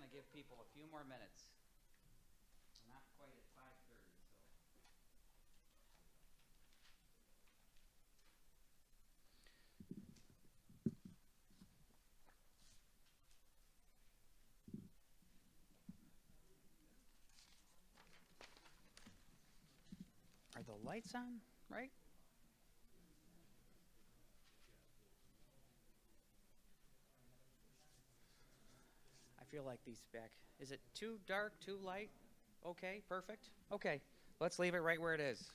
to give people a few more minutes. We're not quite at 5:30, so. Are the lights on, right? I feel like these back. Is it too dark, too light? Okay, perfect. Okay, let's leave it right where it is.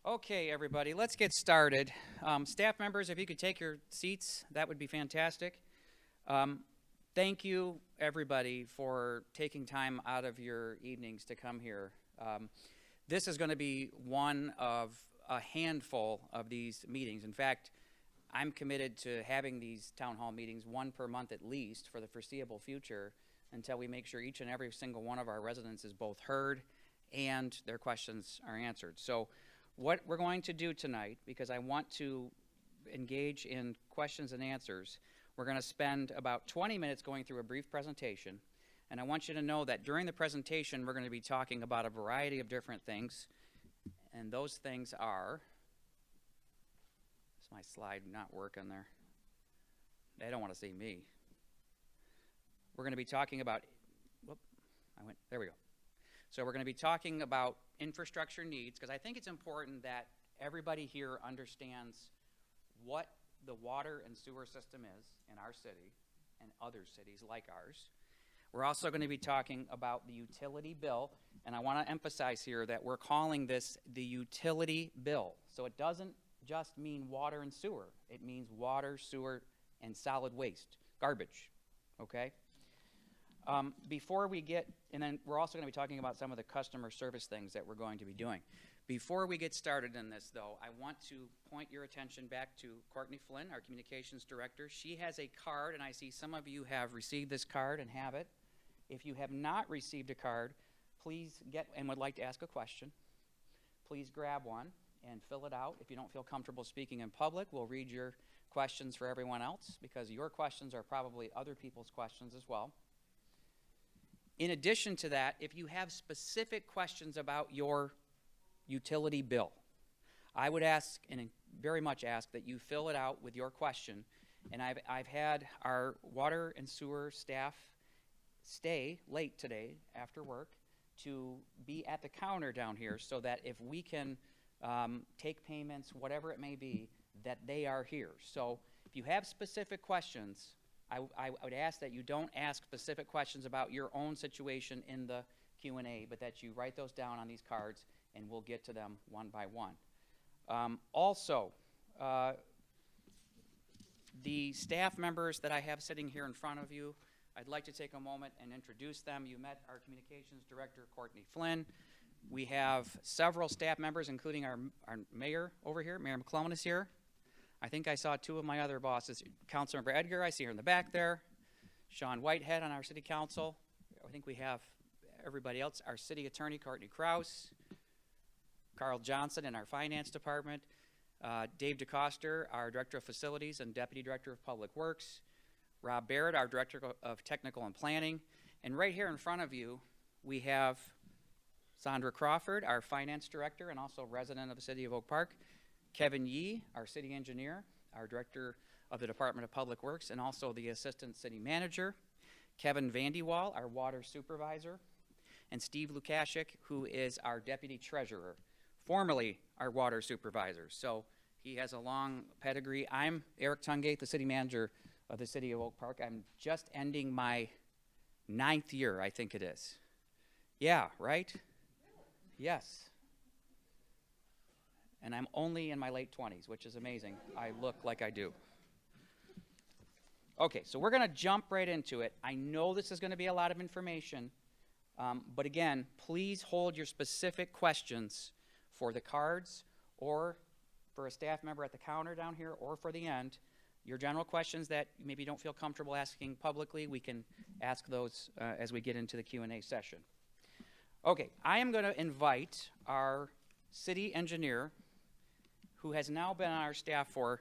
Okay, everybody, let's get started. Staff members, if you could take your seats, that would be fantastic. Thank you, everybody, for taking time out of your evenings to come here. This is going to be one of a handful of these meetings. In fact, I'm committed to having these town hall meetings, one per month at least, for the foreseeable future, until we make sure each and every single one of our residents is both heard and their questions are answered. So what we're going to do tonight, because I want to engage in questions and answers, we're going to spend about 20 minutes going through a brief presentation. And I want you to know that during the presentation, we're going to be talking about a variety of different things. And those things are, is my slide not working there? They don't want to see me. We're going to be talking about, there we go. So we're going to be talking about infrastructure needs, because I think it's important that everybody here understands what the water and sewer system is in our city and other cities like ours. We're also going to be talking about the utility bill, and I want to emphasize here that we're calling this the utility bill. So it doesn't just mean water and sewer. It means water, sewer, and solid waste, garbage, okay? Before we get, and then we're also going to be talking about some of the customer service things that we're going to be doing. Before we get started in this, though, I want to point your attention back to Courtney Flynn, our communications director. She has a card, and I see some of you have received this card and have it. If you have not received a card, please get, and would like to ask a question, please grab one and fill it out. If you don't feel comfortable speaking in public, we'll read your questions for everyone else, because your questions are probably other people's questions as well. In addition to that, if you have specific questions about your utility bill, I would ask, and very much ask, that you fill it out with your question. And I've had our water and sewer staff stay late today after work to be at the counter down here, so that if we can take payments, whatever it may be, that they are here. So if you have specific questions, I would ask that you don't ask specific questions about your own situation in the Q&A, but that you write those down on these cards, and we'll get to them one by one. Also, the staff members that I have sitting here in front of you, I'd like to take a moment and introduce them. You met our communications director, Courtney Flynn. We have several staff members, including our mayor over here. Mayor McClellan is here. I think I saw two of my other bosses. Councilmember Edgar, I see her in the back there. Sean Whitehead on our city council. I think we have everybody else. Our city attorney, Courtney Krause. Carl Johnson in our finance department. Dave DeCoster, our director of facilities and deputy director of public works. Rob Barrett, our director of technical and planning. And right here in front of you, we have Sandra Crawford, our finance director and also resident of the city of Oak Park. Kevin Yee, our city engineer, our director of the Department of Public Works, and also the assistant city manager. Kevin Vandewall, our water supervisor. And Steve Lukashik, who is our deputy treasurer, formerly our water supervisor. So he has a long pedigree. I'm Eric Tungate, the city manager of the city of Oak Park. I'm just ending my 9th year, I think it is. Yeah, right? Yes. And I'm only in my late 20s, which is amazing. I look like I do. Okay, so we're going to jump right into it. I know this is going to be a lot of information, but again, please hold your specific questions for the cards or for a staff member at the counter down here or for the end. Your general questions that maybe you don't feel comfortable asking publicly, we can ask those as we get into the Q&A session. Okay, I am going to invite our city engineer, who has now been on our staff for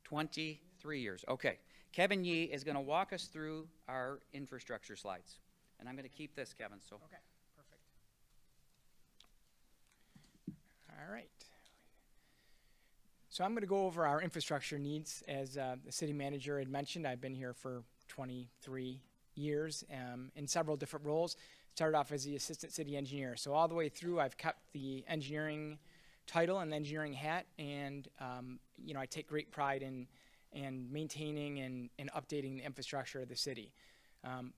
20, 3 years. Okay. Kevin Yee is going to walk us through our infrastructure slides. And I'm going to keep this, Kevin. So. Okay, perfect. All right. So I'm going to go over our infrastructure needs. As the city manager had mentioned, I've been here for 23 years in several different roles. Started off as the assistant city engineer. So all the way through, I've kept the engineering title and engineering hat, and I take great pride in maintaining and updating the infrastructure of the city.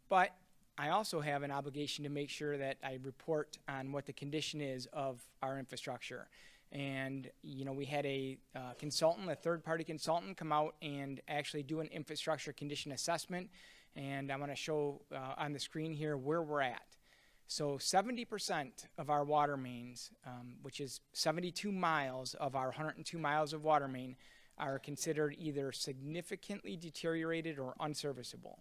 But I also have an obligation to make sure that I report on what the condition is of our infrastructure. And, we had a consultant, a third-party consultant, come out and actually do an infrastructure condition assessment. And I want to show on the screen here where we're at. So 70% of our water mains, which is 72 miles of our 102 miles of water main, are considered either significantly deteriorated or unserviceable.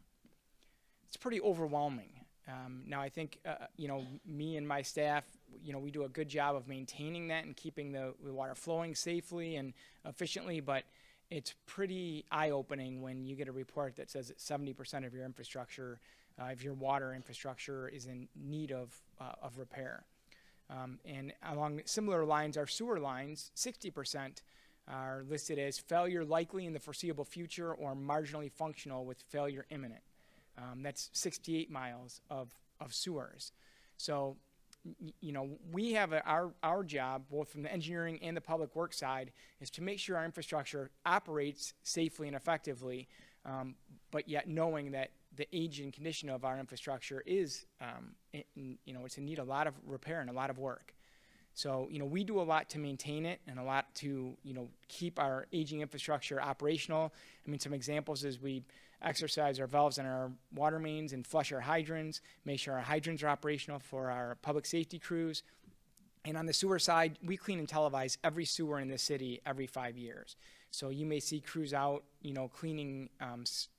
It's pretty overwhelming. Now, I think, me and my staff, we do a good job of maintaining that and keeping the water flowing safely and efficiently, but it's pretty eye-opening when you get a report that says that 70% of your infrastructure, of your water infrastructure, is in need of repair. And along similar lines, our sewer lines, 60% are listed as failure likely in the foreseeable future or marginally functional with failure imminent. That's 68 miles of sewers. So, we have our job, both from the engineering and the public works side, is to make sure our infrastructure operates safely and effectively, but yet knowing that the age and condition of our infrastructure is, it's in need of a lot of repair and a lot of work. So, we do a lot to maintain it and a lot to, keep our aging infrastructure operational. I mean, some examples is we exercise our valves in our water mains and flush our hydrants, make sure our hydrants are operational for our public safety crews. And on the sewer side, we clean and televise every sewer in the city every 5 years. So you may see crews out, cleaning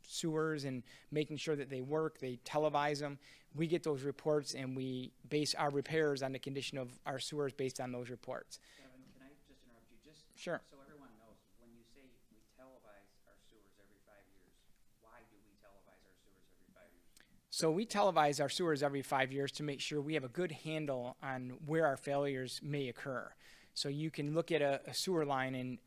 sewers and making sure that they work, they televise them. We get those reports and we base our repairs on the condition of our sewers based on those reports. Kevin, can I just interrupt you? Sure. So everyone knows, when you say we televise our sewers every 5 years, why do we televise our sewers every 5 years? So we televise our sewers every 5 years to make sure we have a good handle on where our failures may occur. So you can look at a sewer line and,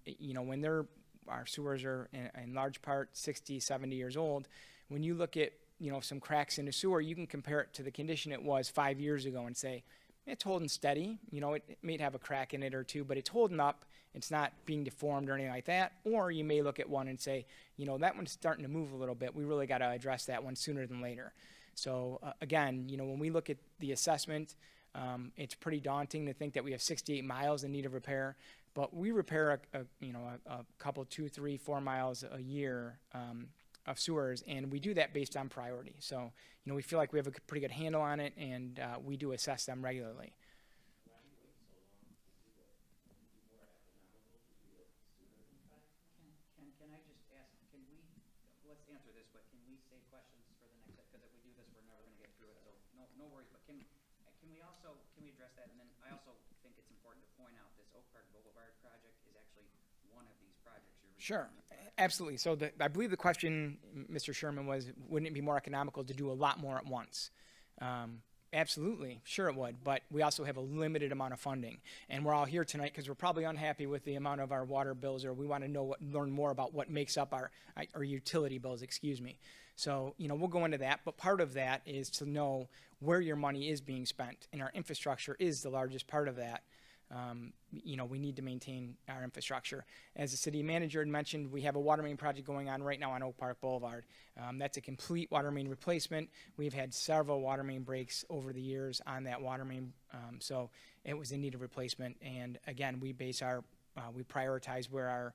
when our sewers are in large part 60, 70 years old, when you look at, some cracks in the sewer, you can compare it to the condition it was 5 years ago and say, it's holding steady. It may have a crack in it or two, but it's holding up. It's not being deformed or anything like that. Or you may look at one and say, that one's starting to move a little bit. We really got to address that one sooner than later. So again, when we look at the assessment, it's pretty daunting to think that we have 68 miles in need of repair, but we repair a couple, 2, 3, 4 miles a year of sewers, and we do that based on priority. So, we feel like we have a pretty good handle on it, and we do assess them regularly. Can I just ask, let's answer this, but can we save questions for the next, because if we do this, we're never going to get through it, so no worries, but can we address that? And then I also think it's important to point out this Oak Park Boulevard project is actually one of these projects you're Sure, absolutely. So I believe the question, Mr. Sherman, was, wouldn't it be more economical to do a lot more at once? Absolutely, sure it would, but we also have a limited amount of funding. And we're all here tonight because we're probably unhappy with the amount of our water bills, or we want to learn more about what makes up our utility bills, excuse me. So, we'll go into that, but part of that is to know where your money is being spent, and our infrastructure is the largest part of that. We need to maintain our infrastructure. As the city manager had mentioned, we have a water main project going on right now on Oak Park Boulevard. That's a complete water main replacement. We've had several water main breaks over the years on that water main, so it was in need of replacement. And again, we prioritize where our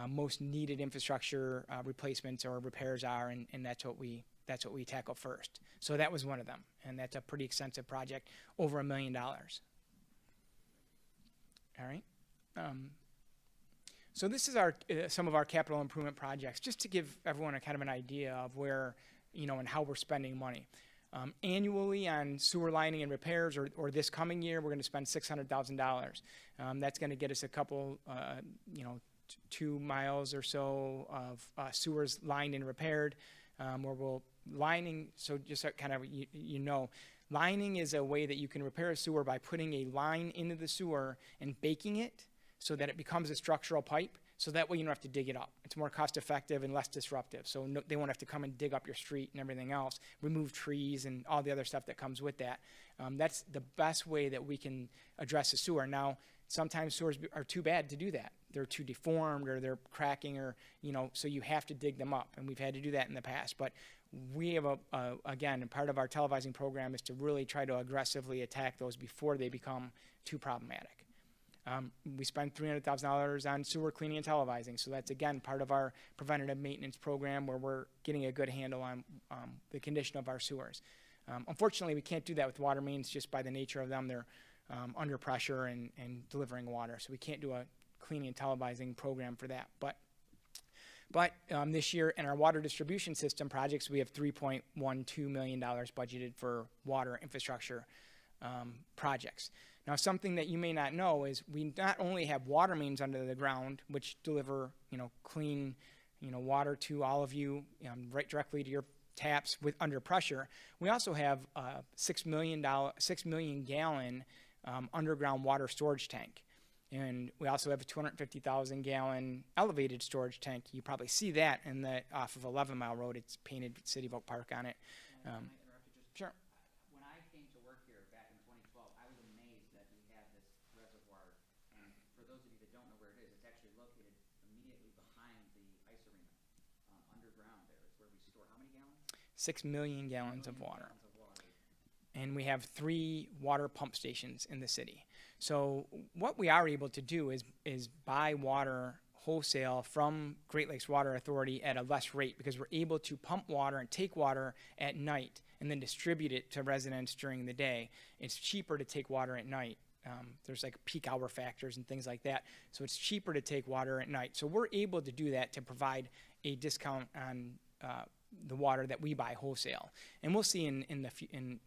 most needed infrastructure replacements or repairs are, and that's what we tackle first. So that was one of them, and that's a pretty extensive project, over $1 million. All right. So this is some of our capital improvement projects, just to give everyone a kind of an idea of where, and how we're spending money. Annually on sewer lining and repairs, or this coming year, we're going to spend $600,000. That's going to get us a couple, 2 miles or so of sewers lined and repaired, where we'll lining. So just kind of lining is a way that you can repair a sewer by putting a line into the sewer and baking it so that it becomes a structural pipe. So that way you don't have to dig it up. It's more cost effective and less disruptive. So they won't have to come and dig up your street and everything else, remove trees and all the other stuff that comes with that. That's the best way that we can address a sewer. Now, sometimes sewers are too bad to do that. They're too deformed or they're cracking or, so you have to dig them up. And we've had to do that in the past. But we have, again, part of our televising program is to really try to aggressively attack those before they become too problematic. We spend $300,000 on sewer cleaning and televising. So that's, again, part of our preventative maintenance program where we're getting a good handle on the condition of our sewers. Unfortunately, we can't do that with water mains just by the nature of them. They're under pressure and delivering water. So we can't do a cleaning and televising program for that. But this year in our water distribution system projects, we have $3.12 million budgeted for water infrastructure projects. Now, something that you may not know is we not only have water mains under the ground, which deliver, clean, water to all of you, right directly to your taps with under pressure. We also have a 6 million gallon underground water storage tank. And we also have a 250,000 gallon elevated storage tank. You probably see that off of 11 Mile Road. It's painted City of Oak Park on it. Can I interrupt you just? Sure. When I came to work here back in 2012, I was amazed that we had this reservoir. And for those of you that don't know where it is, it's actually located immediately behind the ice arena. Underground there is where we store how many gallons? 6 million gallons of water. Gallons of water. And we have 3 water pump stations in the city. So what we are able to do is buy water wholesale from Great Lakes Water Authority at a less rate because we're able to pump water and take water at night and then distribute it to residents during the day. It's cheaper to take water at night. There's like peak hour factors and things like that. So it's cheaper to take water at night. So we're able to do that to provide a discount on the water that we buy wholesale. And we'll see in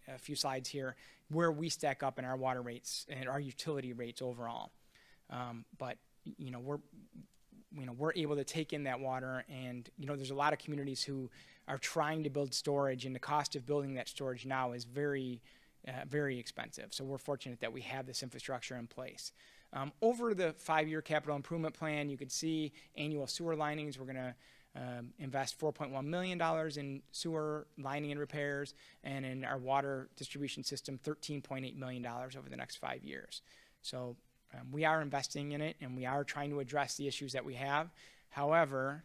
a few slides here where we stack up in our water rates and our utility rates overall. But we're able to take in that water, and there's a lot of communities who are trying to build storage, and the cost of building that storage now is very expensive. So we're fortunate that we have this infrastructure in place. Over the 5-year capital improvement plan, you could see annual sewer linings. We're going to invest $4.1 million in sewer lining and repairs, and in our water distribution system, $13.8 million over the next 5 years. So we are investing in it, and we are trying to address the issues that we have. However,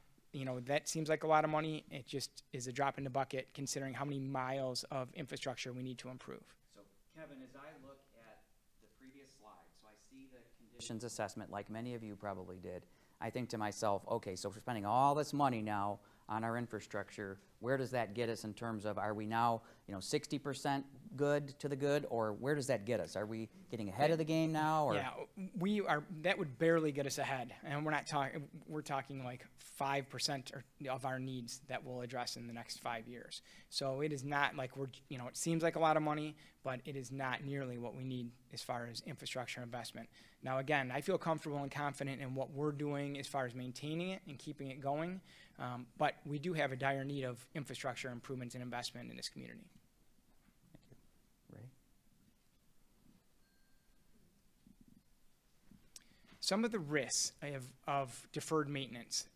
that seems like a lot of money. It just is a drop in the bucket considering how many miles of infrastructure we need to improve. So, Kevin, as I look at the previous slide, so I see the conditions assessment like many of you probably did. I think to myself, okay, so we're spending all this money now on our infrastructure. Where does that get us in terms of, are we now, 60% good to the good, or where does that get us? Are we getting ahead of the game now? Or? Yeah, we are. That would barely get us ahead, and we're not talking. We're talking like 5% of our needs that we'll address in the next 5 years. So it is not like we're. It seems like a lot of money, but it is not nearly what we need as far as infrastructure investment. Now, again, I feel comfortable and confident in what we're doing as far as maintaining it and keeping it going. But we do have a dire need of infrastructure improvements and investment in this community. Thank you. Ray? Some of the risks of deferred maintenance.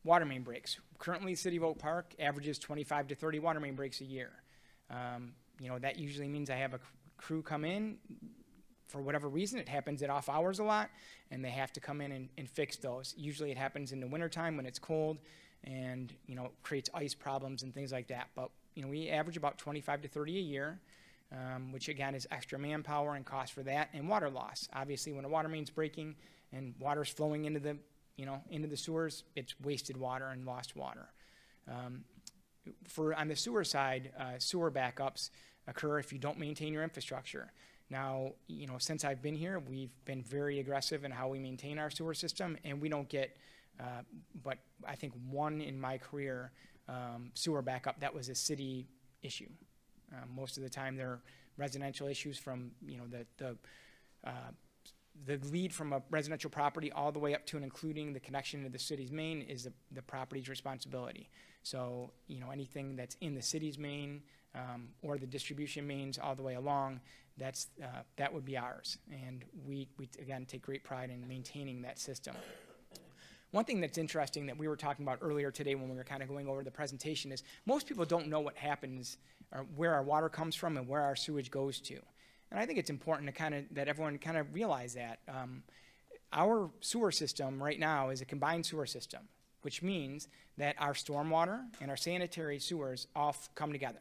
Water main breaks. Currently, City of Oak Park averages 25 to 30 water main breaks a year. That usually means I have a crew come in. For whatever reason, it happens at off hours a lot, and they have to come in and fix those. Usually it happens in the wintertime when it's cold and, creates ice problems and things like that. But, we average about 25 to 30 a year, which again is extra manpower and cost for that, and water loss. Obviously, when a water main's breaking and water's flowing into the sewers, it's wasted water and lost water. On the sewer side, sewer backups occur if you don't maintain your infrastructure. Now, since I've been here, we've been very aggressive in how we maintain our sewer system, and we don't get, but I think one in my career, sewer backup, that was a city issue. Most of the time they're residential issues from, the the lead from a residential property all the way up to and including the connection to the city's main is the property's responsibility. So, you know, anything that's in the city's main or the distribution mains all the way along, that would be ours. And we again take great pride in maintaining that system. One thing that's interesting that we were talking about earlier today when we were kind of going over the presentation is most people don't know what happens or where our water comes from and where our sewage goes to. And I think it's important to that everyone kind of realize that. Our sewer system right now is a combined sewer system, which means that our stormwater and our sanitary sewers all come together.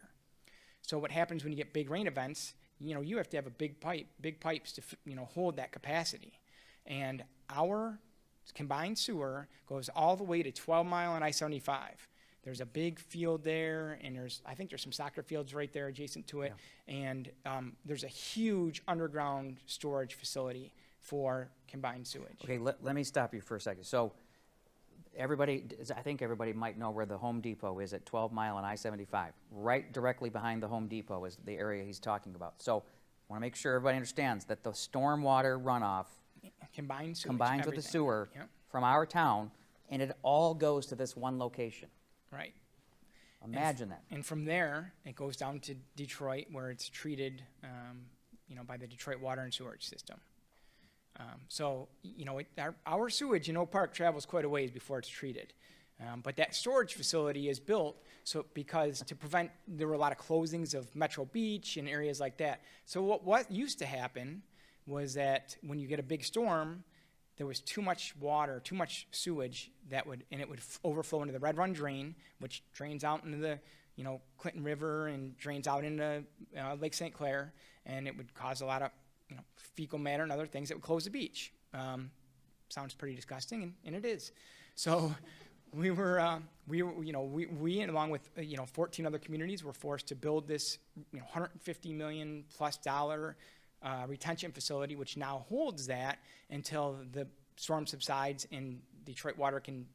So what happens when you get big rain events, you know, you have to have a big pipes to, you know, hold that capacity. And our combined sewer goes all the way to 12 Mile and I-75. There's a big field there, and I think there's some soccer fields right there adjacent to it. Yeah. And there's a huge underground storage facility for combined sewage. Okay, let me stop you for a second. So I think everybody might know where the Home Depot is at 12 Mile and I-75. Right directly behind the Home Depot is the area he's talking about. So I want to make sure everybody understands that the stormwater runoff combines with the sewer from our town, and it all goes to this one location. Right. Imagine that. And from there, it goes down to Detroit, where it's treated, you know, by the Detroit Water and Sewerage System. So, you know, our sewage in Oak Park travels quite a ways before it's treated. But that storage facility is built because to prevent, there were a lot of closings of Metro Beach and areas like that. So what used to happen was that when you get a big storm, there was too much water, too much sewage it would overflow into the Red Run drain, which drains out into the, you know, Clinton River and drains out into Lake St. Clair, and it would cause a lot of, you know, fecal matter and other things that would close the beach. Sounds pretty disgusting, and it is. So we along with 14 other communities were forced to build this, you know, $150 million plus retention facility, which now holds that until the storm subsides and Detroit Water can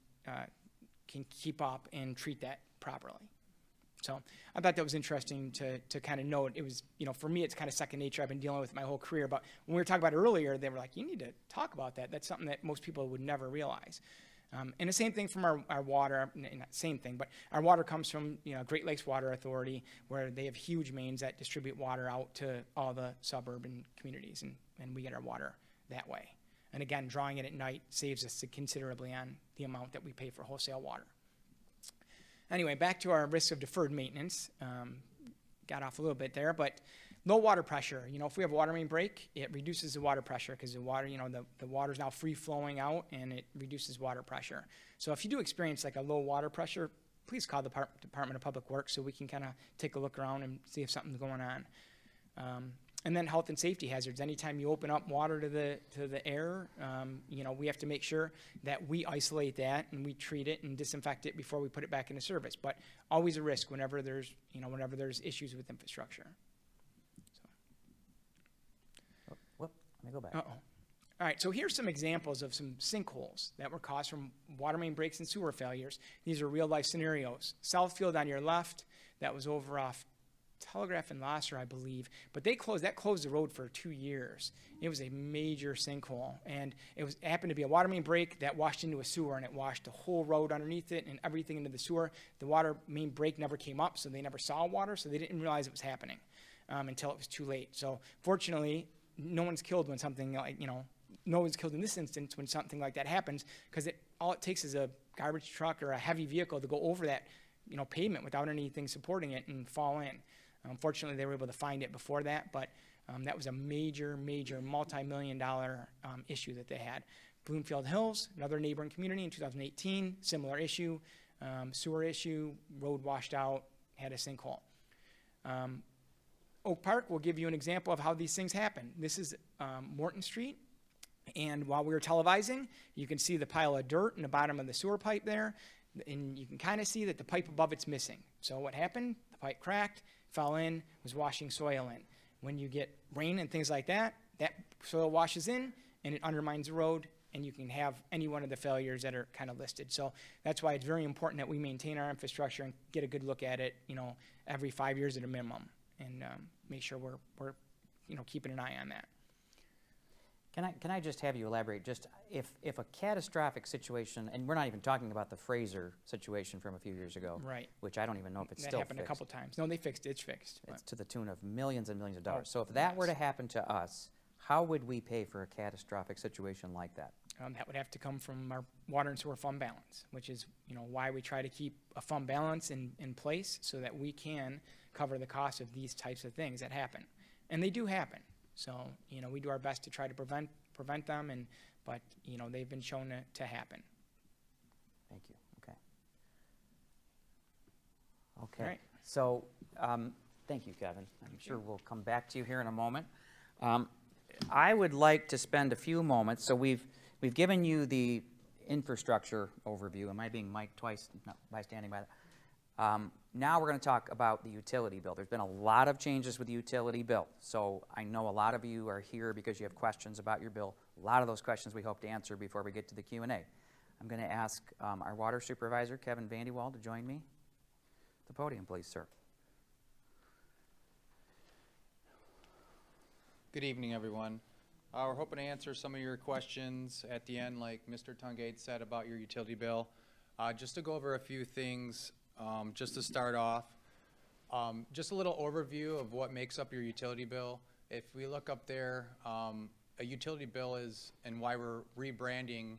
keep up and treat that properly. So I thought that was interesting to kind of note. It was, you know, for me, it's kind of second nature. I've been dealing with it my whole career. But when we were talking about it earlier, they were like, you need to talk about that. That's something that most people would never realize. And the same thing from our water, not same thing, but our water comes from, you know, Great Lakes Water Authority, where they have huge mains that distribute water out to all the suburban communities, and we get our water that way. And again, drawing it at night saves us considerably on the amount that we pay for wholesale water. Anyway, back to our risk of deferred maintenance. Got off a little bit there, but low water pressure. You know, if we have a water main break, it reduces the water pressure because the water, you know, the water's now free flowing out, and it reduces water pressure. So if you do experience like a low water pressure, please call the Department of Public Works so we can kind of take a look around and see if something's going on. And then health and safety hazards. Anytime you open up water to the air, you know, we have to make sure that we isolate that and we treat it and disinfect it before we put it back into service. But always a risk whenever there's issues with infrastructure. Let me go back. Uh-oh. All right, so here's some examples of some sinkholes that were caused from water main breaks and sewer failures. These are real-life scenarios. Southfield on your left, that was over off Telegraph and Lasser, I believe. But that closed the road for 2 years. It was a major sinkhole, and it happened to be a water main break that washed into a sewer, and it washed the whole road underneath it and everything into the sewer. The water main break never came up, so they never saw water, so they didn't realize it was happening until it was too late. So fortunately, no one's killed when something like, you know, no one's killed in this instance when something like that happens, because all it takes is a garbage truck or a heavy vehicle to go over that, you know, pavement without anything supporting it and fall in. Unfortunately, they were able to find it before that, but that was a major, multi-million-dollar issue that they had. Bloomfield Hills, another neighboring community in 2018, similar issue, sewer issue, road washed out, had a sinkhole. Oak Park will give you an example of how these things happen. This is Morton Street, and while we were televising, you can see the pile of dirt in the bottom of the sewer pipe there, and you can kind of see that the pipe above it's missing. So what happened? The pipe cracked, fell in, was washing soil in. When you get rain and things like that, that soil washes in, and it undermines the road, and you can have any one of the failures that are kind of listed. So that's why it's very important that we maintain our infrastructure and get a good look at it, you know, every 5 years at a minimum, and make sure we're you know, keeping an eye on that. Can I just have you elaborate, just if a catastrophic situation, and we're not even talking about the Fraser situation from a few years ago. Right. Which I don't even know if it's That still happened fixed. a couple times. No, they fixed it. It's fixed. It's to the tune of millions and millions of dollars. Oh, So if that were to yes. happen to us, how would we pay for a catastrophic situation like that? That would have to come from our water and sewer fund balance, which is, why we try to keep a fund balance in place so that we can cover the cost of these types of things that happen. And they do happen. So, we do our best to try to prevent them, but they've been shown to happen. Thank you. Okay. Okay. All right. So, thank you, Kevin. I'm sure we'll come back to you here in a moment. I would like to spend a few moments. So we've given you the infrastructure overview. Am I being mic'd twice by standing by that? Now we're going to talk about the utility bill. There's been a lot of changes with the utility bill. So I know a lot of you are here because you have questions about your bill. A lot of those questions we hope to answer before we get to the Q&A. I'm going to ask our water supervisor, Kevin Vandewall, to join me at the podium, please, sir. Good evening, everyone. We're hoping to answer some of your questions at the end, like Mr. Tungate said about your utility bill. Just to go over a few things, just to start off, just a little overview of what makes up your utility bill. If we look up there, a utility bill is, and why we're rebranding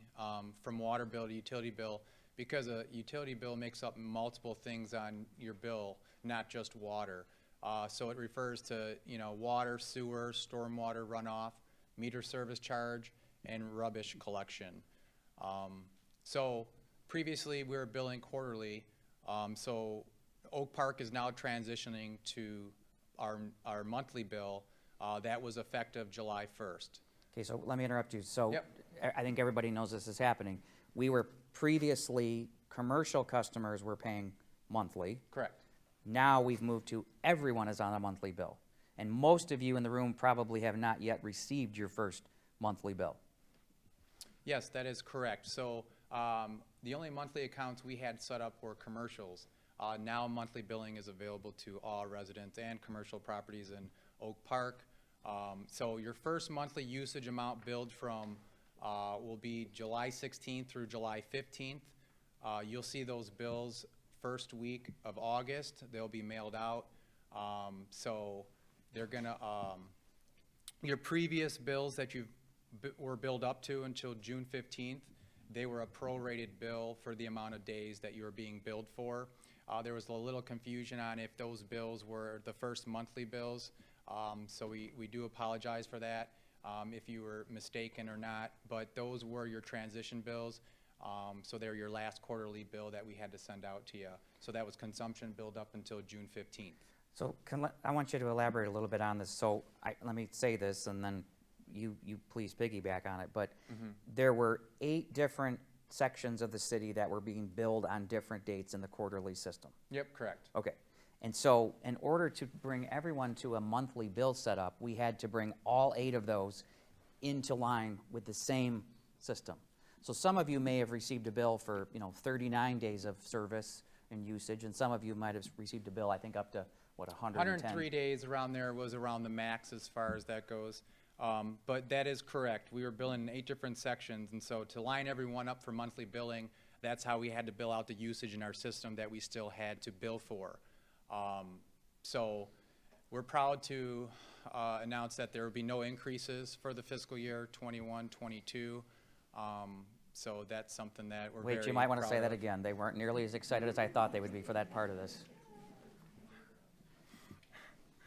from water bill to utility bill, because a utility bill makes up multiple things on your bill, not just water. So it refers to, water, sewer, stormwater runoff, meter service charge, and rubbish collection. So previously we were billing quarterly. So Oak Park is now transitioning to our monthly bill. That was effective July 1st. Okay, so let me interrupt you. So Yep. I think everybody knows this is happening. We were previously, commercial customers were paying monthly. Correct. Now we've moved to everyone is on a monthly bill. And most of you in the room probably have not yet received your first monthly bill. Yes, that is correct. So the only monthly accounts we had set up were commercials. Now monthly billing is available to all residents and commercial properties in Oak Park. So your first monthly usage amount billed from will be July 16th through July 15th. You'll see those bills first week of August. They'll be mailed out. So they're gonna, your previous bills that were billed up to until June 15th, they were a prorated bill for the amount of days that you were being billed for. There was a little confusion on if those bills were the first monthly bills. So we do apologize for that, if you were mistaken or not, but those were your transition bills. So they're your last quarterly bill that we had to send out to you. So that was consumption billed up until June 15th. So I want you to elaborate a little bit on this. So let me say this, and then you please piggyback on it. But there were 8 different sections of the city that were being billed on different dates in the quarterly system. Yep, correct. Okay. And so in order to bring everyone to a monthly bill setup, we had to bring all 8 of those into line with the same system. So some of you may have received a bill for 39 days of service and usage, and some of you might have received a bill, I think, up to, what, 110? 103 days around there was around the max as far as that goes. But that is correct. We were billing in 8 different sections, and so to line everyone up for monthly billing, that's how we had to bill out the usage in our system that we still had to bill for. So we're proud to announce that there will be no increases for the fiscal year 21-22. So that's something that we're very Wait, you might want to proud say that of. again. They weren't nearly as excited as I thought they would be for that part of this.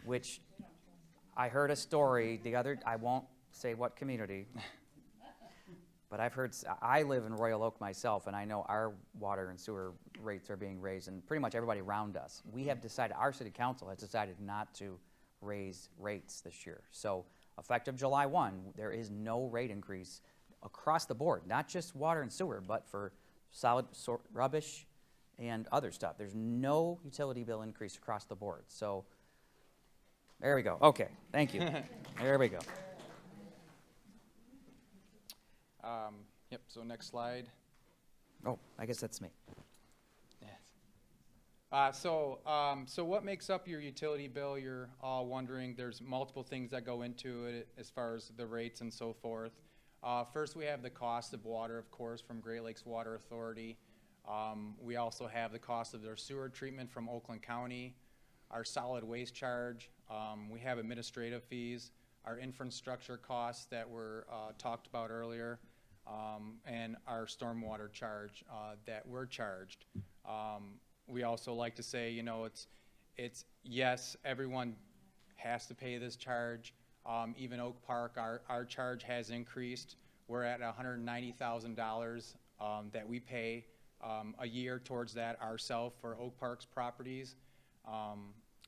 Which I heard a story I won't say what community, but I live in Royal Oak myself, and I know our water and sewer rates are being raised, and pretty much everybody around us. We have decided, our city council has decided not to raise rates this year. So effective July 1, there is no rate increase across the board, not just water and sewer, but for solid rubbish and other stuff. There's no utility bill increase across the board. So there we go. Okay, thank you. There we go. Yep, so next slide. Oh, I guess that's me. Yes. So what makes up your utility bill? You're all wondering. There's multiple things that go into it as far as the rates and so forth. First, we have the cost of water, of course, from Great Lakes Water Authority. We also have the cost of their sewer treatment from Oakland County, our solid waste charge. We have administrative fees, our infrastructure costs that were talked about earlier, and our stormwater charge that we're charged. We also like to say, you know, it's yes, everyone has to pay this charge. Even Oak Park, our charge has increased. We're at $190,000 that we pay a year towards that ourselves for Oak Park's properties.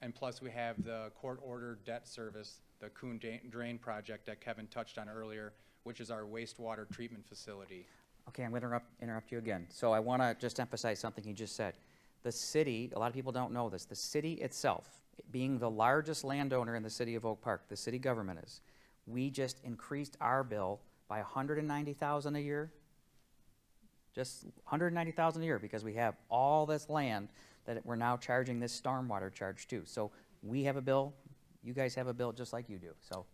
And plus we have the court-ordered debt service, the Coon Drain project that Kevin touched on earlier, which is our wastewater treatment facility. Okay, I'm going to interrupt you again. So I want to just emphasize something you just said. The city, a lot of people don't know this, the city itself, being the largest landowner in the city of Oak Park, the city government is, we just increased our bill by $190,000 a year. Just $190,000 a year because we have all this land that we're now charging this stormwater charge to. So we have a bill, you guys have a bill just like you do, so.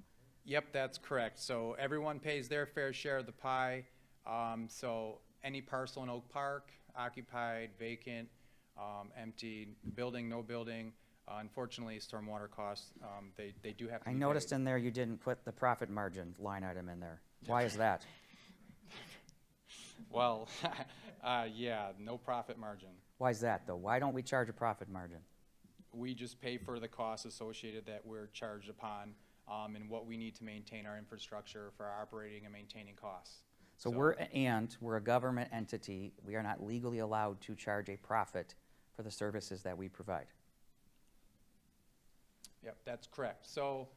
Yep, that's correct. So everyone pays their fair share of the pie. So any parcel in Oak Park, occupied, vacant, empty, building, no building, unfortunately, stormwater costs, they do have to I be noticed paid. in there you didn't put the profit margin line item in there. Why is that? Well, yeah, no profit margin. Why is that, though? Why don't we charge a profit margin? We just pay for the costs associated that we're charged upon, and what we need to maintain our infrastructure for our operating and maintaining costs. So we're a government entity. We are not legally allowed to charge a profit for the services that we provide. Yep, that's correct. So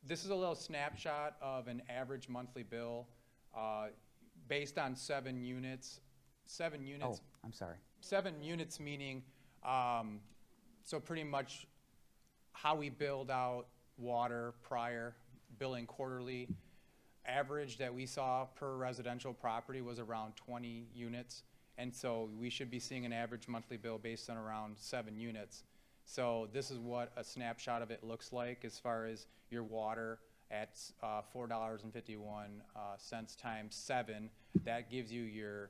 this is a little snapshot of an average monthly bill based on 7 units. 7 units. Oh, I'm sorry. 7 units meaning, so pretty much how we build out water prior, billing quarterly. Average that we saw per residential property was around 20 units. And so we should be seeing an average monthly bill based on around 7 units. So this is what a snapshot of it looks like as far as your water at $4.51 times 7. That gives you your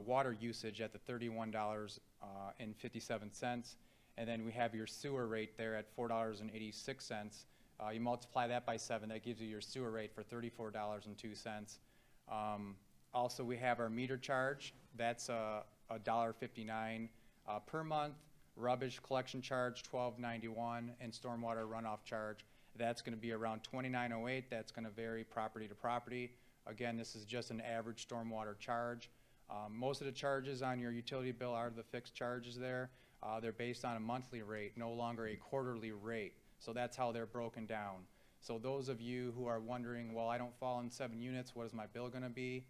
water usage at the $31.57. And then we have your sewer rate there at $4.86. You multiply that by 7, that gives you your sewer rate for $34.02. Also, we have our meter charge. That's $1.59 per month. Rubbish collection charge, $12.91, and stormwater runoff charge. That's going to be around $29.08. That's going to vary property to property. Again, this is just an average stormwater charge. Most of the charges on your utility bill are the fixed charges there. They're based on a monthly rate, no longer a quarterly rate. So that's how they're broken down. So those of you who are wondering, well, I don't fall in 7 units, what is my bill going to be?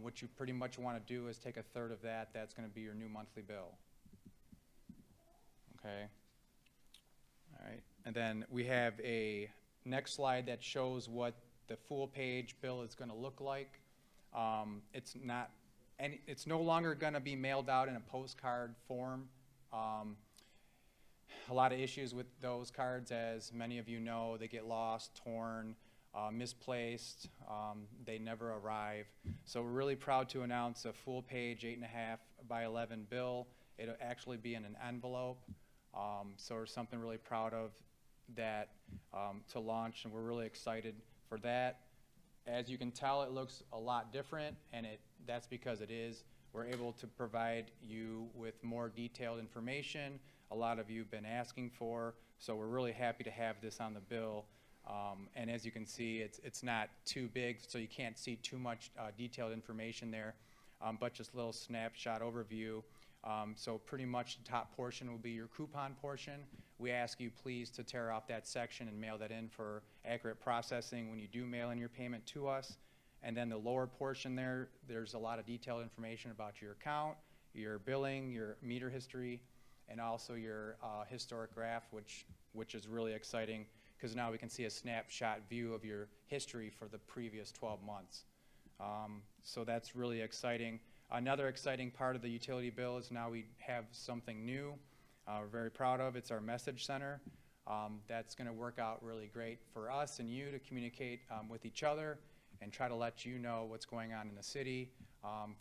What you pretty much want to do is take a third of that. That's going to be your new monthly bill. Okay. All right. And then we have a next slide that shows what the full page bill is going to look like. It's no longer going to be mailed out in a postcard form. A lot of issues with those cards, as many of you know, they get lost, torn, misplaced, they never arrive. So we're really proud to announce a full page 8.5 by 11 bill. It'll actually be in an envelope. So we're something really proud of that to launch, and we're really excited for that. As you can tell, it looks a lot different, and that's because it is. We're able to provide you with more detailed information. A lot of you have been asking for, so we're really happy to have this on the bill. And as you can see, it's not too big, so you can't see too much detailed information there, but just a little snapshot overview. So pretty much the top portion will be your coupon portion. We ask you please to tear off that section and mail that in for accurate processing when you do mail in your payment to us. And then the lower portion there's a lot of detailed information about your account, your billing, your meter history, and also your historic graph, which is really exciting because now we can see a snapshot view of your history for the previous 12 months. So that's really exciting. Another exciting part of the utility bill is now we have something new. we're very proud of. It's our message center. That's going to work out really great for us and you to communicate with each other and try to let you know what's going on in the city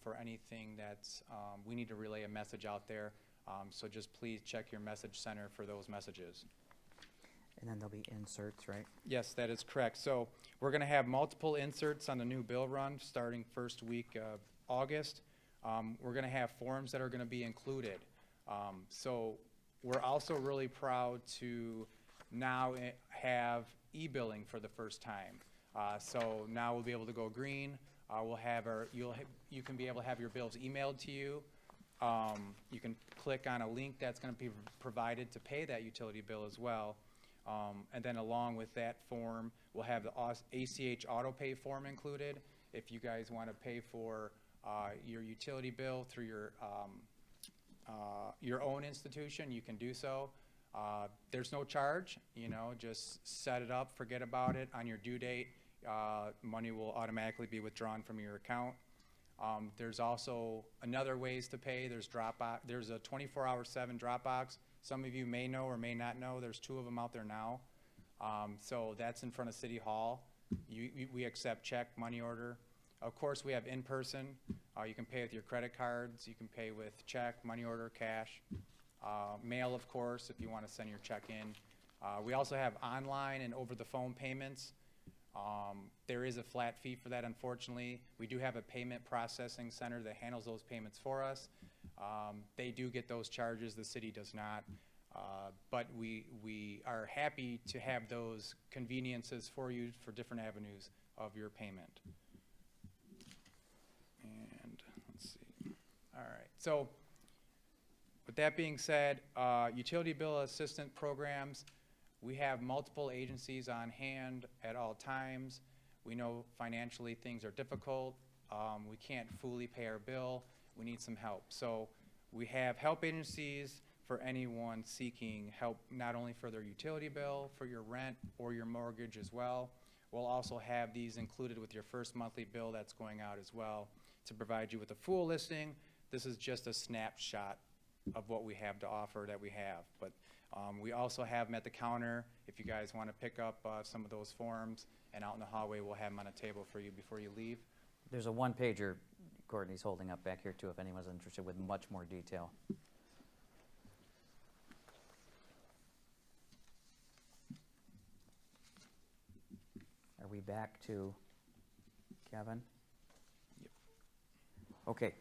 for anything that's, we need to relay a message out there. So just please check your message center for those messages. And then there'll be inserts, right? Yes, that is correct. So we're going to have multiple inserts on the new bill run starting first week of August. We're going to have forms that are going to be included. So we're also really proud to now have e-billing for the first time. So now we'll be able to go green. We'll have you can be able to have your bills emailed to you. You can click on a link that's going to be provided to pay that utility bill as well. And then along with that form, we'll have the ACH auto pay form included. If you guys want to pay for your utility bill through your own institution, you can do so. There's no charge, you know, just set it up, forget about it. On your due date, money will automatically be withdrawn from your account. There's also another ways to pay. There's Dropbox. There's a 24/7 Dropbox. Some of you may know or may not know. There's 2 of them out there now. So that's in front of City Hall. We accept check, money order. Of course, we have in-person. You can pay with your credit cards. You can pay with check, money order, cash. Mail, of course, if you want to send your check in. We also have online and over-the-phone payments. There is a flat fee for that, unfortunately. We do have a payment processing center that handles those payments for us. They do get those charges, the city does not. But we are happy to have those conveniences for you for different avenues of your payment. And let's see. All right. So with that being said, utility bill assistant programs, we have multiple agencies on hand at all times. We know financially things are difficult. We can't fully pay our bill. We need some help. So we have help agencies for anyone seeking help, not only for their utility bill, for your rent or your mortgage as well. We'll also have these included with your first monthly bill that's going out as well to provide you with a full listing. This is just a snapshot of what we have to offer that we have. But we also have them at the counter if you guys want to pick up some of those forms, and out in the hallway we'll have them on a table for you before you leave. There's a one-pager Courtney's holding up back here too, if anyone's interested, with much more detail. Are we back to Kevin? Yep. Okay.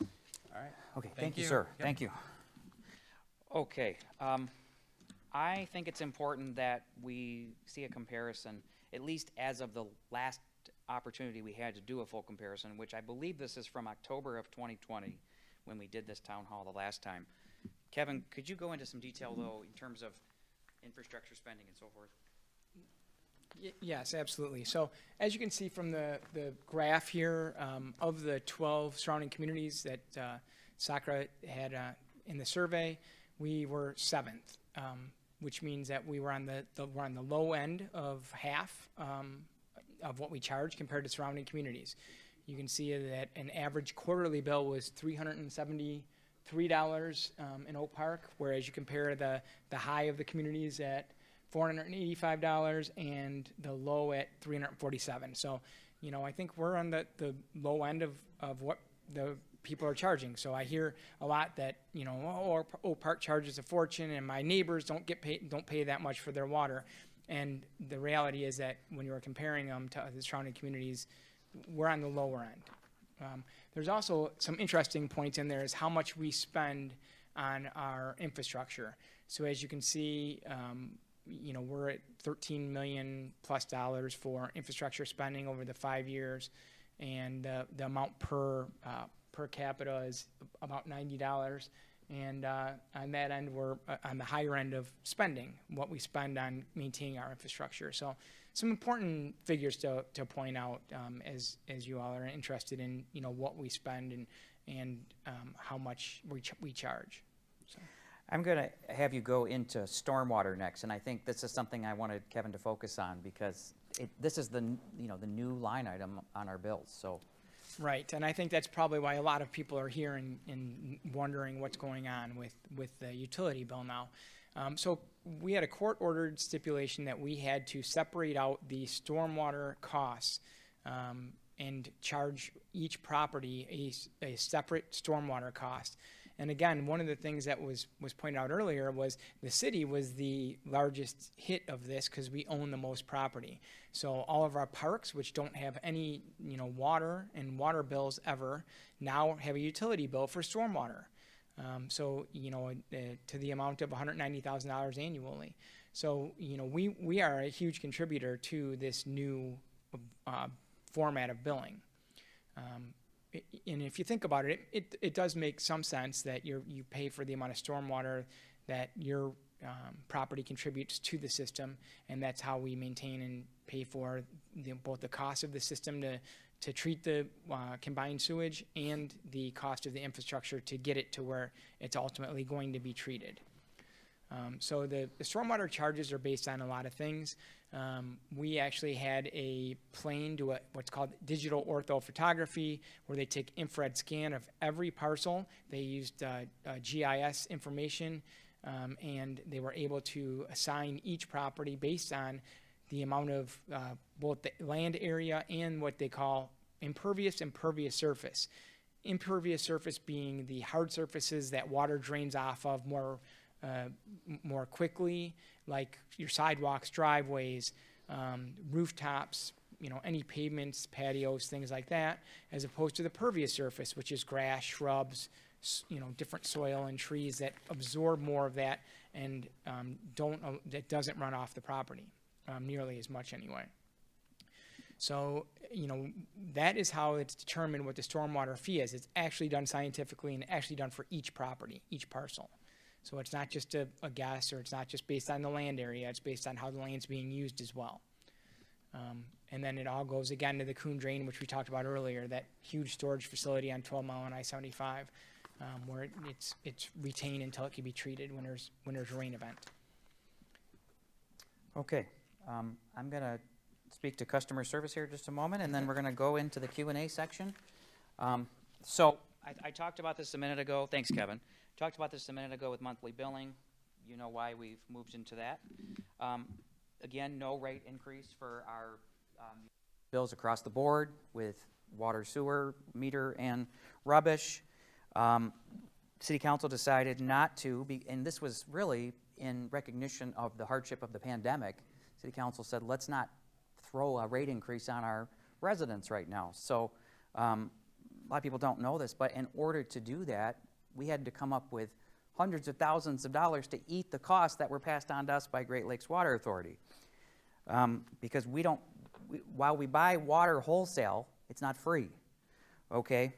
All right. Okay, Thank thank you, you. sir. Yep. Thank you. Okay, I think it's important that we see a comparison, at least as of the last opportunity we had to do a full comparison, which I believe this is from October of 2020, when we did this town hall the last time. Kevin, could you go into some detail, though, in terms of infrastructure spending and so forth? Yes, absolutely. So as you can see from the graph here, of the 12 surrounding communities that SACRA had in the survey, we were 7th, which means that we were on the low end of half of what we charge compared to surrounding communities. You can see that an average quarterly bill was $373 in Oak Park, whereas you compare the high of the communities at $485 and the low at $347. So, you know, I think we're on the low end of what the people are charging. So I hear a lot that, you know, oh, Oak Park charges a fortune and my neighbors don't pay that much for their water. And the reality is that when you're comparing them to the surrounding communities, we're on the lower end. There's also some interesting points in there is how much we spend on our infrastructure. So as you can see, you know, we're at $13 million plus for infrastructure spending over the 5 years, and the amount per capita is about $90. And on that end, we're on the higher end of spending, what we spend on maintaining our infrastructure. So some important figures to point out as you all are interested in, you know, what we spend and how much we charge. So. I'm going to have you go into stormwater next, and I think this is something I wanted Kevin to focus on because this is the new line item on our bills. So Right, and I think that's probably why a lot of people are here and wondering what's going on with the utility bill now. So we had a court-ordered stipulation that we had to separate out the stormwater costs and charge each property a separate stormwater cost. And again, one of the things that was pointed out earlier was the city was the largest hit of this because we own the most property. So all of our parks, which don't have any, water and water bills ever, now have a utility bill for stormwater. To the amount of $190,000 annually. So, we are a huge contributor to this new format of billing. And if you think about it, it does make some sense that you pay for the amount of stormwater that your property contributes to the system, and that's how we maintain and pay for both the cost of the system to treat the combined sewage and the cost of the infrastructure to get it to where it's ultimately going to be treated. So the stormwater charges are based on a lot of things. We actually had a plane do what's called digital orthophotography, where they take infrared scan of every parcel. They used GIS information, and they were able to assign each property based on the amount of both the land area and what they call impervious surface. Impervious surface being the hard surfaces that water drains off of more quickly, like your sidewalks, driveways, rooftops, any pavements, patios, things like that, as opposed to the pervious surface, which is grass, shrubs, different soil and trees that absorb more of that and that doesn't run off the property nearly as much anyway. So, that is how it's determined what the stormwater fee is. It's actually done scientifically and actually done for each property, each parcel. So it's not just a guess, or it's not just based on the land area. It's based on how the land's being used as well. And then it all goes again to the Coon Drain, which we talked about earlier, that huge storage facility on 12 Mile and I-75, where it's retained until it can be treated when there's a rain event. Okay, I'm going to speak to customer service here just a moment, and then we're going to go into the Q&A section. So I talked about this a minute ago. Thanks, Kevin. Talked about this a minute ago with monthly billing. You know why we've moved into that. Again, no rate increase for our bills across the board with water, sewer, meter, and rubbish. City Council decided not to, and this was really in recognition of the hardship of the pandemic. City Council said, let's not throw a rate increase on our residents right now. So a lot of people don't know this, but in order to do that, we had to come up with hundreds of thousands of dollars to eat the costs that were passed on to us by Great Lakes Water Authority. Because while we buy water wholesale, it's not free, okay?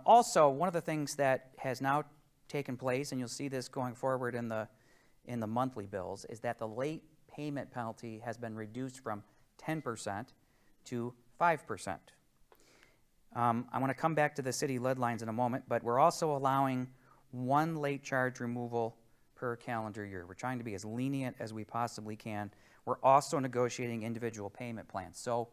Also, one of the things that has now taken place, and you'll see this going forward in the monthly bills, is that the late payment penalty has been reduced from 10% to 5%. I want to come back to the city lead lines in a moment, but we're also allowing one late charge removal per calendar year. We're trying to be as lenient as we possibly can. We're also negotiating individual payment plans. So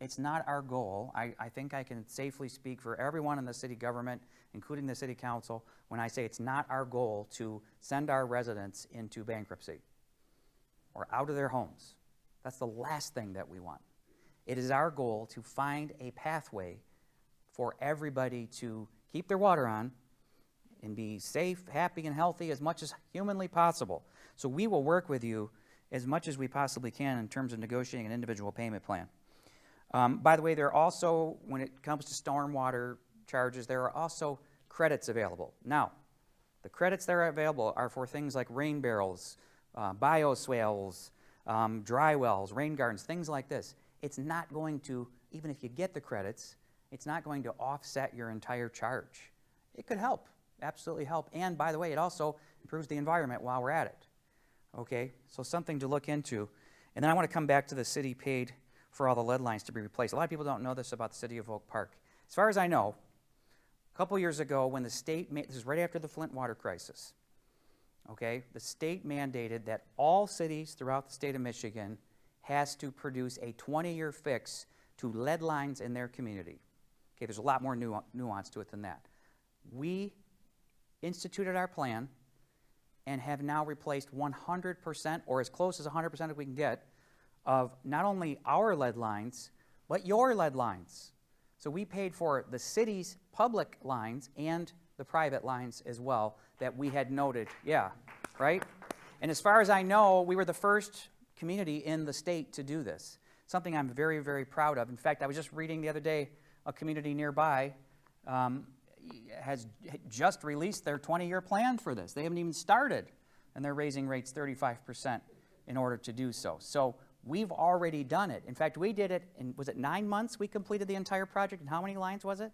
it's not our goal. I think I can safely speak for everyone in the city government, including the city council, when I say it's not our goal to send our residents into bankruptcy or out of their homes. That's the last thing that we want. It is our goal to find a pathway for everybody to keep their water on and be safe, happy, and healthy as much as humanly possible. So we will work with you as much as we possibly can in terms of negotiating an individual payment plan. By the way, there are also, when it comes to stormwater charges, there are also credits available. Now, the credits that are available are for things like rain barrels, bioswales, dry wells, rain gardens, things like this. It's not going to, even if you get the credits, it's not going to offset your entire charge. It could help, absolutely help. And by the way, it also improves the environment while we're at it. Okay, so something to look into. And then I want to come back to the city paid for all the lead lines to be replaced. A lot of people don't know this about the city of Oak Park. As far as I know, a couple years ago when the state, this is right after the Flint water crisis, okay, the state mandated that all cities throughout the state of Michigan has to produce a 20-year fix to lead lines in their community. Okay, there's a lot more nuance to it than that. We instituted our plan and have now replaced 100%, or as close as 100% as we can get, of not only our lead lines, but your lead lines. So we paid for the city's public lines and the private lines as well that we had noted. Yeah, right? And as far as I know, we were the first community in the state to do this. Something I'm very, very proud of. In fact, I was just reading the other day, a community nearby has just released their 20-year plan for this. They haven't even started, and they're raising rates 35% in order to do so. So we've already done it. In fact, we did it in, was it 9 months we completed the entire project? And how many lines was it?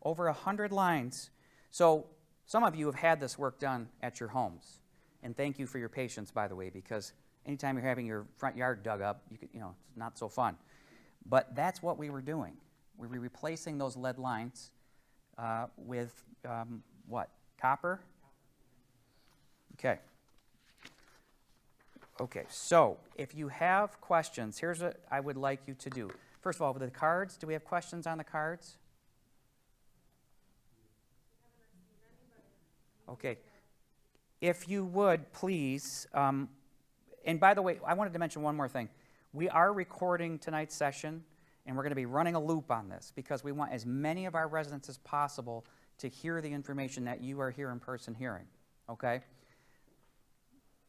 Over 100 lines. So some of you have had this work done at your homes. And thank you for your patience, by the way, because anytime you're having your front yard dug up, it's not so fun. But that's what we were doing. We were replacing those lead lines with, what, copper? Okay. Okay, so if you have questions, here's what I would like you to do. First of all, with the cards, do we have questions on the cards? Okay. If you would, please, and by the way, I wanted to mention one more thing. We are recording tonight's session, and we're going to be running a loop on this because we want as many of our residents as possible to hear the information that you are here in person hearing, okay?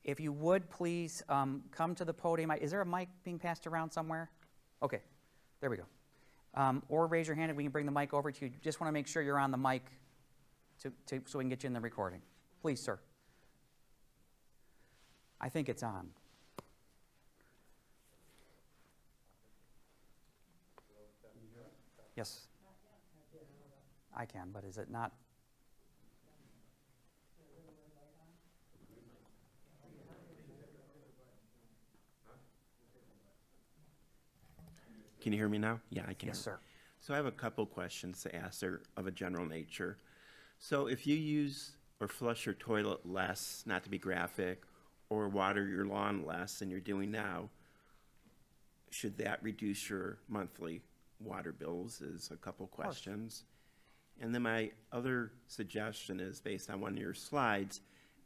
If you would, please come to the podium. Is there a mic being passed around somewhere? Okay, there we go. Or raise your hand and we can bring the mic over to you. Just want to make sure you're on the mic so we can get you in the recording. Please, sir. I think it's on. Yes. I can, but is it not? Can you hear me now? Yeah, I can. Yes, sir. So I have a couple questions to ask. They're of a general nature. So if you use or flush your toilet less, not to be graphic, or water your lawn less than you're doing now, should that reduce your monthly water bills is a couple questions. And then my other suggestion is based on one of your slides.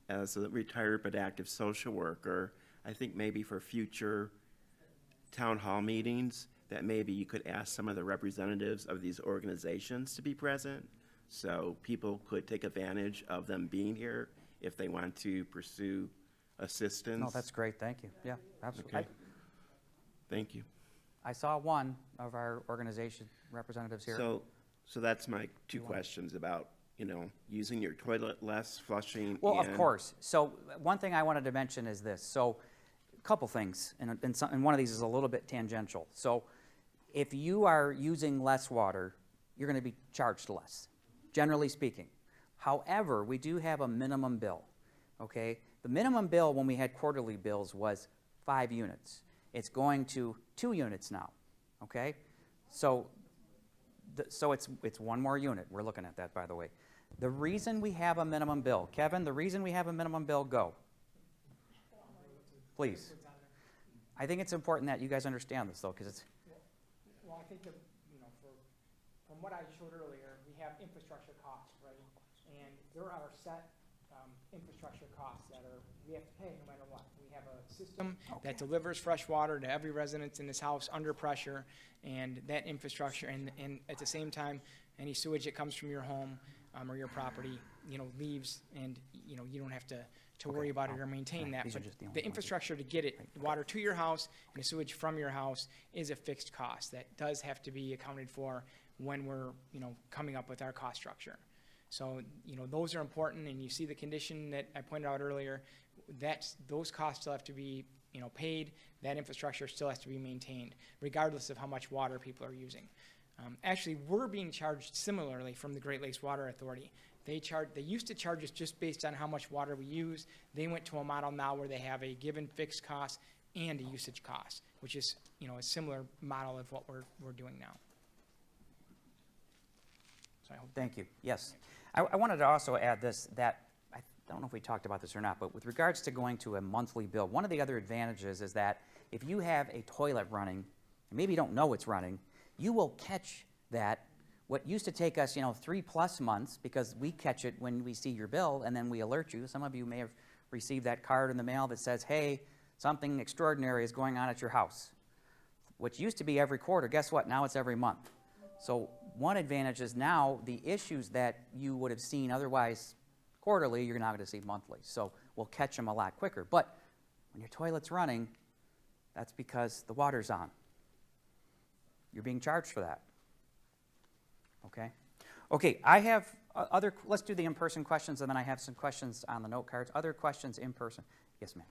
As a retired but active social worker, I think maybe for future town hall meetings that maybe you could ask some of the representatives of these organizations to be present so people could take advantage of them being here if they want to pursue assistance. No, that's great. Thank you. Yeah, absolutely. Okay. Thank you. I saw one of our organization representatives here. So that's my two questions about, using your toilet less, flushing. Well, of course. So one thing I wanted to mention is this. So a couple things, and one of these is a little bit tangential. So if you are using less water, you're going to be charged less, generally speaking. However, we do have a minimum bill, okay? The minimum bill when we had quarterly bills was 5 units. It's going to 2 units now, okay? So it's one more unit. We're looking at that, by the way. The reason we have a minimum bill, Kevin, the reason we have a minimum bill, go. Please. I think it's important that you guys understand this, though, because it's... Well, I think that, from what I showed earlier, we have infrastructure costs, right? And there are set infrastructure costs that we have to pay no matter what. We have a system that delivers fresh water to every resident in this house under pressure, and that infrastructure, and at the same time, any sewage that comes from your home or your property, leaves, and you don't have to worry about it or maintain that. But the infrastructure to get water to your house and the sewage from your house is a fixed cost that does have to be accounted for when we're coming up with our cost structure. So those are important, and you see the condition that I pointed out earlier. Those costs still have to be paid. That infrastructure still has to be maintained, regardless of how much water people are using. Actually, we're being charged similarly from the Great Lakes Water Authority. They used to charge us just based on how much water we use. They went to a model now where they have a given fixed cost and a usage cost, which is a similar model of what we're doing now. So I hope. Thank you. Yes. I wanted to also add this, that I don't know if we talked about this or not, but with regards to going to a monthly bill, one of the other advantages is that if you have a toilet running, and maybe you don't know it's running, you will catch that what used to take us, 3+ months, because we catch it when we see your bill and then we alert you. Some of you may have received that card in the mail that says, hey, something extraordinary is going on at your house. Which used to be every quarter, guess what? Now it's every month. So one advantage is now the issues that you would have seen otherwise quarterly, you're now going to see monthly. So we'll catch them a lot quicker. But when your toilet's running, that's because the water's on. You're being charged for that. Okay? Okay, I have let's do the in-person questions, and then I have some questions on the note cards. Other questions in person? Yes, ma'am.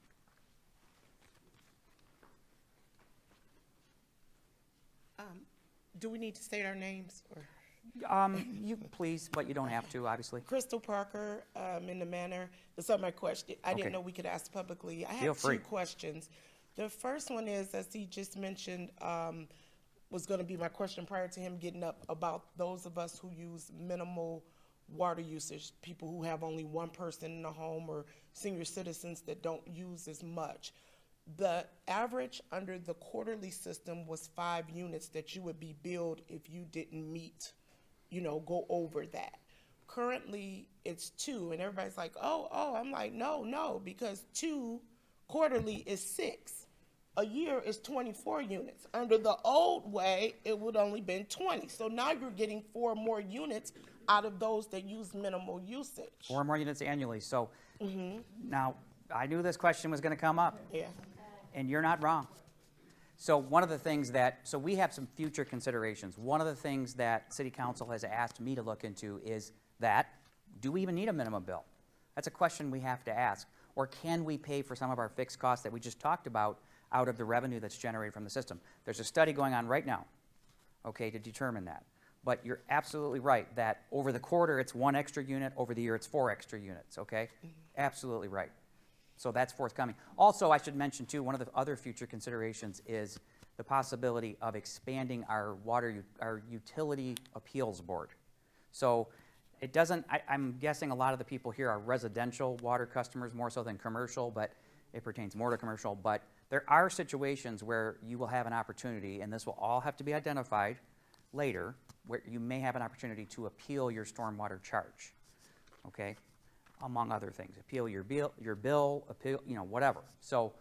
Do we need to state our names? Or? You please, but you don't have to, obviously. Crystal Parker, in the manor. That's not my question. I Okay. didn't know we could ask publicly. I Feel have free. two questions. The first one is, as he just mentioned, was going to be my question prior to him getting up, about those of us who use minimal water usage, people who have only one person in the home, or senior citizens that don't use as much. The average under the quarterly system was 5 units that you would be billed if you didn't meet, go over that. Currently, it's 2, and everybody's like, oh, I'm like, no, because 2 quarterly is 6. A year is 24 units. Under the old way, it would only been 20. So now you're getting 4 more units out of those that use minimal usage. 4 more units annually. So now, I knew this question was going to come up. Yeah. And you're not wrong. So one of the things so we have some future considerations. One of the things that City Council has asked me to look into is do we even need a minimum bill? That's a question we have to ask. Or can we pay for some of our fixed costs that we just talked about out of the revenue that's generated from the system? There's a study going on right now, okay, to determine that. But you're absolutely right that over the quarter it's 1 extra unit, over the year it's 4 extra units, okay? Absolutely right. So that's forthcoming. Also, I should mention, too, one of the other future considerations is the possibility of expanding our our utility appeals board. So it doesn't, I'm guessing a lot of the people here are residential water customers more so than commercial, but it pertains more to commercial. But there are situations where you will have an opportunity, and this will all have to be identified later, where you may have an opportunity to appeal your stormwater charge, okay? Among other things, appeal your bill, appeal, whatever. So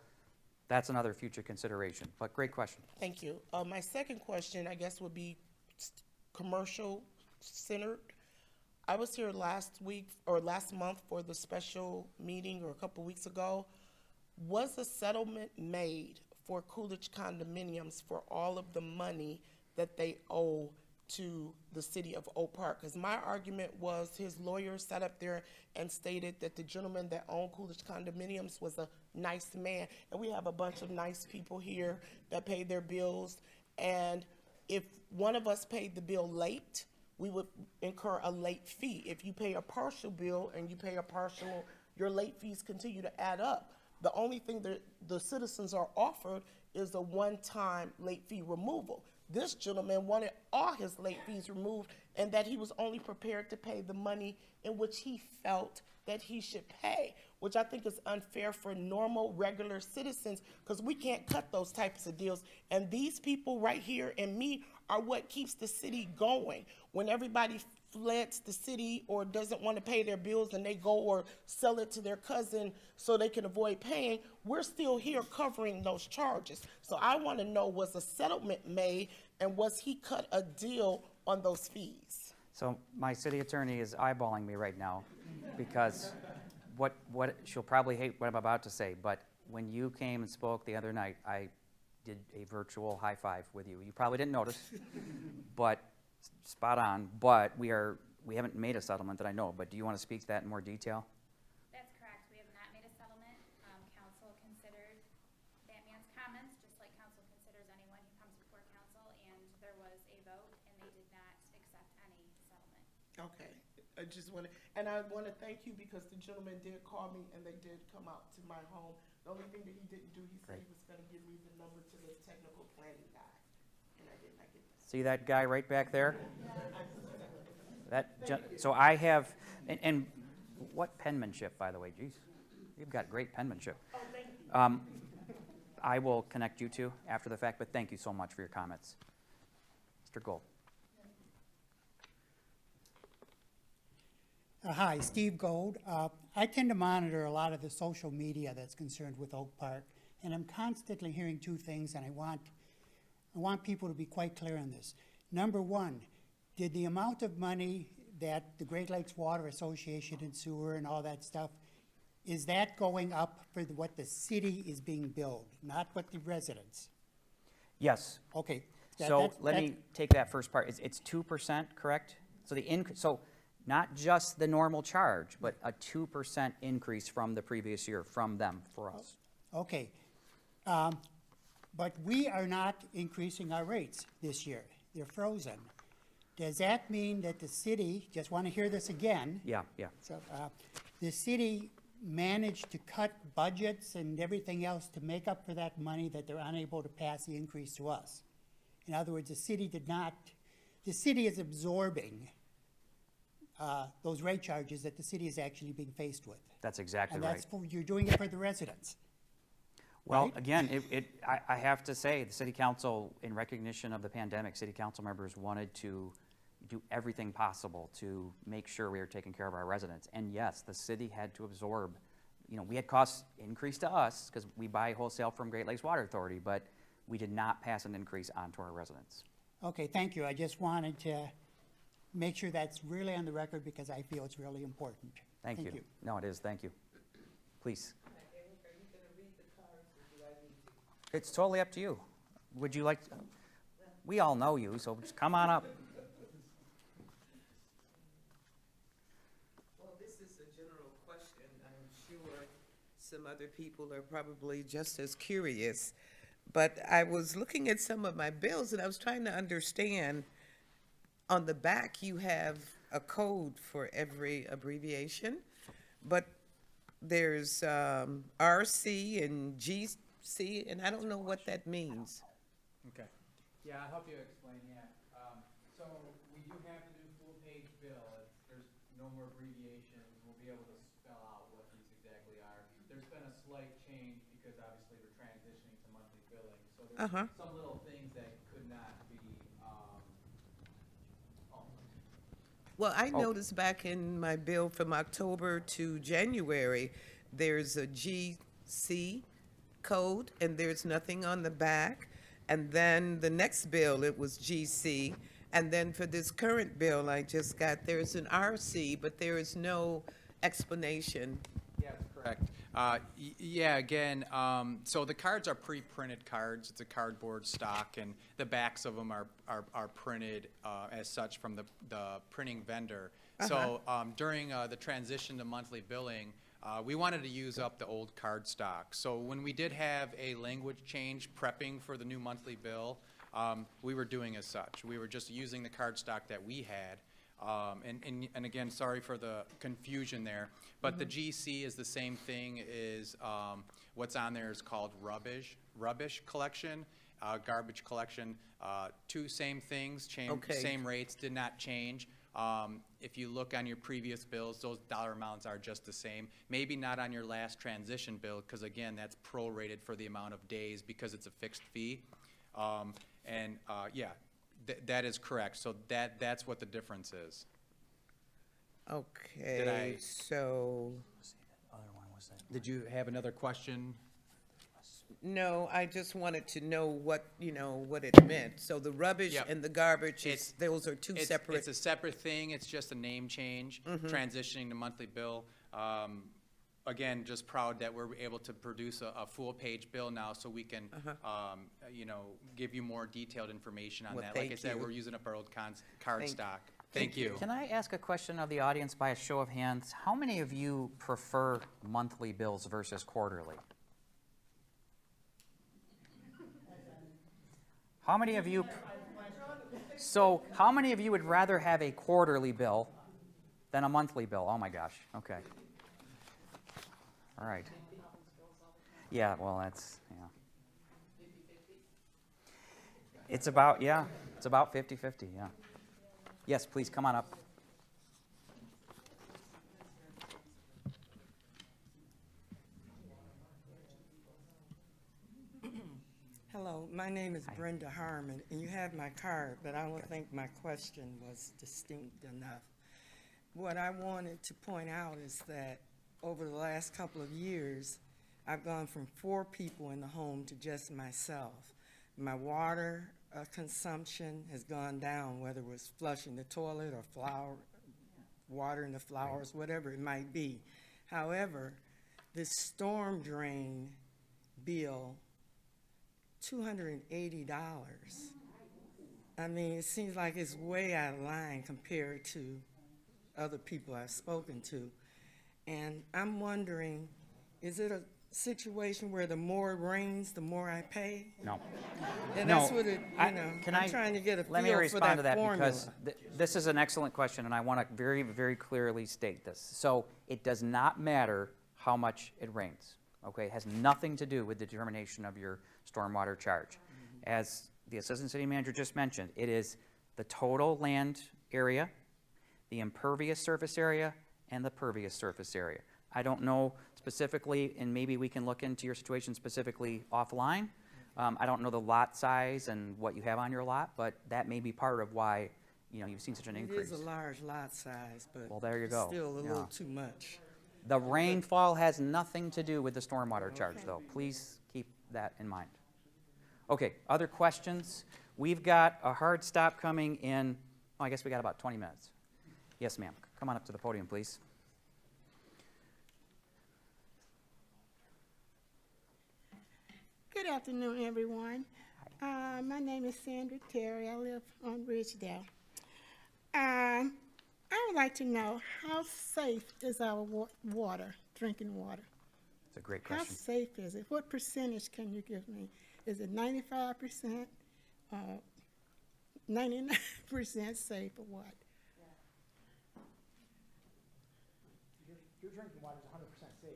that's another future consideration, but great question. Thank you. My second question, I guess, would be commercial centered. I was here last month for the special meeting, or a couple weeks ago. Was a settlement made for Coolidge condominiums for all of the money that they owe to the city of Oak Park? Because my argument was, his lawyer sat up there and stated that the gentleman that owned Coolidge condominiums was a nice man. And we have a bunch of nice people here that pay their bills. And if one of us paid the bill late, we would incur a late fee. If you pay a partial bill and you pay a partial, your late fees continue to add up. The only thing that the citizens are offered is a one-time late fee removal. This gentleman wanted all his late fees removed, and that he was only prepared to pay the money in which he felt that he should pay, which I think is unfair for normal, regular citizens, because we can't cut those types of deals. And these people right here and me are what keeps the city going. When everybody fleds the city or doesn't want to pay their bills and they go or sell it to their cousin so they can avoid paying, we're still here covering those charges. So I want to know, was a settlement made, and was he cut a deal on those fees? So my city attorney is eyeballing me right now because what she'll probably hate what I'm about to say, but when you came and spoke the other night, I did a virtual high five with you. You probably didn't notice, but spot on. But we haven't made a settlement that I know. But do you want to speak to that in more detail? That's correct. We have not made a settlement. Council considered that man's comments, just like council considers anyone who comes before council, and there was a vote, and they did not accept any settlement. Okay, I want to thank you, because the gentleman did call me and they did come out to my home. The only thing that he didn't do, he said he was going to give me the number to the technical planning guy, and I did not get that. See that guy right back there? So I have, and what penmanship, by the way, geez. You've got great penmanship. Oh, thank you. I will connect you two after the fact, but thank you so much for your comments. Mr. Gold. Hi, Steve Gold. I tend to monitor a lot of the social media that's concerned with Oak Park, and I'm constantly hearing two things, and I want people to be quite clear on this. Number one, did the amount of money that the Great Lakes Water Association and sewer and all that stuff, is that going up for what the city is being billed, not what the residents? Yes. Okay. So let me take that first part. It's 2%, correct? So so not just the normal charge, but a 2% increase from the previous year from them for us. Okay. But we are not increasing our rates this year. They're frozen. Does that mean that the city, just want to hear this again? Yeah. So, the city managed to cut budgets and everything else to make up for that money that they're unable to pass the increase to us. In other words, the city is absorbing those rate charges that the city is actually being faced with. That's exactly And right. you're doing it for the residents. Well, right? again, I have to say, the city council, in recognition of the pandemic, city council members wanted to do everything possible to make sure we were taking care of our residents. And yes, the city had to absorb, we had costs increase to us because we buy wholesale from Great Lakes Water Authority, but we did not pass an increase on to our residents. Okay, thank you. I just wanted to make sure that's really on the record because I feel it's really important. Thank you. No, it is. Thank you. Please. It's totally up to you. Would you like, we all know you, so just come on up. Well, this is a general question. I'm sure some other people are probably just as curious. But I was looking at some of my bills and I was trying to understand, on the back you have a code for every abbreviation, but there's RC and GC, and I don't know what that means. Okay. Yeah, I'll help you explain, yeah. So we do have to do full-page bill. There's no more abbreviations. We'll be able to spell out what these exactly are. There's been a slight change because obviously we're transitioning to monthly billing. So there's some little things that could not be, Well, I noticed back in my bill from October to January, there's a GC code and there's nothing on the back. And then the next bill, it was GC. And then for this current bill I just got, there's an RC, but there is no explanation. Yeah, that's correct. Yeah, again, so the cards are pre-printed cards. It's a cardboard stock, and the backs of them are printed as such from the printing vendor. So during the transition to monthly billing, we wanted to use up the old card stock. So when we did have a language change prepping for the new monthly bill, we were doing as such. We were just using the card stock that we had. And again, sorry for the confusion there, but the GC is the same thing as what's on there is called rubbish collection, garbage collection. Two same things, same rates, did not change. If you look on your previous bills, those dollar amounts are just the same. Maybe not on your last transition bill, because again, that's prorated for the amount of days because it's a fixed fee. Yeah. That is correct. So that's what the difference is. Okay, so, Did you have another question? no, I just wanted to know what, what it meant. So the rubbish Yep. and the garbage, those are two separate. It's a separate thing. It's just a name change, transitioning to monthly bill. Again, just proud that we're able to produce a full-page bill now, so we can, give you more detailed information on Well, that. Like I thank said, you. we're using up our old card stock. Thank you. Can I ask a question of the audience by a show of hands? How many of you prefer monthly bills versus quarterly? How many of you? So how many of you would rather have a quarterly bill than a monthly bill? Oh my gosh, okay. All right. Yeah, well, that's, yeah. It's about 50-50, yeah. Yes, please, come on up. Hello, my name is Brenda Harmon, and you have my card, but I don't think my question was distinct enough. what I wanted to point out is that over the last couple of years, I've gone from 4 people in the home to just myself. My water consumption has gone down, whether it was flushing the toilet or watering the flowers, whatever it might be. However, this storm drain bill, $280. I mean, it seems like it's way out of line compared to other people I've spoken to. And I'm wondering, is it a situation where the more it rains, the more I pay? No. And No, that's what it, I'm trying to get a Let me feel for respond to that that because formula. this is an excellent question, and I want to very, very clearly state this. So it does not matter how much it rains, okay? It has nothing to do with the determination of your stormwater charge. As the Assistant City Manager just mentioned, it is the total land area, the impervious surface area, and the pervious surface area. I don't know specifically, and maybe we can look into your situation specifically offline. I don't know the lot size and what you have on your lot, but that may be part of why, you've seen such an increase. It is a large lot size, but Well, there you it's go. still a Yeah. little too much. The rainfall has nothing to do with the stormwater charge, though. Please keep that in mind. Okay, other questions? We've got a hard stop coming in, I guess we got about 20 minutes. Yes, ma'am. Come on up to the podium, please. Good afternoon, everyone. My name is Sandra Terry. I live on Ridgedale. I would like to know, how safe is our water, drinking water? It's a great How question. safe is it? What percentage can you give me? Is it 95%, 99% safe, or what? Your drinking water is 100% safe.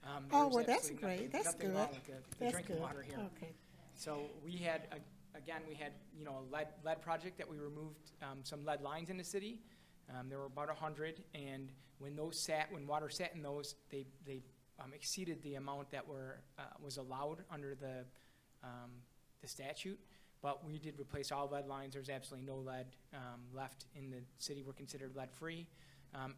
Oh, There's well, that's absolutely great. That's nothing good. wrong with the That's drinking good. water here. Okay. So we had, again, a lead project that we removed some lead lines in the city. There were about 100, and when water sat in those, they exceeded the amount that was allowed under the statute. But we did replace all lead lines. There's absolutely no lead left in the city. We're considered lead-free.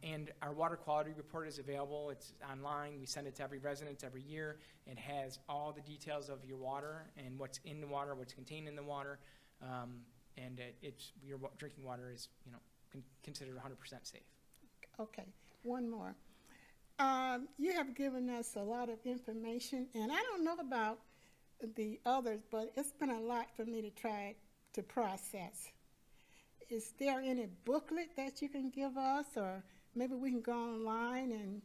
And our water quality report is available. It's online. We send it to every resident every year. It has all the details of your water and what's in the water, what's contained in the water. And your drinking water is, considered 100% safe. Okay, one more. You have given us a lot of information, and I don't know about the others, but it's been a lot for me to try to process. Is there any booklet that you can give us, or maybe we can go online and,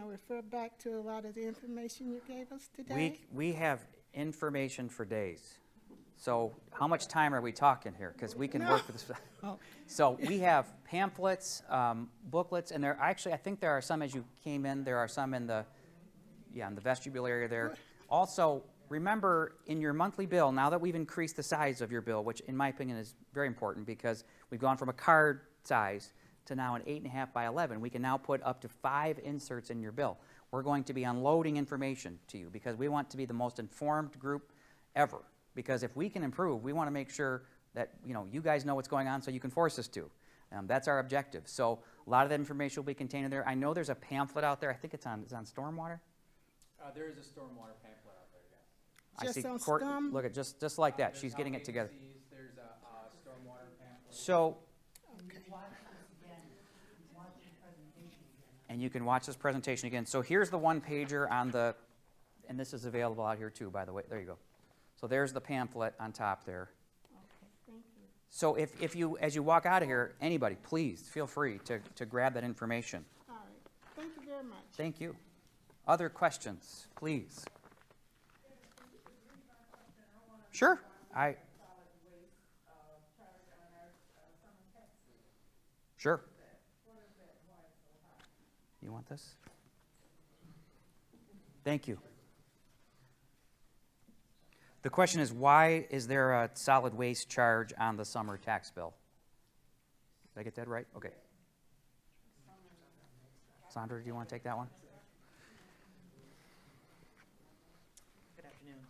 refer back to a lot of the information you gave us today? We have information for days. So how much time are we talking here? Because we can work with this. Oh. So we have pamphlets, booklets, and I think there are some as you came in. There are some in the vestibule area there. Also, remember in your monthly bill, now that we've increased the size of your bill, which in my opinion is very important because we've gone from a card size to now an 8.5 by 11, we can now put up to 5 inserts in your bill. We're going to be unloading information to you because we want to be the most informed group ever. Because if we can improve, we want to make sure that you guys know what's going on so you can force us to. That's our objective. So a lot of that information will be contained in there. I know there's a pamphlet out there. I think it's on stormwater. There is a stormwater pamphlet out there, yes. I see Just on Court, storm? look at just like that. She's getting it together. There's a stormwater pamphlet. So, and you can watch this presentation again. So here's the one pager on and this is available out here too, by the way. There you go. So there's the pamphlet on top there. Okay, thank you. So if you, as you walk out of here, anybody, please feel free to grab that information. All right, thank you very much. Thank you. Other questions, please? Sure. Sure. You want this? Thank you. The question is, why is there a solid waste charge on the summer tax bill? Did I get that right? Okay. Sandra, do you want to take that one? Good afternoon.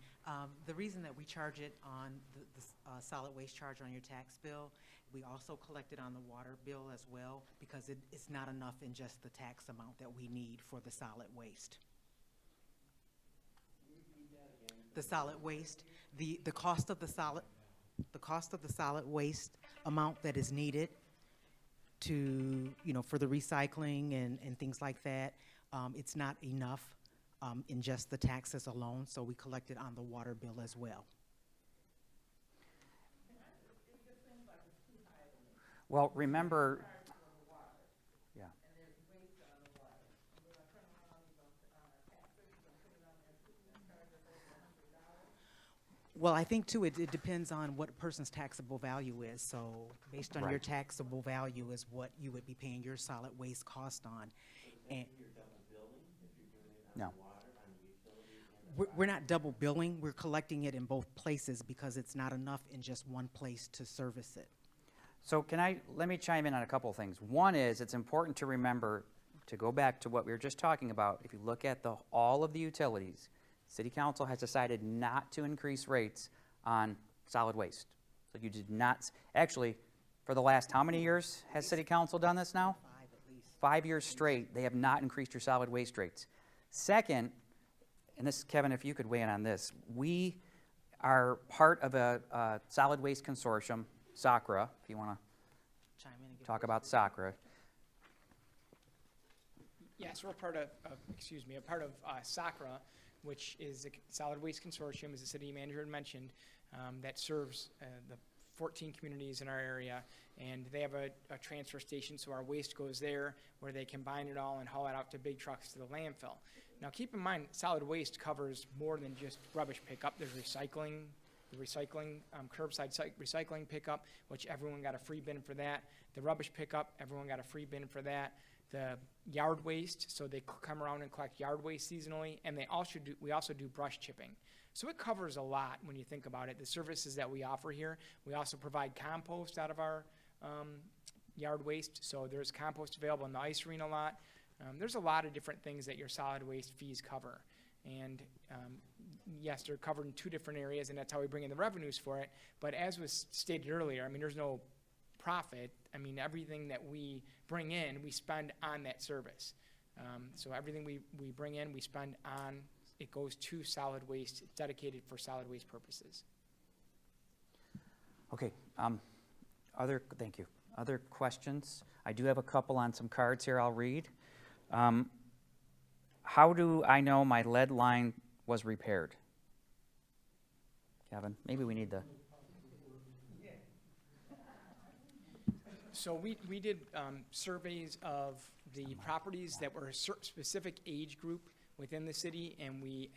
The reason that we charge it on the solid waste charge on your tax bill, we also collect it on the water bill as well, because it's not enough in just the tax amount that we need for the solid waste. The solid waste, the cost of the solid waste amount that is needed to, for the recycling and things like that, it's not enough in just the taxes alone, so we collect it on the water bill as well. Well, remember, yeah. Well, I think too, it depends on what a person's taxable value is. So based on your Right. taxable value is what you would be paying your solid waste cost on. And No. we're not double billing, we're collecting it in both places because it's not enough in just one place to service it. So let me chime in on a couple of things. One is, it's important to remember, to go back to what we were just talking about, if you look at all of the utilities, City Council has decided not to increase rates on solid waste. So you did not, actually, for the last how many years has City Council done this now? 5 at least. 5 years straight, they have not increased your solid waste rates. Second, and this, Kevin, if you could weigh in on this, we are part of a solid waste consortium, SACRA, if you want to Chime in and give talk about SACRA. Yes, we're part of SACRA, which is a solid waste consortium, as the city manager had mentioned, that serves the 14 communities in our area. And they have a transfer station, so our waste goes there, where they combine it all and haul it out to big trucks to the landfill. Now, keep in mind, solid waste covers more than just rubbish pickup. There's recycling, curbside recycling pickup, which everyone got a free bin for that. The rubbish pickup, everyone got a free bin for that. The yard waste, so they come around and collect yard waste seasonally, and we also do brush chipping. So it covers a lot when you think about it. The services that we offer here, we also provide compost out of our yard waste, so there's compost available in the ice arena lot. There's a lot of different things that your solid waste fees cover. And yes, they're covered in 2 different areas, and that's how we bring in the revenues for it. But as was stated earlier, I mean, there's no profit. I mean, everything that we bring in, we spend on that service. So everything we bring in, we spend on, it goes to solid waste, it's dedicated for solid waste purposes. Okay, thank you. Other questions? I do have a couple on some cards here I'll read. How do I know my lead line was repaired? Kevin, maybe we need the... So we did surveys of the properties that were a specific age group within the city, and we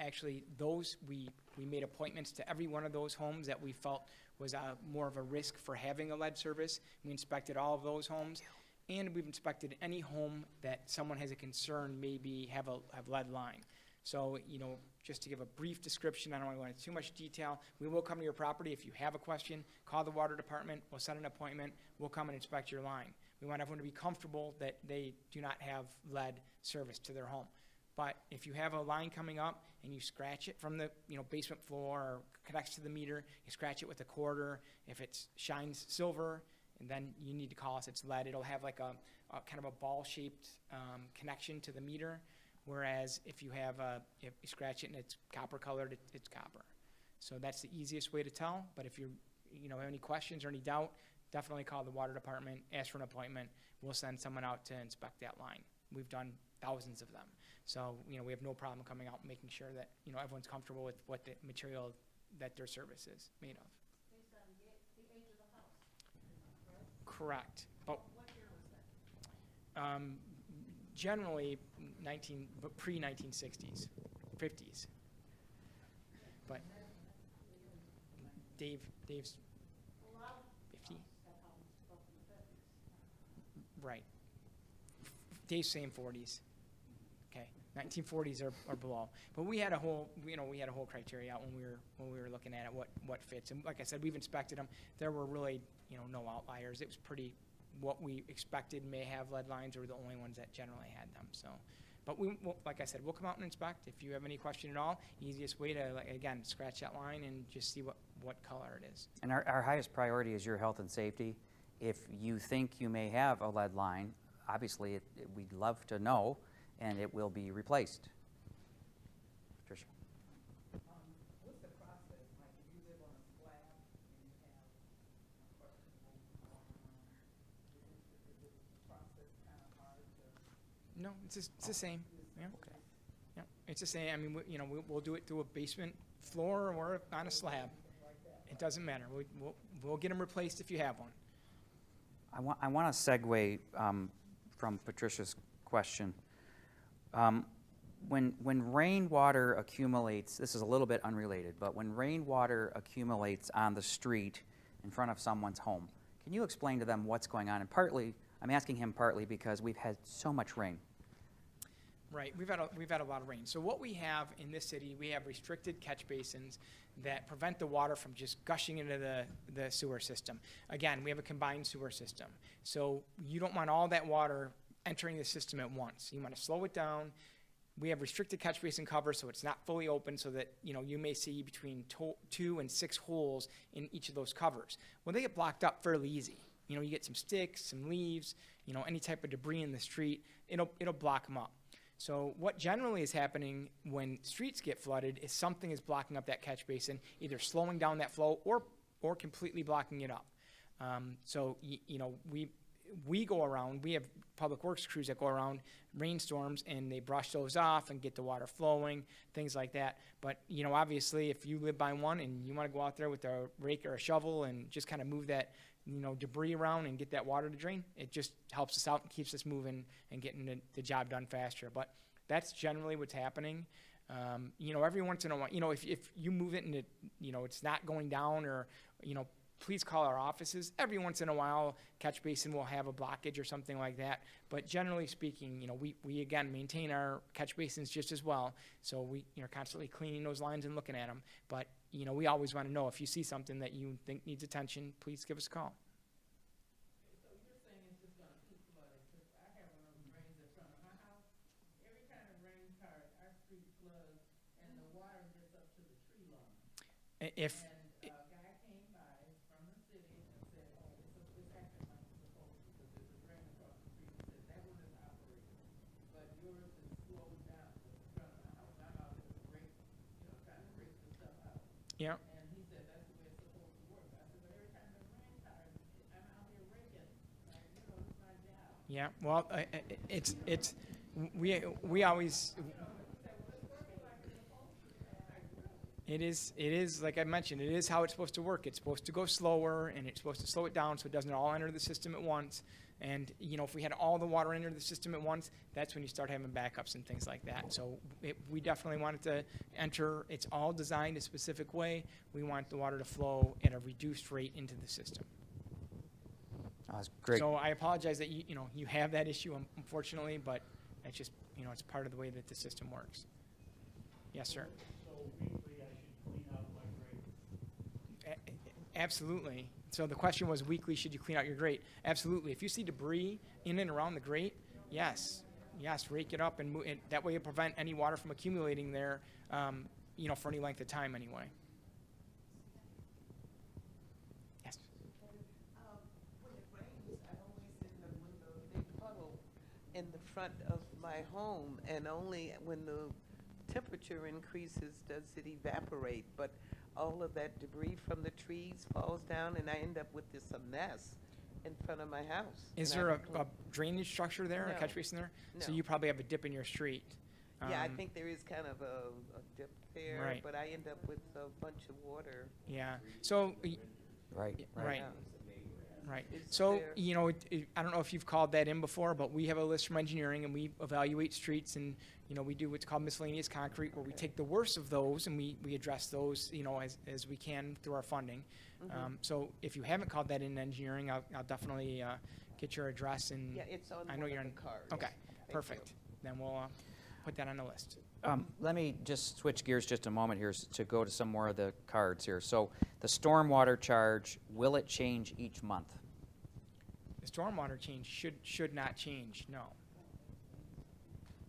made appointments to every one of those homes that we felt was more of a risk for having a lead service. We inspected all of those homes, and we've inspected any home that someone has a concern maybe have lead line. So, just to give a brief description, I don't want to go into too much detail. We will come to your property. If you have a question, call the water department. We'll set an appointment. We'll come and inspect your line. We want everyone to be comfortable that they do not have lead service to their home. But if you have a line coming up and you scratch it from the basement floor or connects to the meter, you scratch it with a quarter. If it shines silver, and then you need to call us. It's lead. It'll have like a kind of a ball-shaped connection to the meter. Whereas if you scratch it and it's copper colored, it's copper. So that's the easiest way to tell. But if you have any questions or any doubt, definitely call the water department, ask for an appointment. We'll send someone out to inspect that line. We've done thousands of them. So, we have no problem coming out and making sure that, everyone's comfortable with what the material that their service is made of. Based on the age of the house. Correct. But generally pre-1960s, 50s. But Dave's 50. Right. Dave's saying 40s. Okay, 1940s or below. But we had a whole criteria out when we were looking at it, what fits. And like I said, we've inspected them. There were really, no outliers. It was pretty what we expected may have lead lines, or the only ones that generally had them. So, But like I said, we'll come out and inspect. If you have any question at all, easiest way to, like, again, scratch that line and just see what color it is. And our highest priority is your health and safety. If you think you may have a lead line, obviously, we'd love to know, and it will be replaced. Patricia? What's the process, like, if you live on a slab and you have unquestionable is the process kind of hard to? No, it's the same. Yeah. Yeah, it's the same. I mean, we'll do it through a basement floor or on a slab. It doesn't matter. We'll get them replaced if you have one. I want to segue from Patricia's question. When rainwater accumulates, this is a little bit unrelated, but when rainwater accumulates on the street in front of someone's home, can you explain to them what's going on? And partly, I'm asking him partly because we've had so much rain. Right, we've had a lot of rain. So what we have in this city, we have restricted catch basins that prevent the water from just gushing into the sewer system. Again, we have a combined sewer system. So you don't want all that water entering the system at once. You want to slow it down. We have restricted catch basin cover, so it's not fully open, so that you may see between 2 and 6 holes in each of those covers. Well, they get blocked up fairly easy. You get some sticks, some leaves, any type of debris in the street, it'll block them up. So what generally is happening when streets get flooded is something is blocking up that catch basin, either slowing down that flow or completely blocking it up. So we go around, we have public works crews that go around rainstorms and they brush those off and get the water flowing, things like that. But obviously if you live by one and you want to go out there with a rake or a shovel and just kind of move that debris around and get that water to drain, it just helps us out and keeps us moving and getting the job done faster. But that's generally what's happening. Every once in a while, if you move it and it's not going down, or please call our offices. Every once in a while, catch basin will have a blockage or something like that. But generally speaking, we again maintain our catch basins just as well. So we constantly cleaning those lines and looking at them. But we always want to know if you see something that you think needs attention, please give us a call. So you're saying it's just gonna keep flooding? 'Cause I have one of those drains in front of my house. Every time it rains hard, our street floods and the water gets up to the tree line. If And a guy came by from the city and said, oh, it's acting like it's supposed to, because there's a drain across the street. He said, that one is operating, but yours is slowed down. It's in front of my house. I'm out there to rake, trying to rake the stuff out. yeah. And he said, that's the way it's supposed to work. I said, but every time it rains hard, I'm out here raking, like, it's my job. Yeah, well, we always, it is, like I mentioned, it is how it's supposed to work. It's supposed to go slower, and it's supposed to slow it down so it doesn't all enter the system at once. And, if we had all the water enter the system at once, that's when you start having backups and things like that. So we definitely want it to enter, it's all designed a specific way. We want the water to flow at a reduced rate into the system. That's great. So I apologize that you have that issue, unfortunately, but it's just, it's part of the way that the system works. Yes, sir. So weekly I should clean out my grate? Absolutely. So the question was, weekly, should you clean out your grate? Absolutely. If you see debris in and around the grate, yes, rake it up and move it. That way you prevent any water from accumulating there, for any length of time anyway. Yes. When it rains, I always end up with a big puddle in the front of my home, and only when the temperature increases does it evaporate. But all of that debris from the trees falls down, and I end up with this a mess in front of my house. Is And I there have to a drainage structure there, a No. catch basin there? So No. you probably have a dip in your street. Yeah, I Um, think there is kind of a dip there, Right. but I end up with a bunch of water. Yeah. So, Right. right. Yeah. Right. Is So, there- I don't know if you've called that in before, but we have a list from engineering, and we evaluate streets, and, we do what's called miscellaneous concrete, where we take the worst of those and we address those, as we can through our funding. So if you haven't called that in engineering, I'll definitely get your address, and Yeah, it's on I know one you're of on. the cards. Okay, Thank you. perfect. Then we'll put that on the list. Let me just switch gears just a moment here to go to some more of the cards here. So the stormwater charge, will it change each month? The stormwater change should not change, no.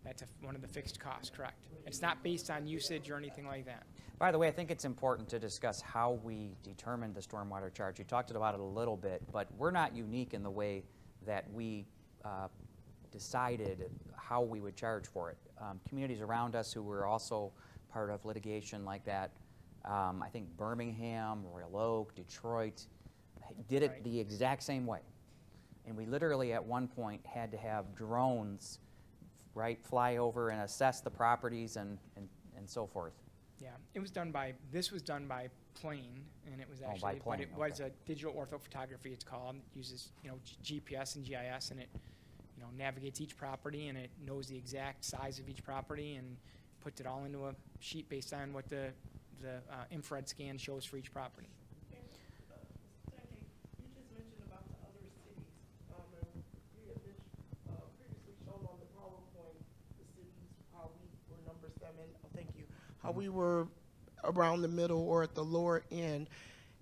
That's one of the fixed costs, correct? It's not based on usage or anything like that. By the way, I think it's important to discuss how we determine the stormwater charge. You talked about it a little bit, but we're not unique in the way that we decided how we would charge for it. Communities around us who were also part of litigation like that, I think Birmingham, Royal Oak, Detroit, did it Right. the exact same way. And we literally at one point had to have drones, right, fly over and assess the properties and so forth. Yeah, this was done by plane, and it was Oh, by actually, but plane, it was okay. a digital orthophotography, it's called. It uses, GPS and GIS, and it, navigates each property, and it knows the exact size of each property, and puts it all into a sheet based on what the infrared scan shows for each property. Jackie, you just mentioned about the other cities, and you had previously shown on the PowerPoint, the cities, how we were number 7, thank you, how we were around the middle or at the lower end.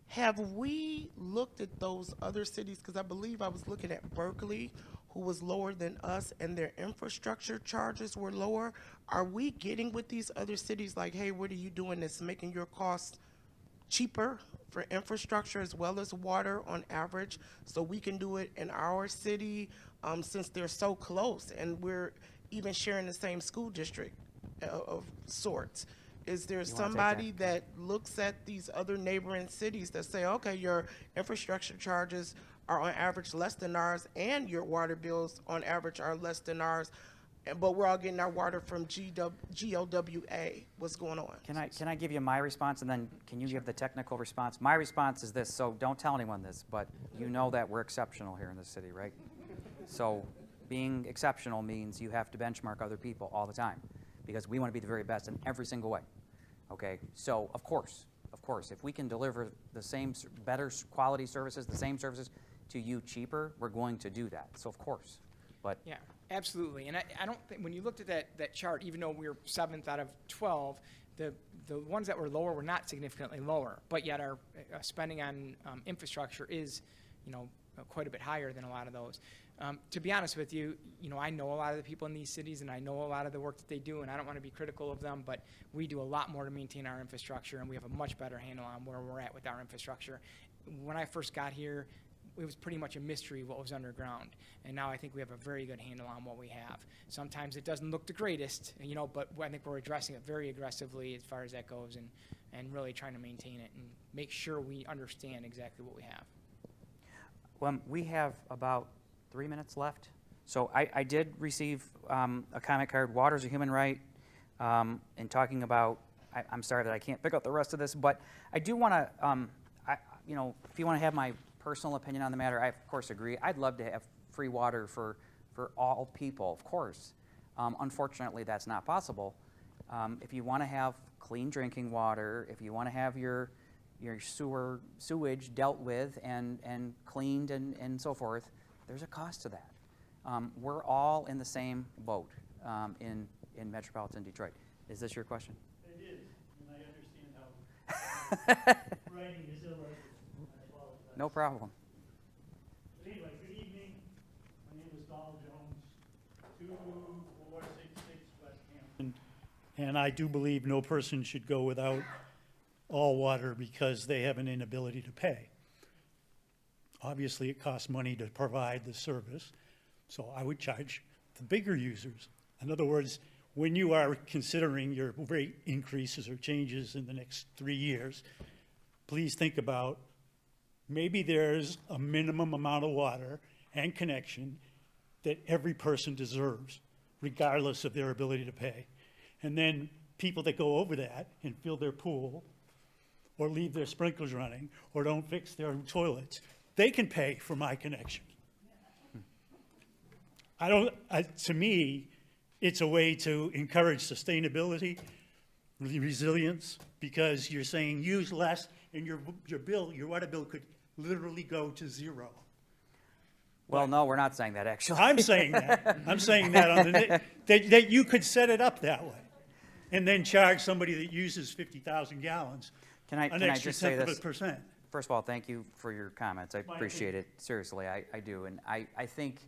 Have we looked at those other cities? Because I believe I was looking at Berkeley, who was lower than us, and their infrastructure charges were lower. Are we getting with these other cities like, hey, what are you doing that's making your costs cheaper for infrastructure as well as water on average, so we can do it in our city, since they're so close and we're even sharing the same school district of sorts? Is there somebody that looks at these other neighboring cities that say, okay, your infrastructure charges are on average less than ours, and your water bills on average are less than ours, but we're all getting our water from GLWA? What's going on? Can I give you my response, and then can you give the technical response? My response is this, so don't tell anyone this, but you know that we're exceptional here in this city, right? So being exceptional means you have to benchmark other people all the time, because we want to be the very best in every single way, okay? So of course, if we can deliver the same, better quality services, the same services to you cheaper, we're going to do that, so of course. But Yeah, absolutely. And I don't think, when you looked at that chart, even though we were 7th out of 12, the ones that were lower were not significantly lower, but yet our spending on infrastructure is, quite a bit higher than a lot of those. To be honest with you, I know a lot of the people in these cities, and I know a lot of the work that they do, and I don't want to be critical of them, but we do a lot more to maintain our infrastructure, and we have a much better handle on where we're at with our infrastructure. When I first got here, it was pretty much a mystery what was underground, and now I think we have a very good handle on what we have. Sometimes it doesn't look the greatest, but I think we're addressing it very aggressively as far as that goes, and really trying to maintain it and make sure we understand exactly what we have. Well, we have about 3 minutes left. So I did receive a comment card, water's a human right, and talking about, I'm sorry that I can't pick up the rest of this, but I do want to, if you want to have my personal opinion on the matter, I of course agree. I'd love to have free water for all people, of course. Unfortunately, that's not possible. If you want to have clean drinking water, if you want to have your sewage dealt with and cleaned and so forth, there's a cost to that. We're all in the same boat in metropolitan Detroit. Is this your question? It is, and I understand how writing is illegible. I apologize. No problem. But anyway, good evening. My name is Donald Jones, 2466 West Hampton. And I do believe no person should go without all water because they have an inability to pay. Obviously, it costs money to provide the service, so I would charge the bigger users. In other words, when you are considering your rate increases or changes in the next 3 years, please think about maybe there's a minimum amount of water and connection that every person deserves, regardless of their ability to pay. And then people that go over that and fill their pool or leave their sprinklers running or don't fix their toilets, they can pay for my connection. To me, it's a way to encourage sustainability, resilience, because you're saying use less and your water bill could literally go to zero. Well, no, we're not saying that, actually. I'm saying that. I'm saying that that you could set it up that way and then charge somebody that uses 50,000 gallons Can an I extra just say tenth of this? a percent. First of all, thank you for your comments. I My appreciate it. Seriously, I do. And I think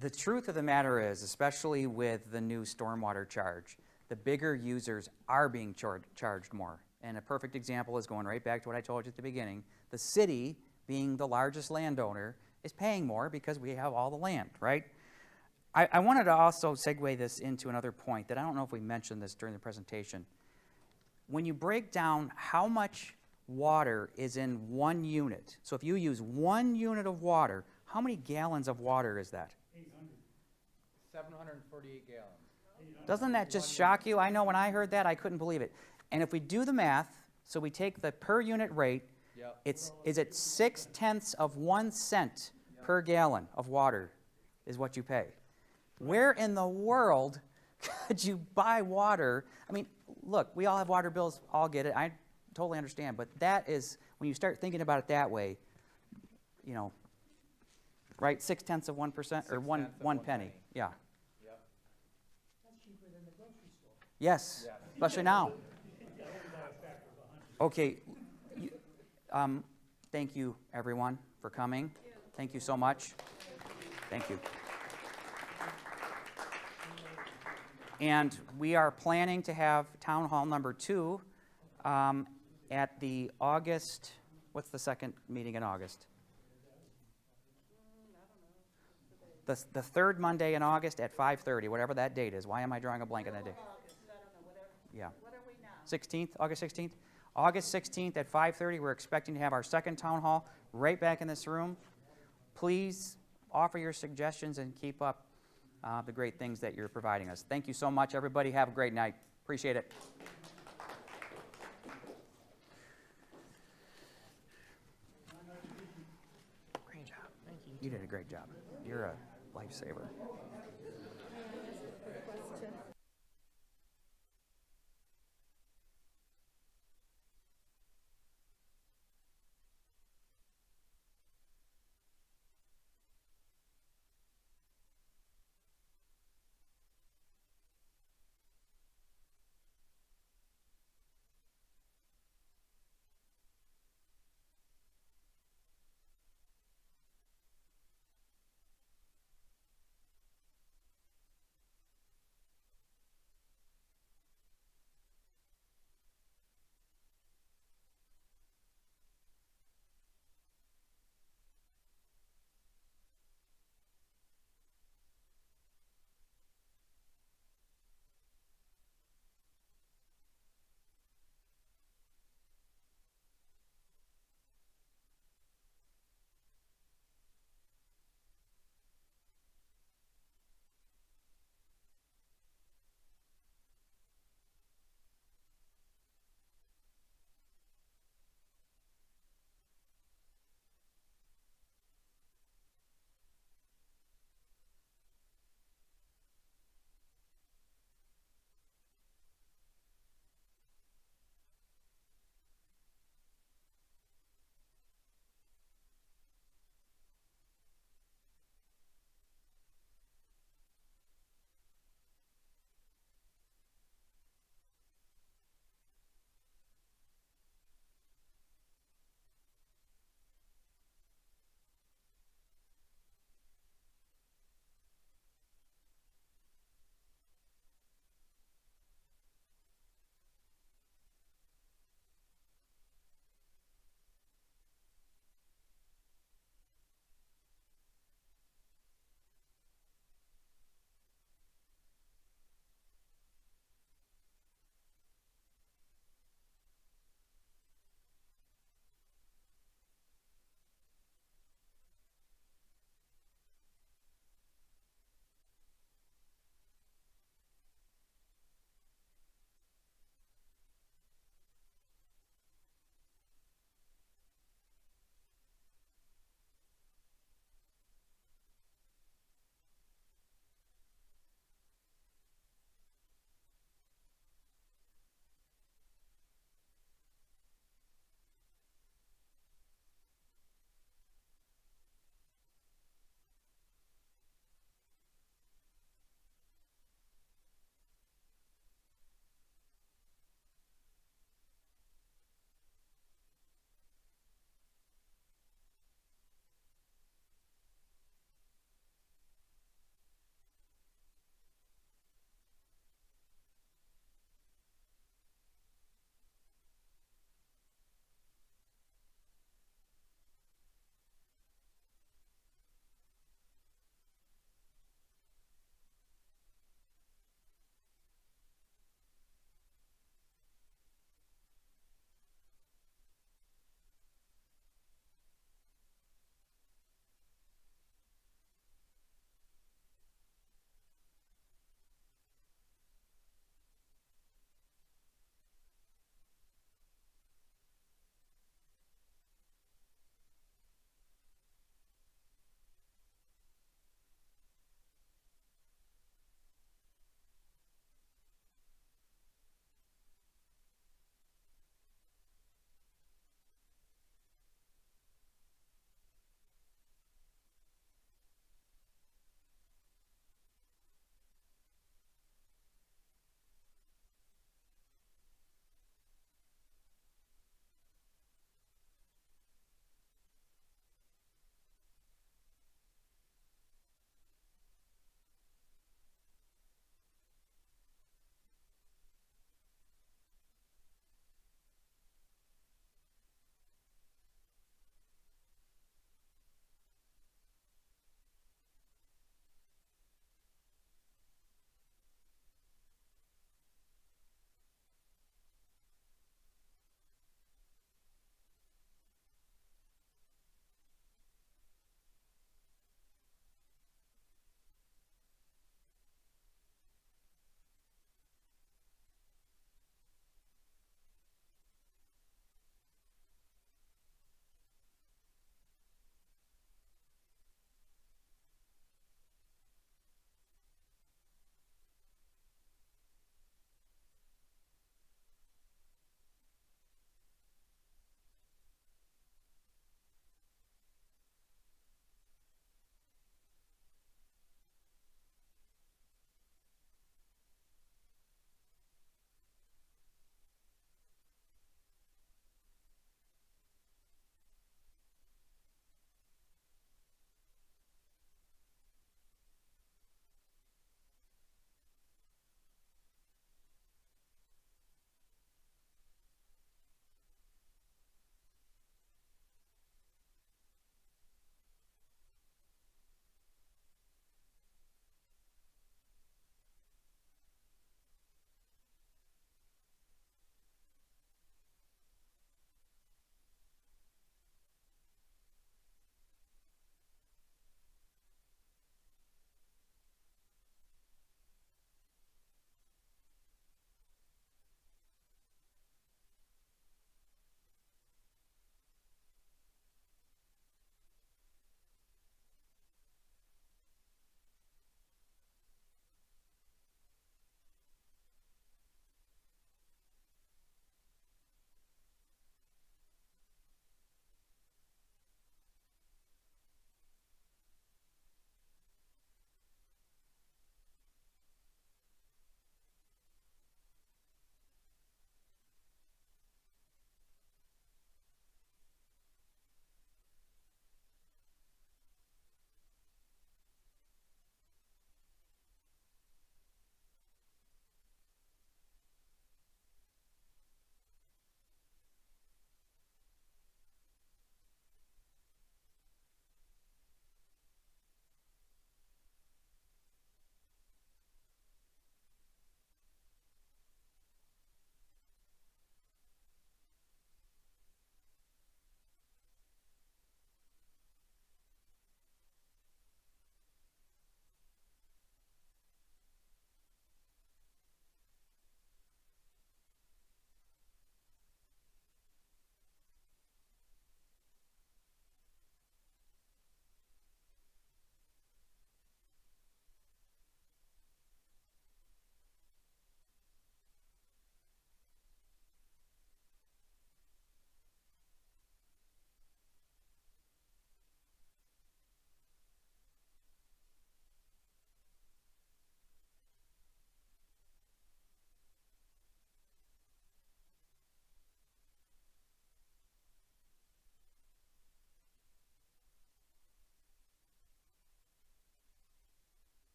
The truth of the matter is, especially with the new stormwater charge, the bigger users are being charged more. And a perfect example is going right back to what I told you at the beginning. The city, being the largest landowner, is paying more because we have all the land, right? I wanted to also segue this into another point that I don't know if we mentioned this during the presentation. When you break down how much water is in 1 unit, so if you use 1 unit of water, how many gallons of water is that? 748 gallons. Doesn't that just shock you? I know when I heard that, I couldn't believe it. And if we do the math, so we take the per unit rate, Yep. is it 0.6 of 1 cent per gallon of water is what you pay. Where in the world could you buy water? I mean, look, we all have water bills, all get it. I totally understand, but that is, when you start thinking about it that way, you know, right, 0.6 of 1% or one 0.6 of one one penny. penny. Yeah. Yep. Yes, Yes. especially now. Okay, thank you, everyone, for coming. Thank you so much. Thank you. And we are planning to have Town Hall number 2 at the August, what's the second meeting in August? The third Monday in August at 5:30, whatever that date is. Why am I drawing a blank on that date? Yeah. 16th, August 16th? August 16th at 5:30, we're expecting to have our second town hall right back in this room. Please offer your suggestions and keep up the great things that you're providing us. Thank you so much, everybody. Have a great night. Appreciate it. Great job. Thank you. You did a great job. You're a lifesaver.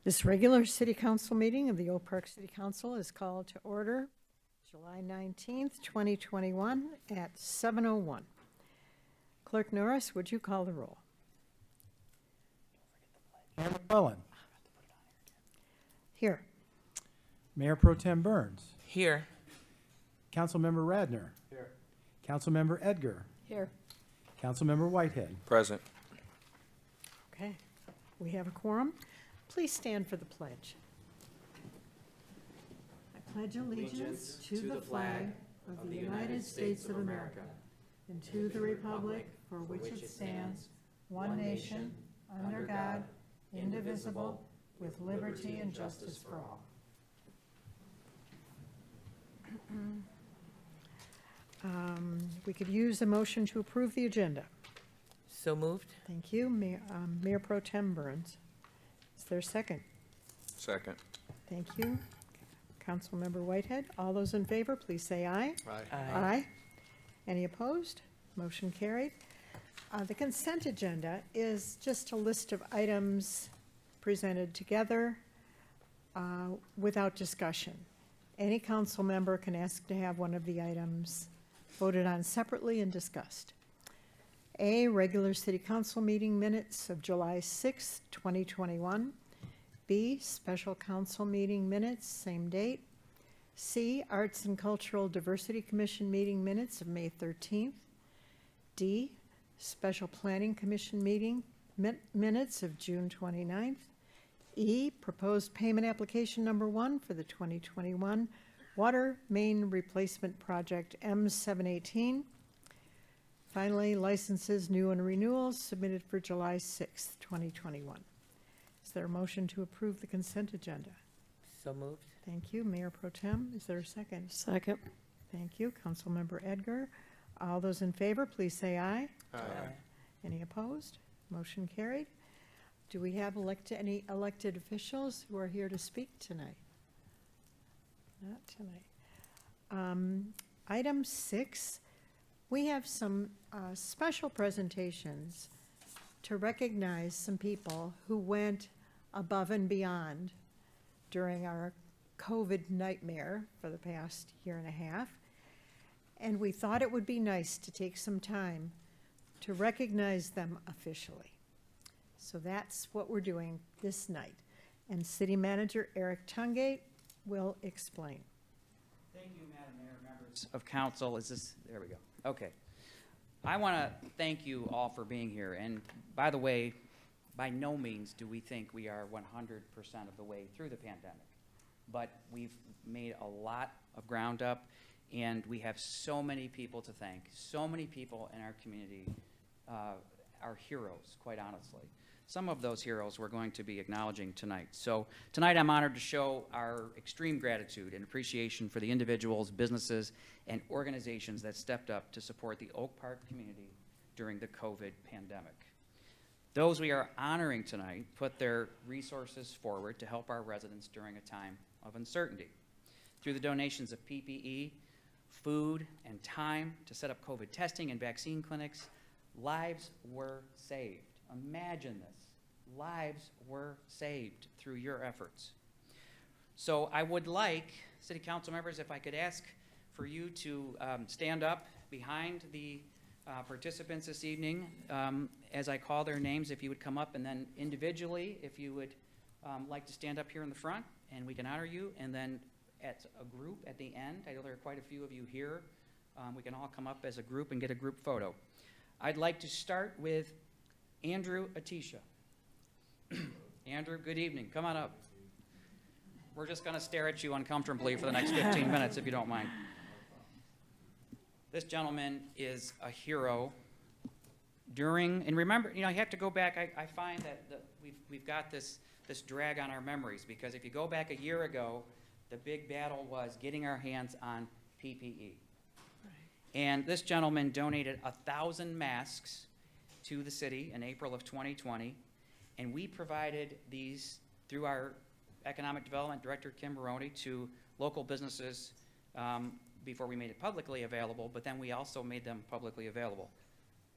This regular city council meeting of the Oak Park City Council is called to order July 19th, 2021 at 7:01. Clerk Norris, would you call the roll? Mayor McClellan. Here. Mayor Pro Tem Burns. Here. Councilmember Radner. Here. Councilmember Edgar. Here. Councilmember Whitehead. Present. Okay, we have a quorum. Please stand for the pledge. I pledge allegiance to the flag of the United States of America and to the republic for which it stands, one nation, under God, indivisible, with liberty and justice for all. We could use a motion to approve the agenda. So moved. Thank you. Mayor Pro Tem Burns. Is there a second? Second. Thank you. Councilmember Whitehead. All those in favor, please say aye. Aye. Aye. Any opposed? Motion carried. The consent agenda is just a list of items presented together without discussion. Any council member can ask to have one of the items voted on separately and discussed. A, regular city council meeting minutes of July 6, 2021. B, special council meeting minutes, same date. C, Arts and Cultural Diversity Commission meeting minutes of May 13th. D, special planning commission meeting minutes of June 29th. E, proposed payment application number 1 for the 2021 water main replacement project M718. Finally, licenses, new and renewals submitted for July 6th, 2021. Is there a motion to approve the consent agenda? So moved. Thank you. Mayor Pro Tem, is there a second? Second. Thank you. Councilmember Edgar. All those in favor, please say aye. Aye. Any opposed? Motion carried. Do we have any elected officials who are here to speak tonight? Not tonight. Item 6, we have some special presentations to recognize some people who went above and beyond during our COVID nightmare for the past year and a half. And we thought it would be nice to take some time to recognize them officially. So that's what we're doing this night. And City Manager Eric Tungate will explain. Thank you, Madam Mayor, members of council. There we go. Okay. I want to thank you all for being here. And by the way, by no means do we think we are 100% of the way through the pandemic. But we've made a lot of ground up, and we have so many people to thank. So many people in our community are heroes, quite honestly. Some of those heroes we're going to be acknowledging tonight. So tonight I'm honored to show our extreme gratitude and appreciation for the individuals, businesses, and organizations that stepped up to support the Oak Park community during the COVID pandemic. Those we are honoring tonight put their resources forward to help our residents during a time of uncertainty. Through the donations of PPE, food, and time to set up COVID testing and vaccine clinics, lives were saved. Imagine this. Lives were saved through your efforts. So I would like, City Council members, if I could ask for you to stand up behind the participants this evening as I call their names, if you would come up, and then individually, if you would like to stand up here in the front, and we can honor you, and then at a group at the end, I know there are quite a few of you here, we can all come up as a group and get a group photo. I'd like to start with Andrew Atisha. Andrew, good evening. Come on up. We're just going to stare at you uncomfortably for the next 15 minutes, if you don't mind. This gentleman is a hero during, and remember, you know, you have to go back. I find that we've got this drag on our memories, because if you go back a year ago, the big battle was getting our hands on PPE. And this gentleman donated 1,000 masks to the city in April of 2020, and we provided these through our Economic Development Director, Kim Maroney, to local businesses before we made it publicly available, but then we also made them publicly available.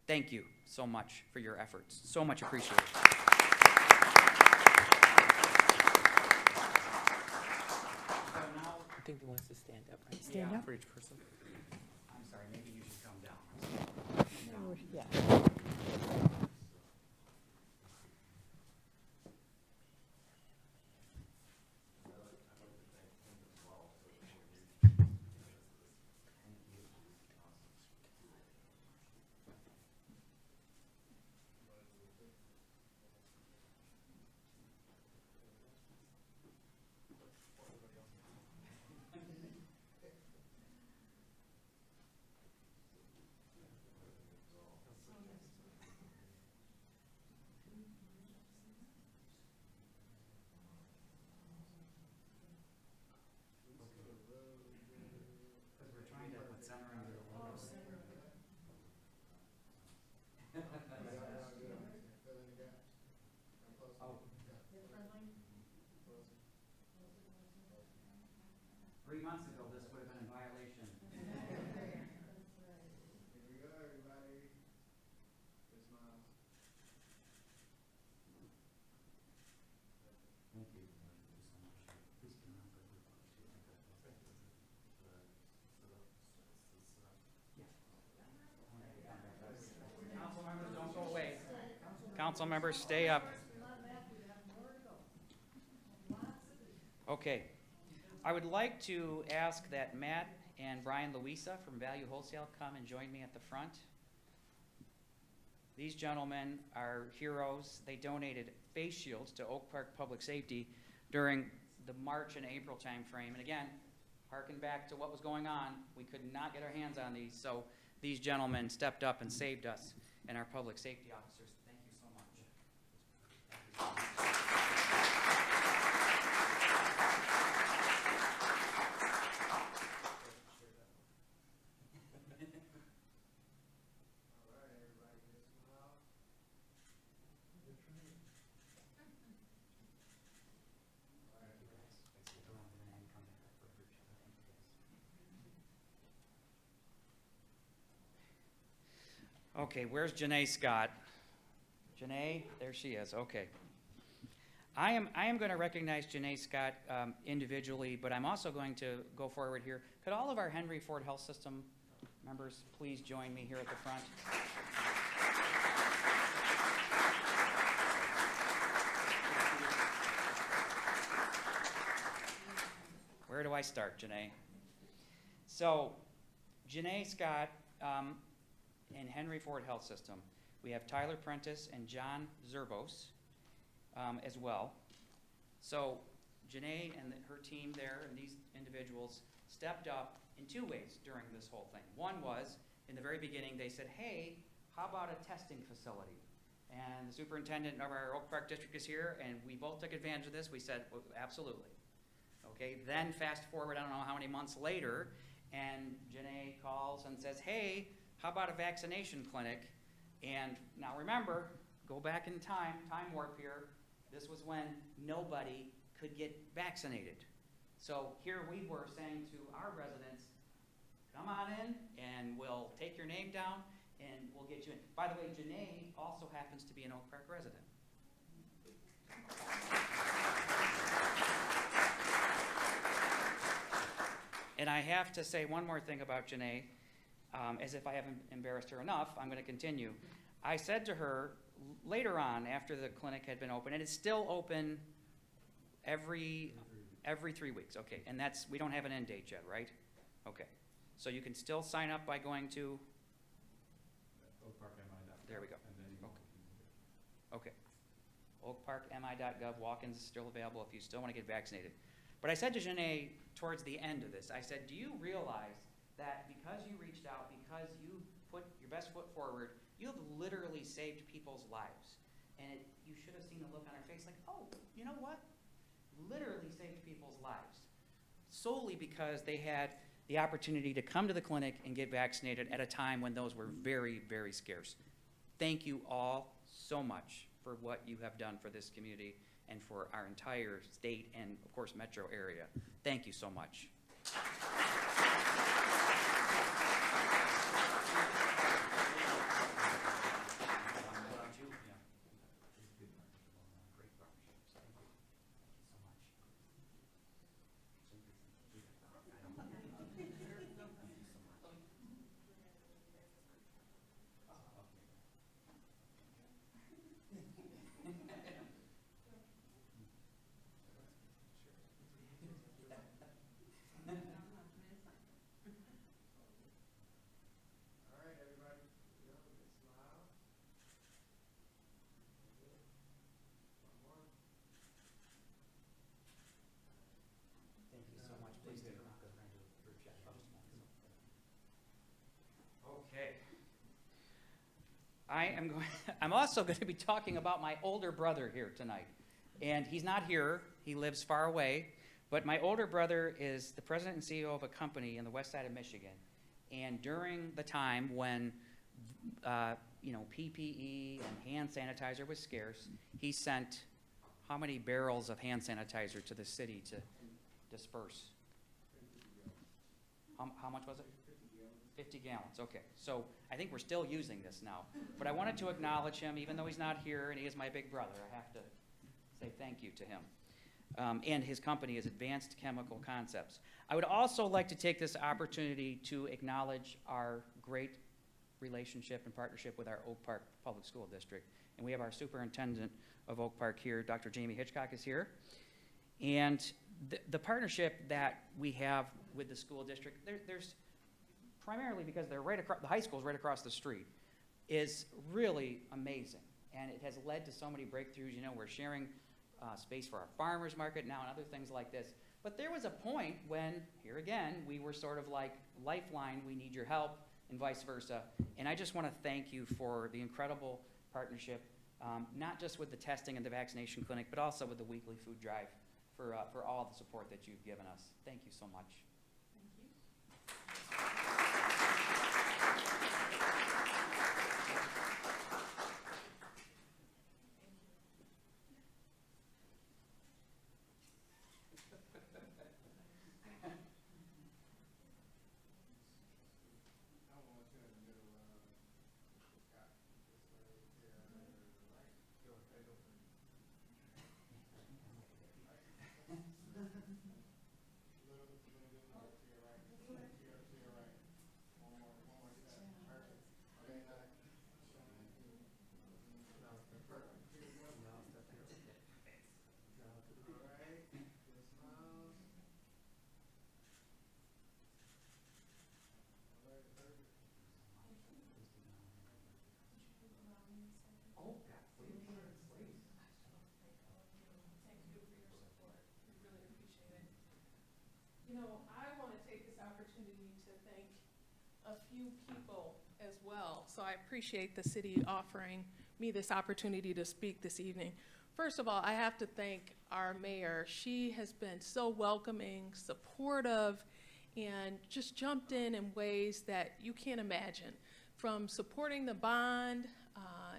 Thank you so much for your efforts. So much appreciated. think he wants to stand up, right? Stand Yeah. up? For each person. I'm sorry, maybe you should come down. Oh, yeah. Because we're trying to put center under the logo. Oh. 3 months ago, this would have been in violation. Thank you. Please come up with Council members, don't go away. Council members, stay up. Okay. I would like to ask that Matt and Brian Louisa from Value Wholesale come and join me at the front. These gentlemen are heroes. They donated face shields to Oak Park Public Safety during the March and April timeframe. And again, harken back to what was going on, we could not get our hands on these, so these gentlemen stepped up and saved us and our public safety officers. Thank you so much. Okay, where's Janae Scott? Janae, there she is, okay. I am going to recognize Janae Scott individually, but I'm also going to go forward here. Could all of our Henry Ford Health System members please join me here at the front? Where do I start, Janae? So, Janae Scott, in Henry Ford Health System. We have Tyler Prentice and John Zerbos as well. So Janae and her team there and these individuals stepped up in 2 ways during this whole thing. One was, in the very beginning, they said, hey, how about a testing facility? And the superintendent of our Oak Park district is here, and we both took advantage of this. We said, well, absolutely. Okay, then fast forward, I don't know how many months later, and Janae calls and says, hey, how about a vaccination clinic? And now remember, go back in time warp here. This was when nobody could get vaccinated. So here we were saying to our residents, come on in and we'll take your name down and we'll get you in. By the way, Janae also happens to be an Oak Park resident. And I have to say one more thing about Janae. As if I haven't embarrassed her enough, I'm going to continue. I said to her later on, after the clinic had been open, and it's still open every 3 weeks. Okay, and that's, we don't have an end date yet, right? Okay, so you can still sign up by going to oakparkmi.gov. There we go. Okay. oakparkmi.gov. Walk-ins is still available if you still want to get vaccinated. But I said to Janae towards the end of this, I said, do you realize that because you reached out, because you put your best foot forward, you have literally saved people's lives. And you should have seen the look on her face like, oh, you know what? Literally saved people's lives. Solely because they had the opportunity to come to the clinic and get vaccinated at a time when those were very, very scarce. Thank you all so much for what you have done for this community and for our entire state and, of course, metro area. Thank you so much. I'm also going to be talking about my older brother here tonight. And he's not here, he lives far away, but my older brother is the president and CEO of a company in the west side of Michigan. And during the time when, PPE and hand sanitizer was scarce, he sent how many barrels of hand sanitizer to the city to disperse? How much was it? 50 gallons, okay. So I think we're still using this now. But I wanted to acknowledge him, even though he's not here and he is my big brother. I have to say thank you to him. And his company is Advanced Chemical Concepts. I would also like to take this opportunity to acknowledge our great relationship and partnership with our Oak Park Public School District. And we have our superintendent of Oak Park here, Dr. Jamie Hitchcock is here. And the partnership that we have with the school district, there's primarily because they're right across, the high school's right across the street, is really amazing. And it has led to so many breakthroughs. We're sharing space for our farmers market now and other things like this. But there was a point when, here again, we were sort of like, lifeline, we need your help, and vice versa. And I just want to thank you for the incredible partnership, not just with the testing and the vaccination clinic, but also with the weekly food drive for all the support that you've given us. Thank you so much. I want to take this opportunity to thank a few people as well. So I appreciate the city offering me this opportunity to speak this evening. First of all, I have to thank our mayor. She has been so welcoming, supportive, and just jumped in ways that you can't imagine. From supporting the bond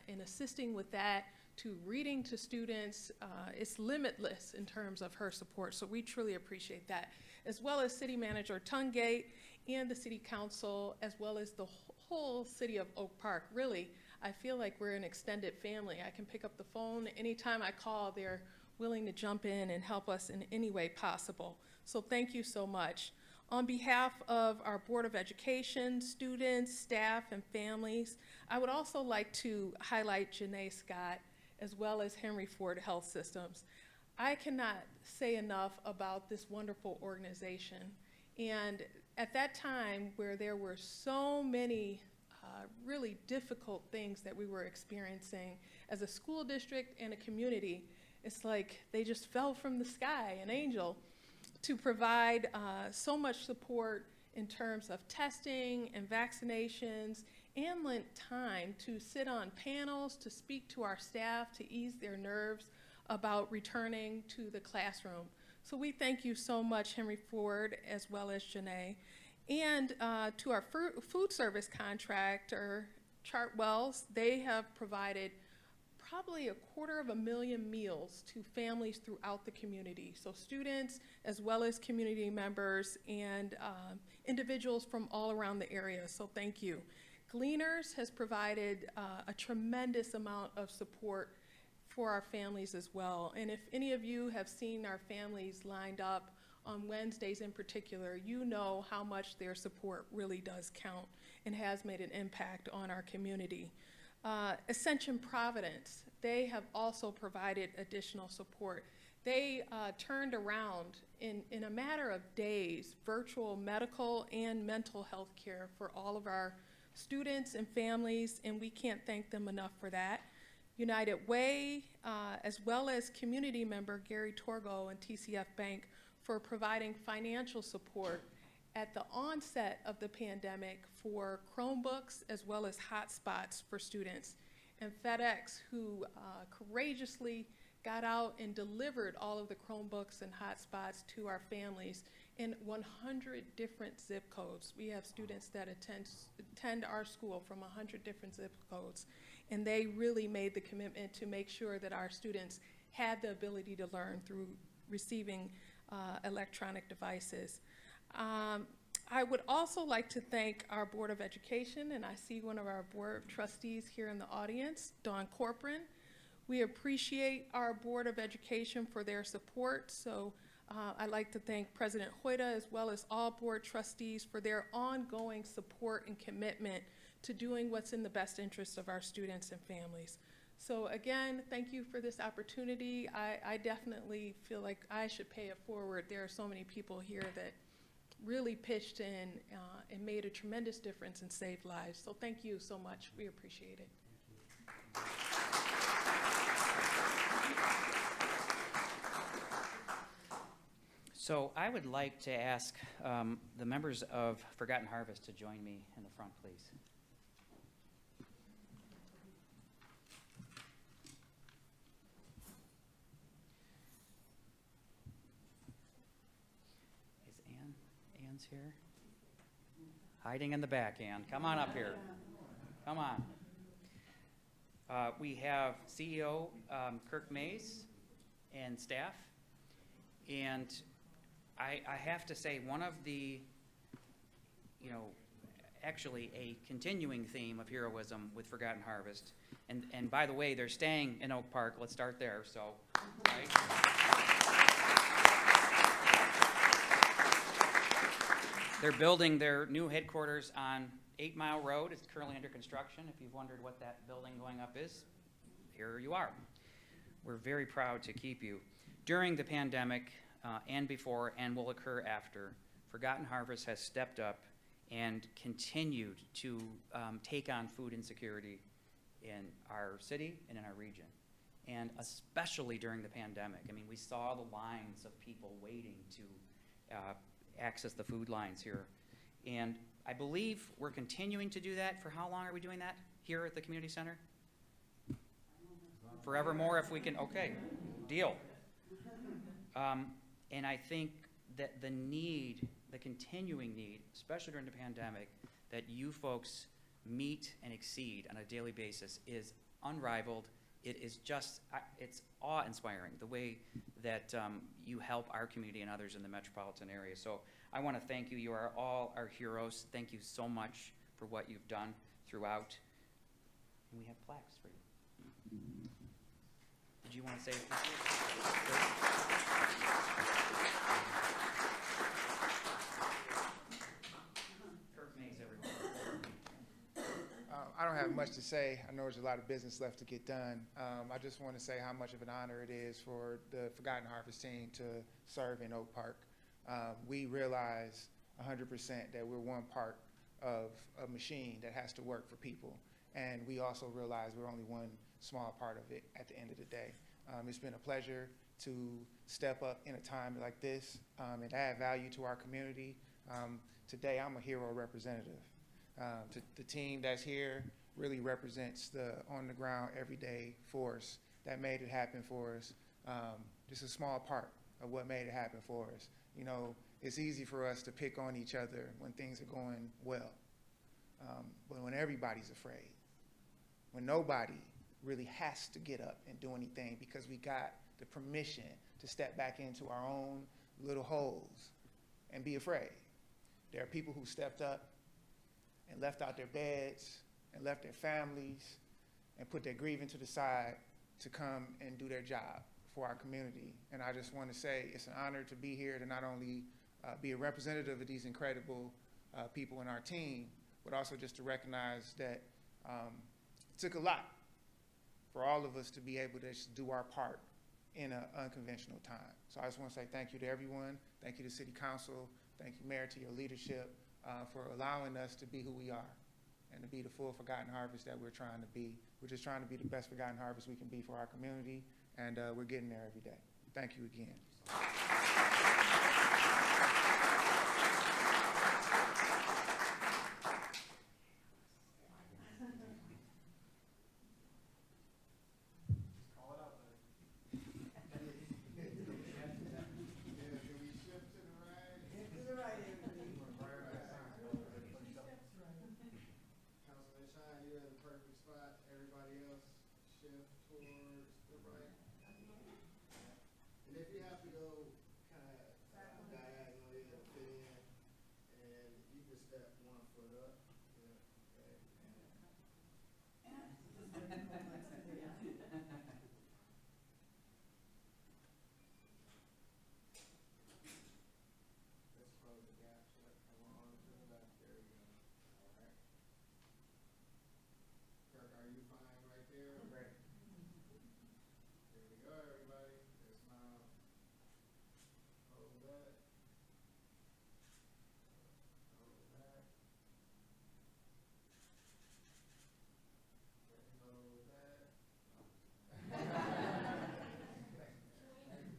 and assisting with that, to reading to students, it's limitless in terms of her support. So we truly appreciate that, as well as City Manager Tungate and the City Council, as well as the whole city of Oak Park. Really, I feel like we're an extended family. I can pick up the phone anytime I call. They're willing to jump in and help us in any way possible. So thank you so much. On behalf of our Board of Education, students, staff, and families, I would also like to highlight Janae Scott, as well as Henry Ford Health Systems. I cannot say enough about this wonderful organization. And at that time where there were so many really difficult things that we were experiencing as a school district and a community, it's like they just fell from the sky, an angel, to provide so much support in terms of testing and vaccinations, and lent time to sit on panels, to speak to our staff, to ease their nerves about returning to the classroom. So we thank you so much, Henry Ford, as well as Janae. And to our food service contractor, Chartwells, they have provided probably 250,000 meals to families throughout the community. So students, as well as community members and individuals from all around the area, so thank you. Gleaners has provided a tremendous amount of support for our families as well. And if any of you have seen our families lined up on Wednesdays in particular, you know how much their support really does count and has made an impact on our community. Ascension Providence, they have also provided additional support. They turned around in a matter of days virtual medical and mental health care for all of our students and families, and we can't thank them enough for that. United Way, as well as community member Gary Torgo and TCF Bank for providing financial support at the onset of the pandemic for Chromebooks as well as hotspots for students. And FedEx, who courageously got out and delivered all of the Chromebooks and hotspots to our families in 100 different zip codes. We have students that attend our school from 100 different zip codes, and they really made the commitment to make sure that our students had the ability to learn through receiving electronic devices. I would also like to thank our Board of Education, and I see one of our board trustees here in the audience, Dawn Corcoran. We appreciate our Board of Education for their support, so I'd like to thank President Hoyta as well as all board trustees for their ongoing support and commitment to doing what's in the best interest of our students and families. So again, thank you for this opportunity. I definitely feel like I should pay it forward. There are so many people here that really pitched in and made a tremendous difference and saved lives. So thank you so much. We appreciate it. So I would like to ask the members of Forgotten Harvest to join me in the front, please. Is Ann? Ann's here? Hiding in the back, Ann. Come on up here. Come on. We have CEO Kirk Mays and staff. And I have to say, one of the, actually a continuing theme of heroism with Forgotten Harvest, and by the way, they're staying in Oak Park. Let's start there, so, right? They're building their new headquarters on 8 Mile Road. It's currently under construction. If you've wondered what that building going up is, here you are. We're very proud to keep you. During the pandemic, and before, and will occur after, Forgotten Harvest has stepped up and continued to take on food insecurity in our city and in our region. And especially during the pandemic. I mean, we saw the lines of people waiting to access the food lines here. And I believe we're continuing to do that. For how long are we doing that here at the community center? Forevermore, if we can, okay, deal. And I think that the need, the continuing need, especially during the pandemic, that you folks meet and exceed on a daily basis is unrivaled. It is just, it's awe-inspiring, the way that you help our community and others in the metropolitan area. So I want to thank you. You are all our heroes. Thank you so much for what you've done throughout. And we have plaques for you. Did you want to say I don't have much to say. I know there's a lot of business left to get done. I just want to say how much of an honor it is for the Forgotten Harvest team to serve in Oak Park. We realize 100% that we're one part of a machine that has to work for people. And we also realize we're only one small part of it at the end of the day. It's been a pleasure to step up in a time like this and add value to our community. Today, I'm a hero representative. The team that's here really represents the on-the-ground, everyday force that made it happen for us. Just a small part of what made it happen for us. You know, it's easy for us to pick on each other when things are going well. But when everybody's afraid, when nobody really has to get up and do anything because we got the permission to step back into our own little holes and be afraid. There are people who stepped up and left out their beds and left their families and put their grieving to the side to come and do their job for our community. And I just want to say it's an honor to be here to not only be a representative of these incredible people in our team, but also just to recognize that it took a lot for all of us to be able to just do our part in an unconventional time. So I just want to say thank you to everyone. Thank you to City Council. Thank you, Mayor, to your leadership for allowing us to be who we are and to be the full Forgotten Harvest that we're trying to be. We're just trying to be the best Forgotten Harvest we can be for our community, and we're getting there every day. Thank you again. shift towards the right. And if you have to go kind of diagonally, it'll fit in. And you can step 1 foot up. Yeah, okay. Let's close the gap. Yep, come on to the left. There you go. All right. Kirk, are you fine right there? Great. There we go, everybody. Let's smile. Hold that. Hold that. Hold that.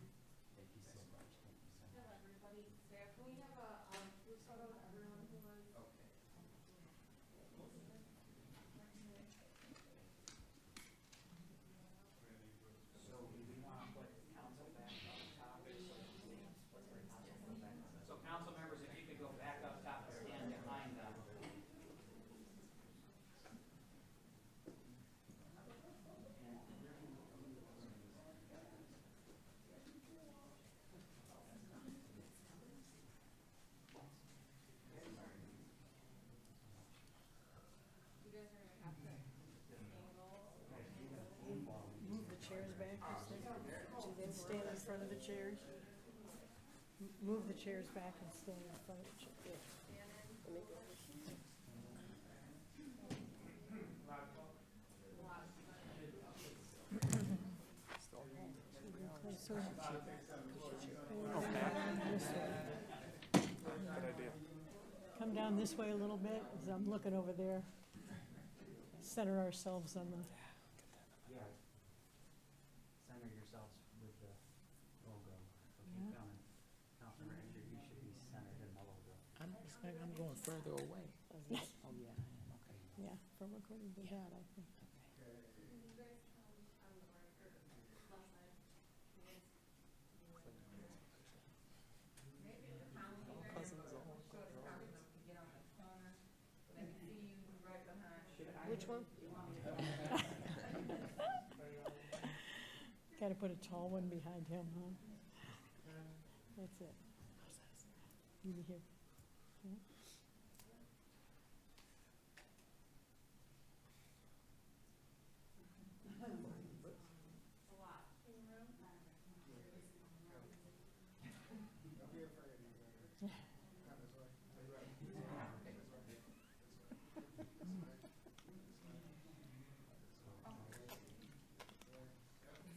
So council members, if you could go back up top and stand behind them. Move the chairs back, and stand in front of the chairs. Move the chairs back and stand in front of the chairs. Come down this way a little bit, as I'm looking over there. Center ourselves on the. Yeah. Center yourselves with the logo. So keep Yeah. coming. Councilmember Edgar, you should be centered in the logo. I'm going further away. Oh, yeah, okay. Yeah, from according to that, I think. Which one? Gotta put a tall one behind him, huh? That's it. You here. Yeah.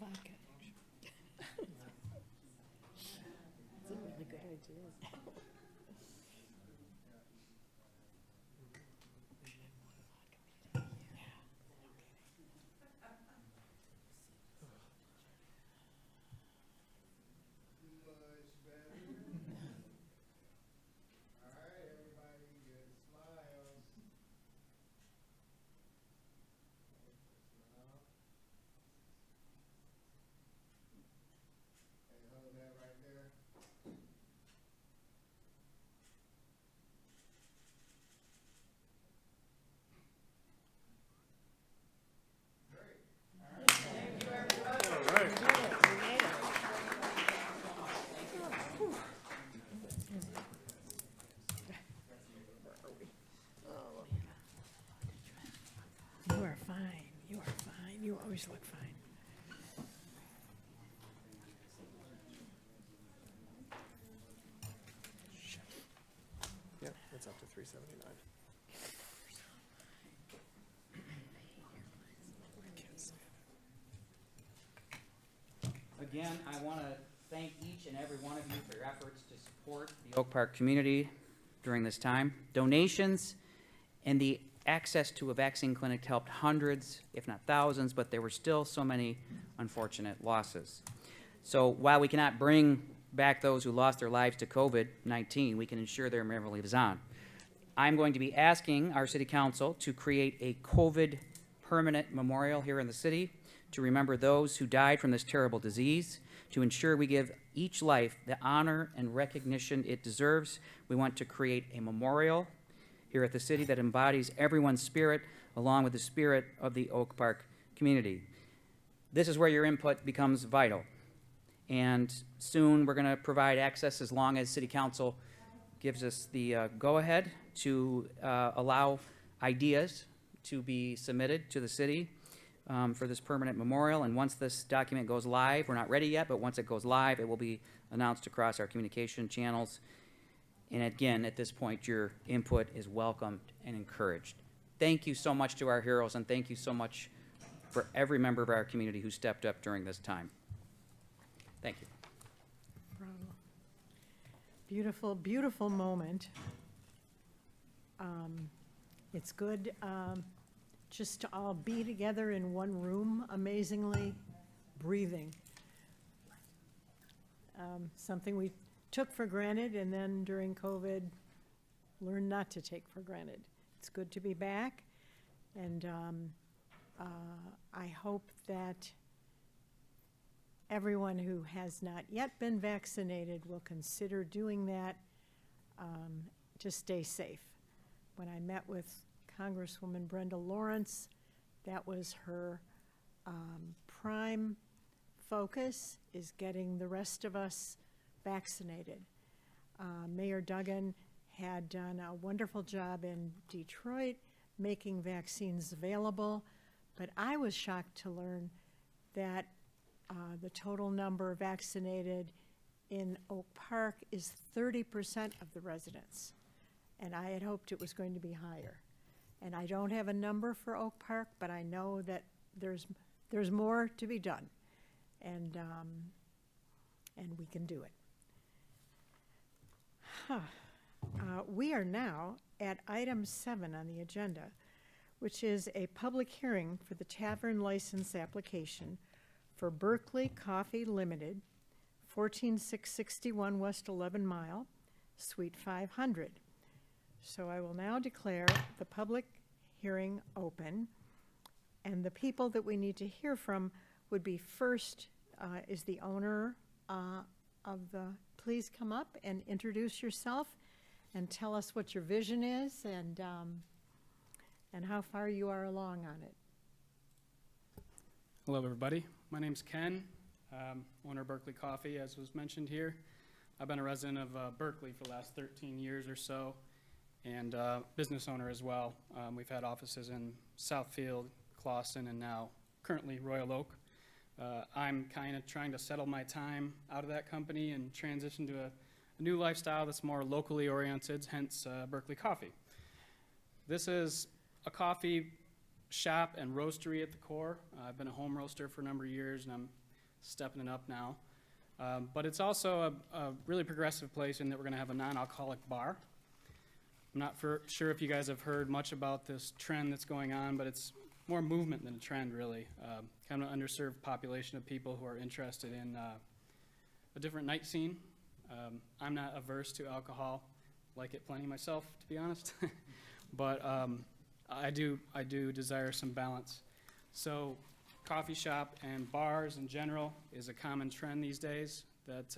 Vodka. It's a really good idea. Much better. All right, everybody, good smiles. Smile. And hold that right there. Great. You are fine. You are fine. You always look fine. Yep, it's up to 379. Again, I want to thank each and every one of you for your efforts to support the Oak Park community during this time. Donations and the access to a vaccine clinic helped hundreds, if not thousands, but there were still so many unfortunate losses. So while we cannot bring back those who lost their lives to COVID-19, we can ensure their memory lives on. I'm going to be asking our city council to create a COVID permanent memorial here in the city to remember those who died from this terrible disease, to ensure we give each life the honor and recognition it deserves. We want to create a memorial here at the city that embodies everyone's spirit along with the spirit of the Oak Park community. this is where your input becomes vital. And soon, we're going to provide access as long as City Council gives us the go-ahead to allow ideas to be submitted to the city for this permanent memorial. And once this document goes live, we're not ready yet, but once it goes live, it will be announced across our communication channels. And again, at this point, your input is welcomed and encouraged. Thank you so much to our heroes, and thank you so much for every member of our community who stepped up during this time. Thank you. Bravo. Beautiful, beautiful moment. It's good just to all be together in one room, amazingly, breathing. Something we took for granted, and then during COVID, learned not to take for granted. It's good to be back, and I hope that everyone who has not yet been vaccinated will consider doing that to stay safe. When I met with Congresswoman Brenda Lawrence, that was her prime focus, is getting the rest of us vaccinated. Mayor Duggan had done a wonderful job in Detroit making vaccines available, but I was shocked to learn that the total number vaccinated in Oak Park is 30% of the residents, and I had hoped it was going to be higher. And I don't have a number for Oak Park, but I know that there's more to be done, and we can do it. We are now at item 7 on the agenda, which is a public hearing for the tavern license application for Berkeley Coffee Limited, 14661 West 11 Mile, Suite 500. So I will now declare the public hearing open, and the people that we need to hear from would be first is the owner of the, please come up and introduce yourself and tell us what your vision is and how far you are along on it. Hello, everybody. My name's Ken, owner of Berkeley Coffee, as was mentioned here. I've been a resident of Berkeley for the last 13 years or so, and business owner as well. We've had offices in Southfield, Clawson, and now currently Royal Oak. I'm kind of trying to settle my time out of that company and transition to a new lifestyle that's more locally oriented, hence Berkeley Coffee. This is a coffee shop and roastery at the core. I've been a home roaster for a number of years, and I'm stepping it up now. But it's also a really progressive place in that we're going to have a non-alcoholic bar. I'm not sure if you guys have heard much about this trend that's going on, but it's more movement than a trend, really. Kind of an underserved population of people who are interested in a different night scene. I'm not averse to alcohol, like it plenty myself, to be honest. But I do desire some balance. So coffee shop and bars in general is a common trend these days that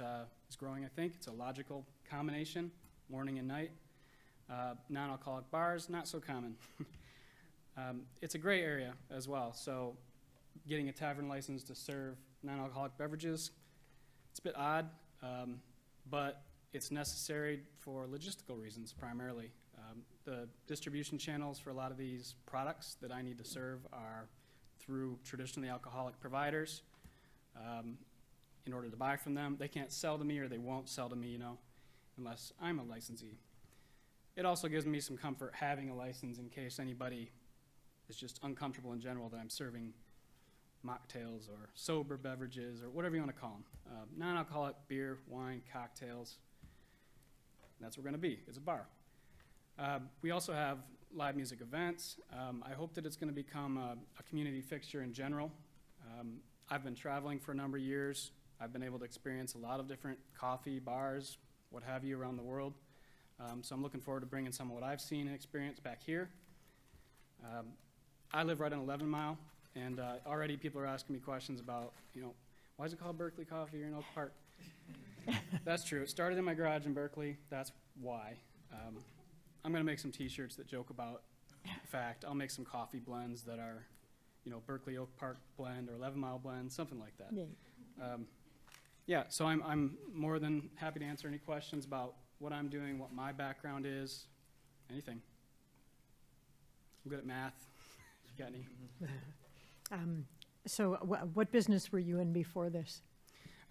is growing, I think. It's a logical combination, morning and night. Non-alcoholic bars, not so common. It's a gray area as well, so getting a tavern license to serve non-alcoholic beverages, it's a bit odd, but it's necessary for logistical reasons primarily. The distribution channels for a lot of these products that I need to serve are through traditionally alcoholic providers. In order to buy from them, they can't sell to me, or they won't sell to me, unless I'm a licensee. It also gives me some comfort having a license in case anybody is just uncomfortable in general that I'm serving mocktails or sober beverages or whatever you want to call them. Non-alcoholic beer, wine, cocktails. That's what we're going to be. It's a bar. We also have live music events. I hope that it's going to become a community fixture in general. I've been traveling for a number of years. I've been able to experience a lot of different coffee, bars, what have you around the world. So I'm looking forward to bringing some of what I've seen and experienced back here. I live right on 11 Mile, and already people are asking me questions about, why is it called Berkeley Coffee here in Oak Park? That's true. It started in my garage in Berkeley. That's why. I'm going to make some T-shirts that joke about the fact. I'll make some coffee blends that are Berkeley Oak Park blend or 11 Mile blend, something like that. Yeah. Yeah, so I'm more than happy to answer any questions about what I'm doing, what my background is, anything. I'm good at math. If you got any. So what business were you in before this?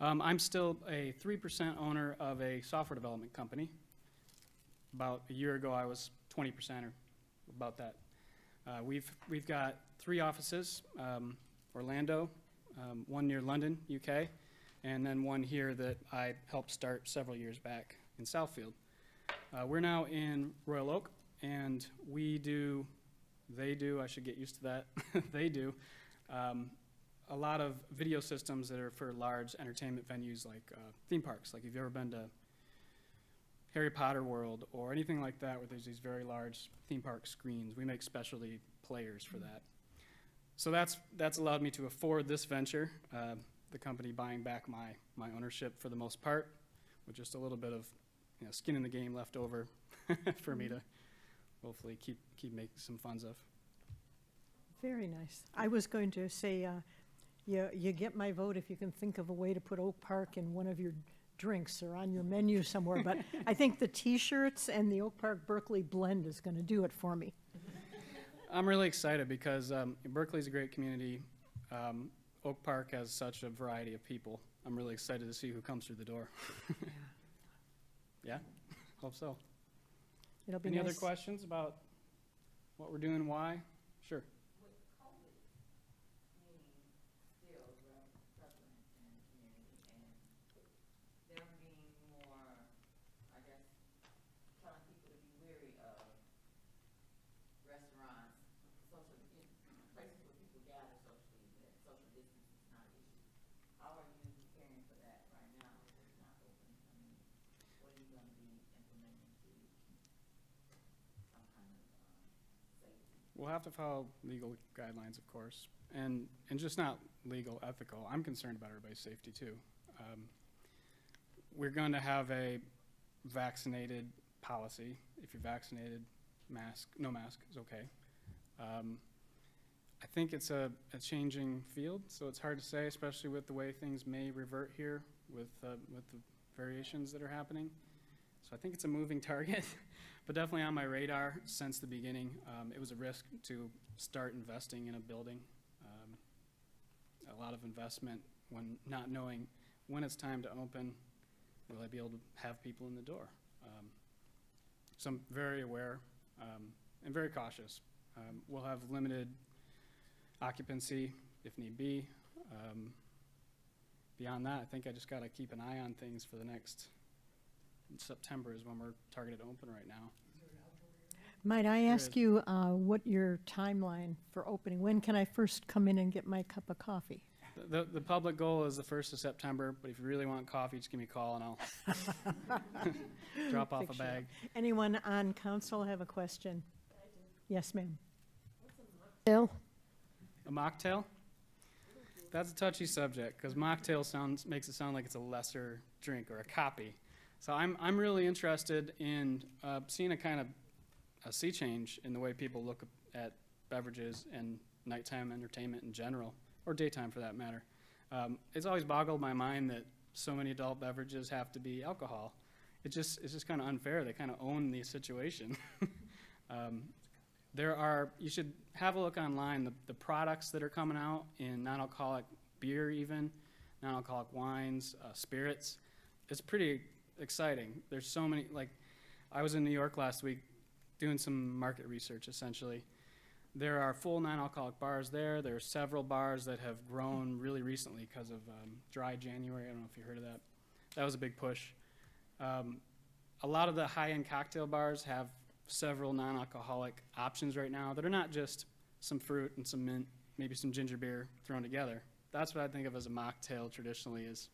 I'm still a 3% owner of a software development company. About a year ago, I was 20% or about that. We've got 3 offices, Orlando, one near London, UK, and then one here that I helped start several years back in Southfield. We're now in Royal Oak, and they do, I should get used to that, they do a lot of video systems that are for large entertainment venues like theme parks. Like if you've ever been to Harry Potter World or anything like that where there's these very large theme park screens, we make specialty players for that. So that's allowed me to afford this venture, the company buying back my ownership for the most part, with just a little bit of skin in the game left over for me to hopefully keep making some funds of. Very nice. I was going to say, you get my vote if you can think of a way to put Oak Park in one of your drinks or on your menu somewhere, but I think the T-shirts and the Oak Park Berkeley blend is going to do it for me. I'm really excited because Berkeley's a great community. Oak Park has such a variety of people. I'm really excited to see who comes through the door. Yeah, hope so. It'll be Any nice. other questions about what we're doing, why? Sure. We'll have to follow legal guidelines, of course, and just not legal, ethical. I'm concerned about everybody's safety too. We're going to have a vaccinated policy. If you're vaccinated, no mask is okay. I think it's a changing field, so it's hard to say, especially with the way things may revert here with the variations that are happening. So I think it's a moving target, but definitely on my radar since the beginning. It was a risk to start investing in a building. A lot of investment when not knowing when it's time to open, will I be able to have people in the door? So I'm very aware and very cautious. We'll have limited occupancy if need be. Beyond that, I think I just got to keep an eye on things for the next September is when we're targeted to open right now. Might I ask you what your timeline for opening? When can I first come in and get my cup of coffee? The public goal is the 1st of September, but if you really want coffee, just give me a call and I'll drop off a bag. Anyone on council have a question? Yes, ma'am. A mocktail? That's a touchy subject because mocktail makes it sound like it's a lesser drink or a copy. So I'm really interested in seeing a kind of a sea change in the way people look at beverages and nighttime entertainment in general, or daytime for that matter. It's always boggled my mind that so many adult beverages have to be alcohol. It's just kind of unfair. They kind of own the situation. You should have a look online, the products that are coming out in non-alcoholic beer even, non-alcoholic wines, spirits. It's pretty exciting. There's so many, like, I was in New York last week doing some market research, essentially. There are full non-alcoholic bars there. There are several bars that have grown really recently because of dry January. I don't know if you heard of that. That was a big push. A lot of the high-end cocktail bars have several non-alcoholic options right now that are not just some fruit and some mint, maybe some ginger beer thrown together. That's what I think of as a mocktail traditionally is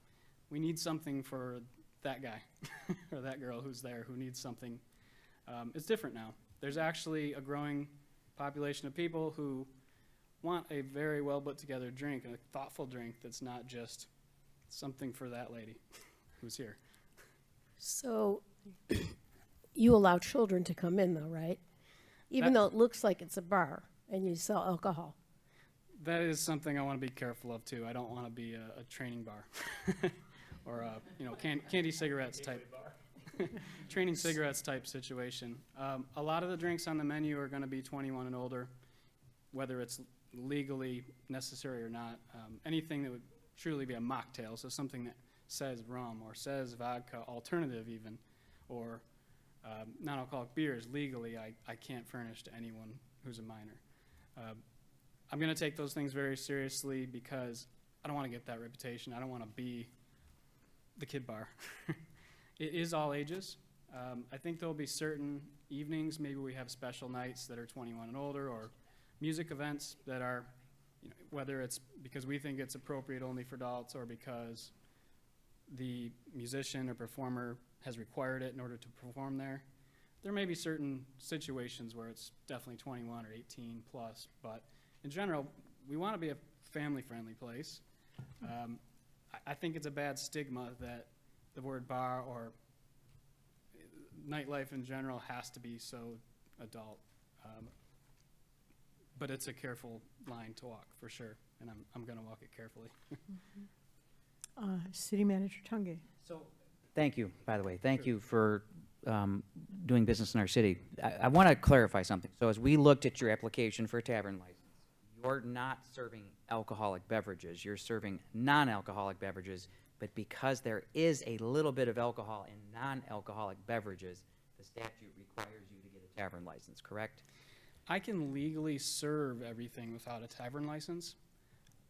we need something for that guy or that girl who's there who needs something. It's different now. There's actually a growing population of people who want a very well put together drink and a thoughtful drink that's not just something for that lady who's here. So you allow children to come in though, right? Even though it looks like it's a bar and you sell alcohol. That is something I want to be careful of too. I don't want to be a training bar or a, you know, candy cigarettes type. Training cigarettes type situation. A lot of the drinks on the menu are going to be 21 and older, whether it's legally necessary or not. Anything that would truly be a mocktail, so something that says rum or says vodka alternative even, or non-alcoholic beers legally, I can't furnish to anyone who's a minor. I'm going to take those things very seriously because I don't want to get that reputation. I don't want to be the kid bar. It is all ages. I think there'll be certain evenings, maybe we have special nights that are 21 and older, or music events that are, you know, whether it's because we think it's appropriate only for adults or because the musician or performer has required it in order to perform there. There may be certain situations where it's definitely 21 or 18 plus, but in general, we want to be a family-friendly place. I think it's a bad stigma that the word bar or nightlife in general has to be so adult. But it's a careful line to walk, for sure, and I'm going to walk it carefully. City Manager Tunge. So, thank you, by the way. Thank you for doing business in our city. I want to clarify something. So as we looked at your application for a tavern license, you're not serving alcoholic beverages. You're serving non-alcoholic beverages, but because there is a little bit of alcohol in non-alcoholic beverages, the statute requires you to get a tavern license, correct? I can legally serve everything without a tavern license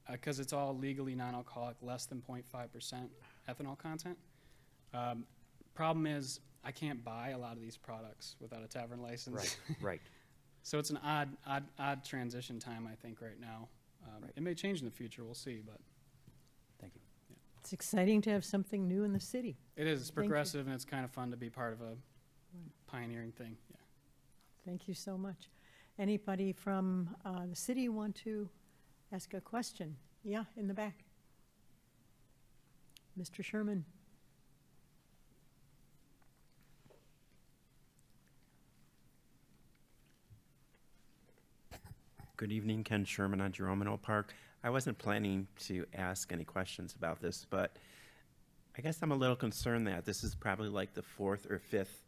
because it's all legally non-alcoholic, less than 0.5% ethanol content. Problem is, I can't buy a lot of these products without a tavern license. Right, right. So it's an odd transition time, I think, right now. It may change in the future, we'll see, but. Thank you. Yeah. It's exciting to have something new in the city. It is. It's Thank you. progressive, and it's kind of fun to be part of a pioneering thing. Yeah. Thank you so much. Anybody from the city want to ask a question? Yeah, in the back. Mr. Sherman. Good evening, Ken Sherman on Jerome Park. I wasn't planning to ask any questions about this, but I guess I'm a little concerned that this is probably like the 4th or 5th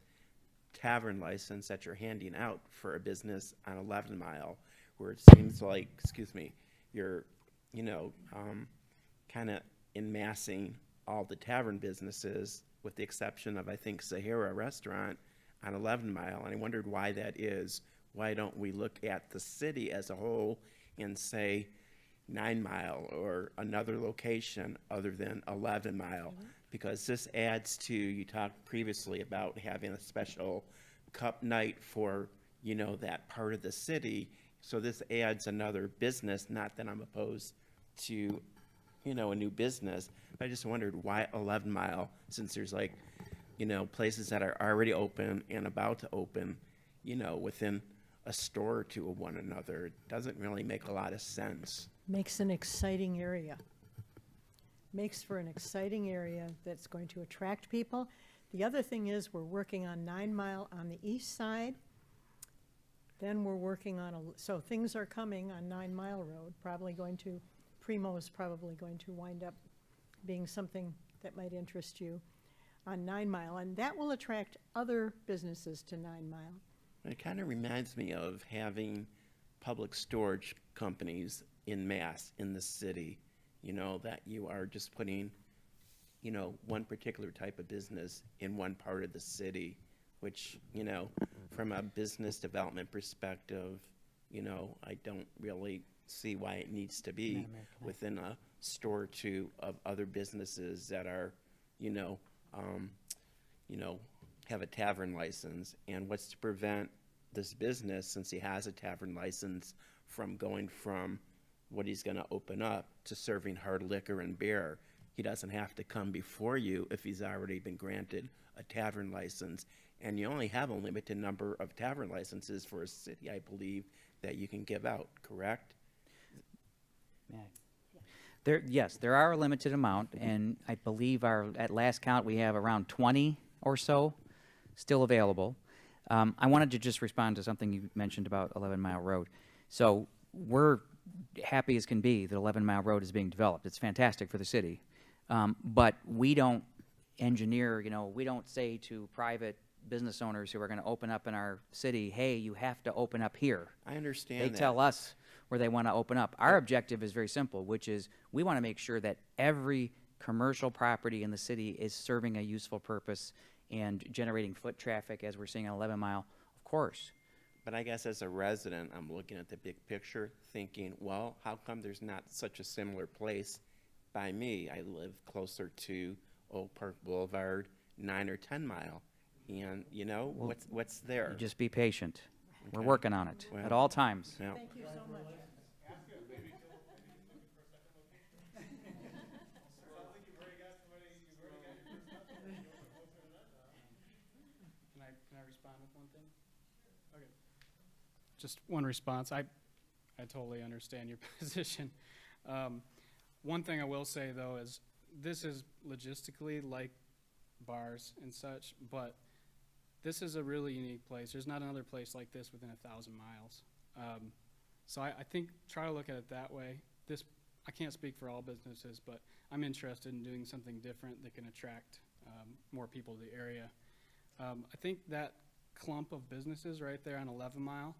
tavern license that you're handing out for a business on 11 Mile, where it seems like, excuse me, you're, you know, kind of en massing all the tavern businesses with the exception of, I think, Sahara Restaurant on 11 Mile. And I wondered why that is. Why don't we look at the city as a whole and say 9 Mile or another location other than 11 Mile? Because this adds to, you talked previously about having a special cup night for, you know, that part of the city. So this adds another business, not that I'm opposed to, you know, a new business. But I just wondered why 11 Mile, since there's like, you know, places that are already open and about to open, you know, within a store or two of one another. It doesn't really make a lot of sense. Makes an exciting area. Makes for an exciting area that's going to attract people. The other thing is we're working on 9 Mile on the east side. Then we're working on so things are coming on 9 Mile Road, Primo is probably going to wind up being something that might interest you on 9 Mile. And that will attract other businesses to 9 Mile. It kind of reminds me of having public storage companies in mass in the city, you know, that you are just putting, you know, one particular type of business in one part of the city, which, you know, from a business development perspective, you know, I don't really see why it needs to be within a store or two of other businesses that are, you know, have a tavern license. And what's to prevent this business, since he has a tavern license, from going from what he's going to open up to serving hard liquor and beer? He doesn't have to come before you if he's already been granted a tavern license. And you only have a limited number of tavern licenses for a city, I believe, that you can give out, correct? Yes, there are a limited amount, and I believe at last count we have around 20 or so still available. I wanted to just respond to something you mentioned about 11 Mile Road. So we're happy as can be that 11 Mile Road is being developed. It's fantastic for the city. But we don't engineer, we don't say to private business owners who are going to open up in our city, hey, you have to open up here. I understand They that. tell us where they want to open up. Our objective is very simple, which is we want to make sure that every commercial property in the city is serving a useful purpose and generating foot traffic, as we're seeing on 11 Mile, of course. But I guess as a resident, I'm looking at the big picture, thinking, well, how come there's not such a similar place by me? I live closer to Oak Park Boulevard, 9 or 10 Mile, and what's there? You just be patient. We're Okay. working on it Well, at all times. yeah. Thank you so much. Can I respond with one thing? Okay. Just one response. I totally understand your position. One thing I will say, though, is this is logistically like bars and such, but this is a really unique place. There's not another place like this within 1,000 miles. So I think try to look at it that way. I can't speak for all businesses, but I'm interested in doing something different that can attract more people to the area. I think that clump of businesses right there on 11 Mile,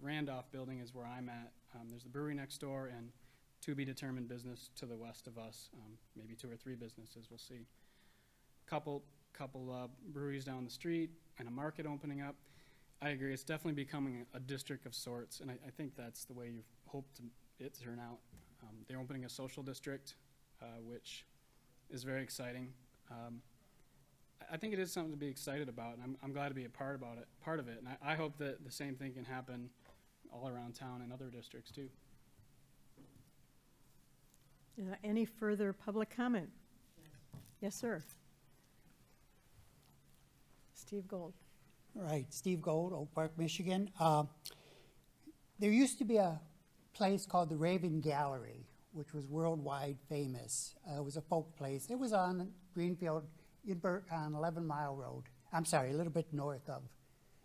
Randolph Building is where I'm at. There's the brewery next door and to be determined business to the west of us, maybe 2 or 3 businesses, we'll see. Couple breweries down the street and a market opening up. I agree, it's definitely becoming a district of sorts, and I think that's the way you've hoped it to turn out. They're opening a social district, which is very exciting. I think it is something to be excited about, and I'm glad to be a part of it, and I hope that the same thing can happen all around town and other districts too. Any further public comment? Yes, sir. Steve Gold. Right, Steve Gold, Oak Park, Michigan. There used to be a place called the Raven Gallery, which was worldwide famous. It was a folk place. It was on Greenfield, on 11 Mile Road. I'm sorry, a little bit north of.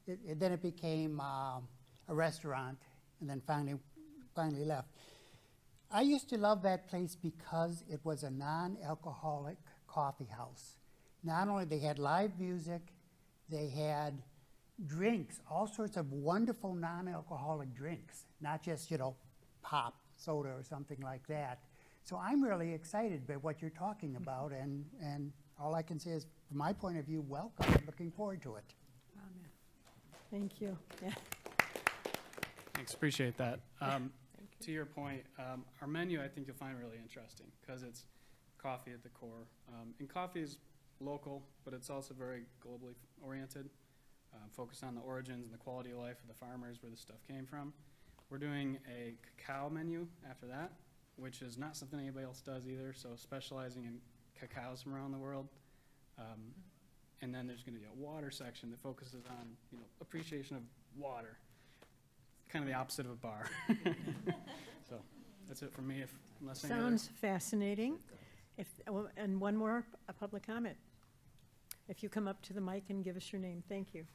Then it became a restaurant, and then finally left. I used to love that place because it was a non-alcoholic coffee house. Not only they had live music, they had drinks, all sorts of wonderful non-alcoholic drinks, not just, pop, soda or something like that. So I'm really excited by what you're talking about, and all I can say is, from my point of view, welcome. I'm looking forward to it. Amen. Thank you. Yeah. Thanks, appreciate that. To your point, our menu I think you'll find really interesting because it's coffee at the core. And coffee is local, but it's also very globally oriented, focused on the origins and the quality of life of the farmers where the stuff came from. We're doing a cacao menu after that, which is not something anybody else does either, so specializing in cacaos from around the world. And then there's going to be a water section that focuses on appreciation of water. Kind of the opposite of a bar. So that's it from me. Unless any other- Sounds fascinating. And one more, a public comment. If you come up to the mic and give us your name, thank you.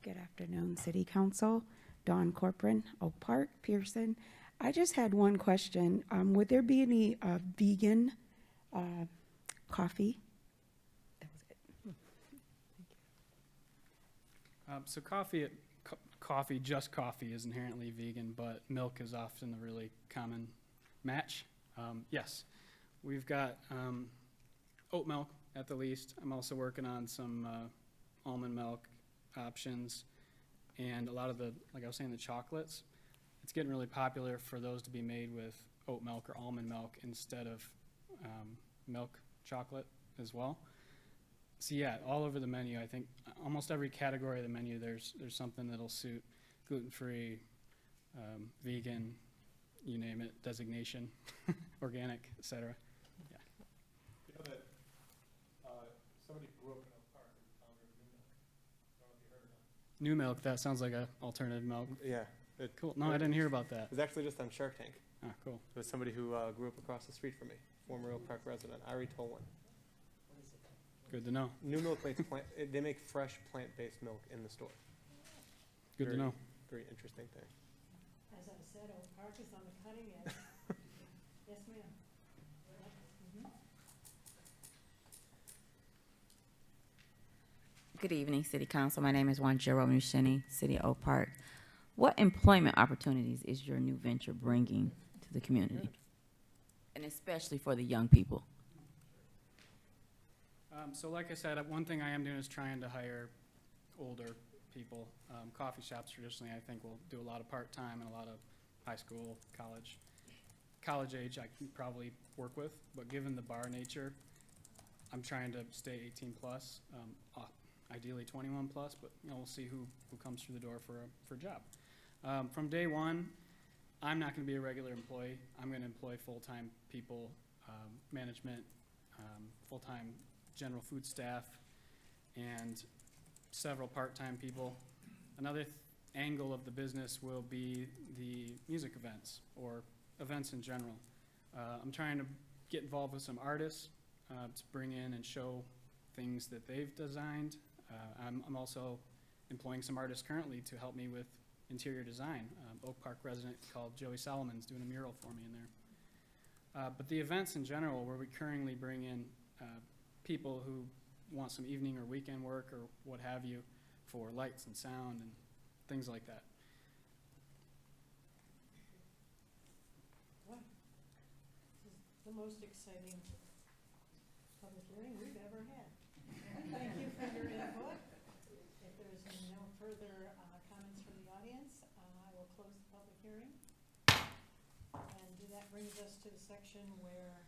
Good afternoon, City Council. Dawn Corcoran, Oak Park, Pearson. I just had one question. Would there be any vegan coffee? That was it. So just coffee is inherently vegan, but milk is often a really common match. Yes, we've got oat milk at the least. I'm also working on some almond milk options, and a lot of like I was saying, the chocolates. It's getting really popular for those to be made with oat milk or almond milk instead of milk chocolate as well. So yeah, all over the menu, I think almost every category of the menu, there's something that'll suit gluten-free, vegan, you name it, designation, organic, etc. Yeah. You know that somebody grew up in Oak Park and founded New Milk. I don't know if you heard of that. New milk, that sounds like a alternative milk. Yeah. Cool. No, I didn't hear about that. It was actually just on Shark Tank. Ah, cool. It was somebody who grew up across the street from me, former Oak Park resident, Ari Tolwyn. Good to know. New Milk makes they make fresh plant-based milk in the store. Good to know. Very interesting thing. As I said, Oak Park is on the cutting edge. Yes, ma'am. Good evening, City Council. My name is Wanjiro Mushini, City of Oak Park. What employment opportunities is your new venture bringing to the community? And especially for the young people? So like I said, one thing I am doing is trying to hire older people. Coffee shops traditionally, I think, will do a lot of part-time and a lot of high school, college age I can probably work with. But given the bar nature, I'm trying to stay 18 plus, ideally 21 plus, but you know, we'll see who comes through the door for a job. From day one, I'm not going to be a regular employee. I'm going to employ full-time people, management, full-time general food staff, and several part-time people. Another angle of the business will be the music events or events in general. I'm trying to get involved with some artists to bring in and show things that they've designed. I'm also employing some artists currently to help me with interior design. Oak Park resident called Joey Solomon's doing a mural for me in there. But the events in general, where we currently bring in people who want some evening or weekend work or what have you for lights and sound and things like that. Well, this is the most exciting public hearing we've ever had. Thank you for your input. If there's no further comments from the audience, I will close the public hearing. And that brings us to the section where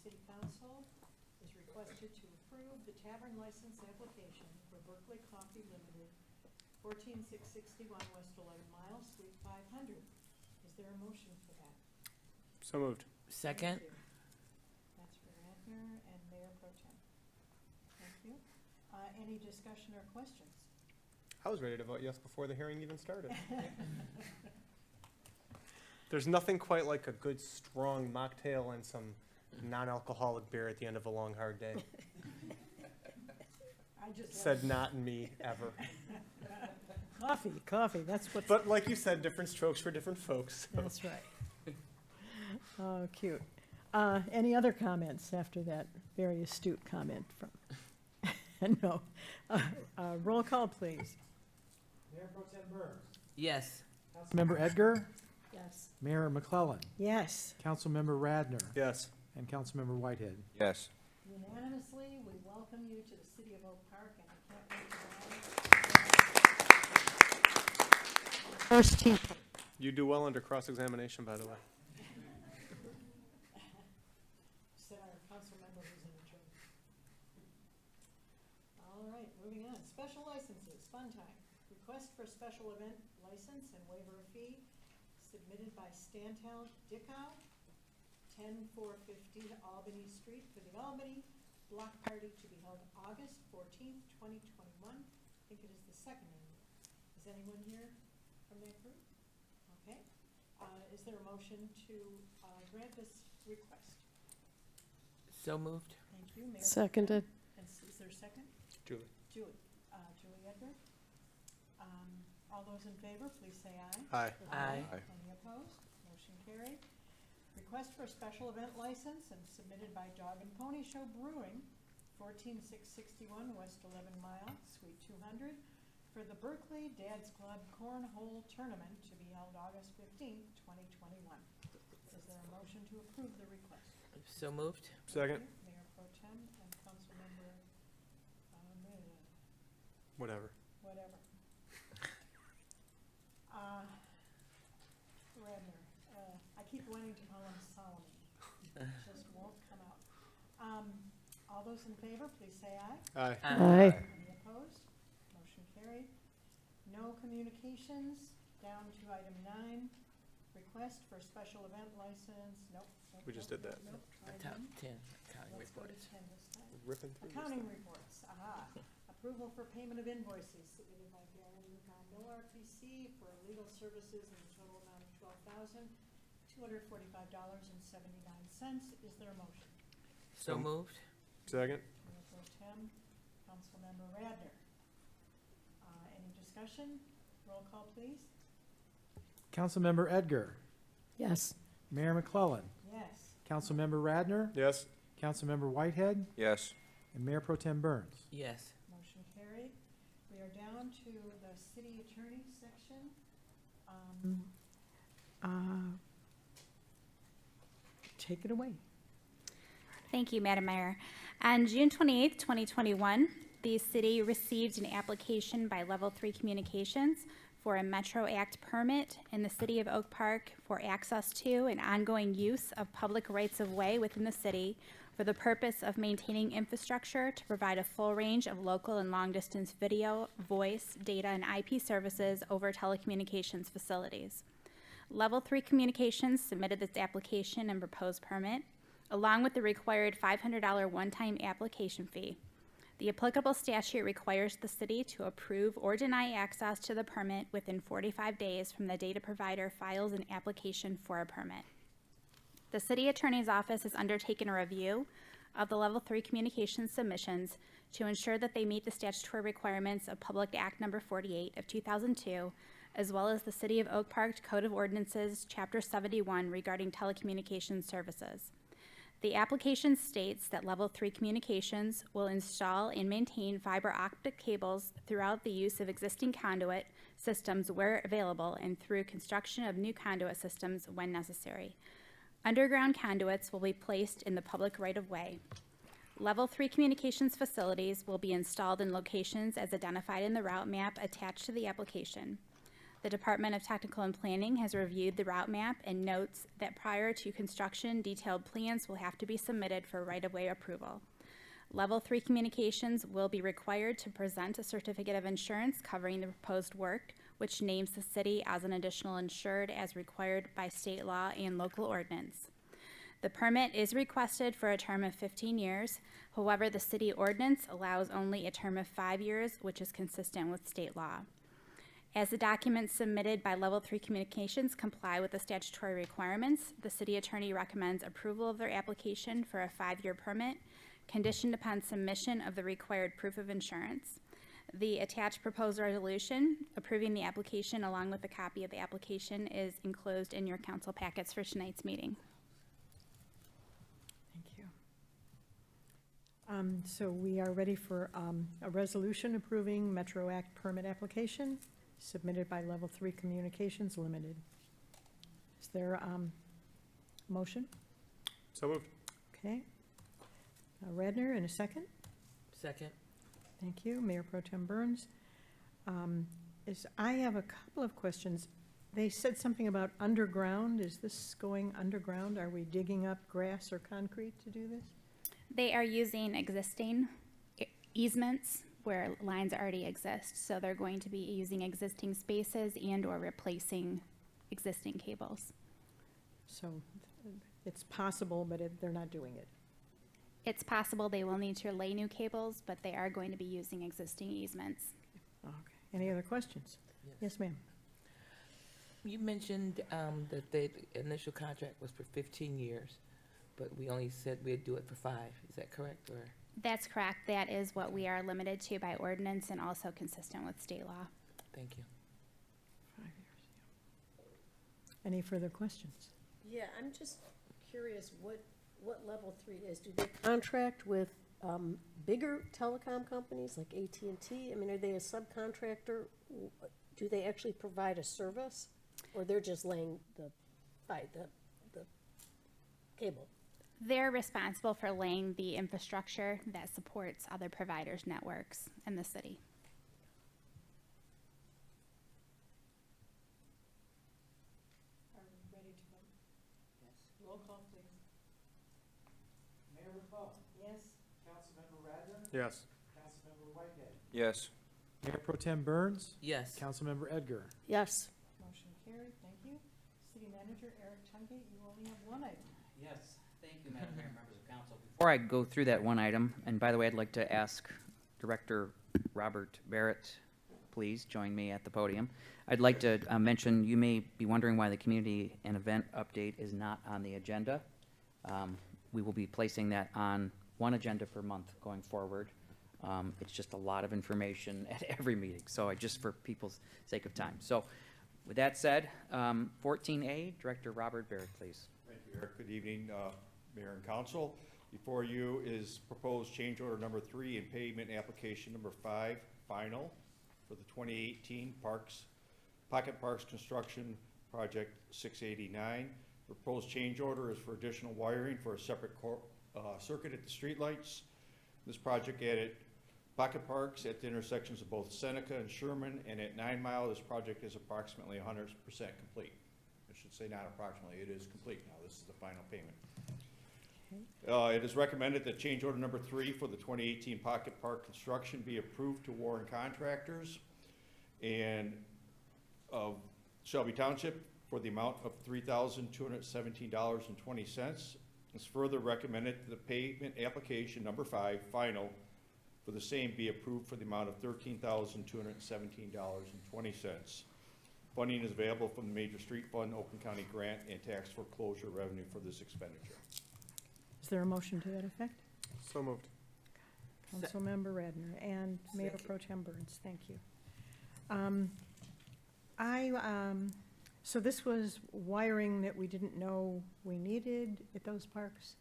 City Council is requested to approve the tavern license application for Berkeley Coffee Limited, 14661 West 11 Mile, Suite 500. Is there a motion for that? So moved. Second. Thank you. That's for Radner and Mayor Pro Tem. Thank you. Any discussion or questions? I was ready to vote yes before the hearing even started. There's nothing quite like a good, strong mocktail and some non-alcoholic beer at the end of a long, hard day. I just Said not me, ever. Coffee, that's what's... But like you said, different strokes for different folks. So. That's right. Oh, cute. Any other comments after that very astute comment from... No. Roll call, please. Mayor Pro Tem Burns. Yes. Councilmember Edgar. Yes. Mayor McClellan. Yes. Councilmember Radner. Yes. And Councilmember Whitehead. Yes. Unanimously, we welcome you to the City of Oak Park, and I can't wait to first team. You do well under cross-examination, by the way. Said our council member who's in the room. All right, moving on. Special licenses, fun time. Request for special event license and waiver of fee submitted by Stantel Dickow, 10450 Albany Street for the Albany Block Party to be held August 14th, 2021. I think it is the second annual. Is anyone here from that group? Okay. Is there a motion to grant this request? So moved. Thank you, Mayor. Seconded. And is there a second? Julie. Julie. Julie Edgar. All those in favor, please say aye. Aye. Aye. Any opposed? Motion carried. Request for a special event license and submitted by Dog and Pony Show Brewing, 14661 West 11 Mile, Suite 200, for the Berkeley Dad's Club Cornhole Tournament to be held August 15th, 2021. Is there a motion to approve the request? So moved. Second. Mayor Pro Tem and Councilmember, Whatever. whatever. Radner, I keep wanting to call him Solomon. It just won't come out. All those in favor, please say aye. Aye. Aye. Any opposed? Motion carried. No communications. Down to item 9. Request for special event license. Nope. We just did that. Nope. Top 10 accounting Let's go to reports. 10 this time. Ripping through this Accounting thing. reports. Aha. Approval for payment of invoices submitted by Gary Mil RPC for legal services in the total amount of $12,245.79. Is there a motion? So moved. Second. Councilmember Radner. Any discussion? Roll call, please. Councilmember Edgar, Yes. Mayor McClellan, Yes. Councilmember Radner, Yes. Councilmember Whitehead, Yes. and Mayor Pro Tem Burns. Yes. Motion carried. We are down to the city attorney section. Take it away. Thank you, Madam Mayor. On June 28th, 2021, the city received an application by Level 3 Communications for a Metro Act permit in the city of Oak Park for access to and ongoing use of public rights-of-way within the city for the purpose of maintaining infrastructure to provide a full range of local and long-distance video, voice, data, and IP services over telecommunications facilities. Level 3 Communications submitted this application and proposed permit, along with the required $500 one-time application fee. The applicable statute requires the city to approve or deny access to the permit within 45 days from the date a provider files an application for a permit. The city attorney's office has undertaken a review of the Level 3 Communications submissions to ensure that they meet the statutory requirements of Public Act Number 48 of 2002, as well as the City of Oak Park Code of Ordinances, Chapter 71 regarding telecommunications services. The application states that Level 3 Communications will install and maintain fiber optic cables throughout the use of existing conduit systems where available and through construction of new conduit systems when necessary. Underground conduits will be placed in the public right-of-way. Level 3 communications facilities will be installed in locations as identified in the route map attached to the application. The Department of Technical and Planning has reviewed the route map and notes that prior to construction, detailed plans will have to be submitted for right-of-way approval. Level 3 communications will be required to present a certificate of insurance covering the proposed work, which names the city as an additional insured as required by state law and local ordinance. The permit is requested for a term of 15 years. However, the city ordinance allows only a term of 5 years, which is consistent with state law. As the documents submitted by Level 3 Communications comply with the statutory requirements, the city attorney recommends approval of their application for a 5-year permit, conditioned upon submission of the required proof of insurance. The attached proposed resolution approving the application along with a copy of the application is enclosed in your council packets for tonight's meeting. Thank you. So we are ready for a resolution approving Metro Act permit application submitted by Level 3 Communications Limited. Is there a motion? So moved. Okay. Radner, in a second. Second. Thank you. Mayor Pro Tem Burns. I have a couple of questions. They said something about underground. Is this going underground? Are we digging up grass or concrete to do this? They are using existing easements where lines already exist, so they're going to be using existing spaces and or replacing existing cables. So it's possible, but they're not doing it. It's possible they will need to lay new cables, but they are going to be using existing easements. Okay. Any other questions? Yes, ma'am. You mentioned that the initial contract was for 15 years, but we only said we'd do it for 5. Is that correct, or? That's correct. That is what we are limited to by ordinance and also consistent with state law. Thank you. 5 years, yeah. Any further questions? Yeah, I'm just curious what Level 3 is. Do they contract with bigger telecom companies like AT&T? I mean, are they a subcontractor? Do they actually provide a service, or they're just laying the cable? They're responsible for laying the infrastructure that supports other providers' networks in the city. Are we ready to vote? Yes. Roll call, please. Mayor McClellan. Yes. Councilmember Radner. Yes. Councilmember Whitehead. Yes. Mayor Pro Tem Burns. Yes. Councilmember Edgar. Yes. Motion carried. Thank you. City Manager Eric Tungate, you only have one item. Yes, thank you, Madam Mayor, members of council. Before I go through that one item, and by the way, I'd like to ask Director Robert Barrett, please join me at the podium. I'd like to mention, you may be wondering why the community and event update is not on the agenda. We will be placing that on one agenda per month going forward. It's just a lot of information at every meeting, so just for people's sake of time. So with that said, 14A, Director Robert Barrett, please. Thank you, Eric. Good evening, Mayor and Council. Before you is proposed change order number 3 and pavement application number 5, final, for the 2018 Pocket Parks Construction Project 689. The proposed change order is for additional wiring for a separate circuit at the streetlights. This project added pocket parks at the intersections of both Seneca and Sherman, and at 9 Mile, this project is approximately 100% complete. I should say not approximately, it is complete now. This is the final payment. It is recommended that change order number 3 for the 2018 Pocket Park construction be approved to Warren Contractors and of Shelby Township for the amount of $3,217.20. It's further recommended that the pavement application number 5, final, for the same be approved for the amount of $13,217.20. Funding is available from the Major Street Fund, Oakland County Grant, and tax foreclosure revenue for this expenditure. Is there a motion to that effect? So moved. Councilmember Radner and Mayor Pro Tem Burns, thank you. So this was wiring that we didn't know we needed at those parks?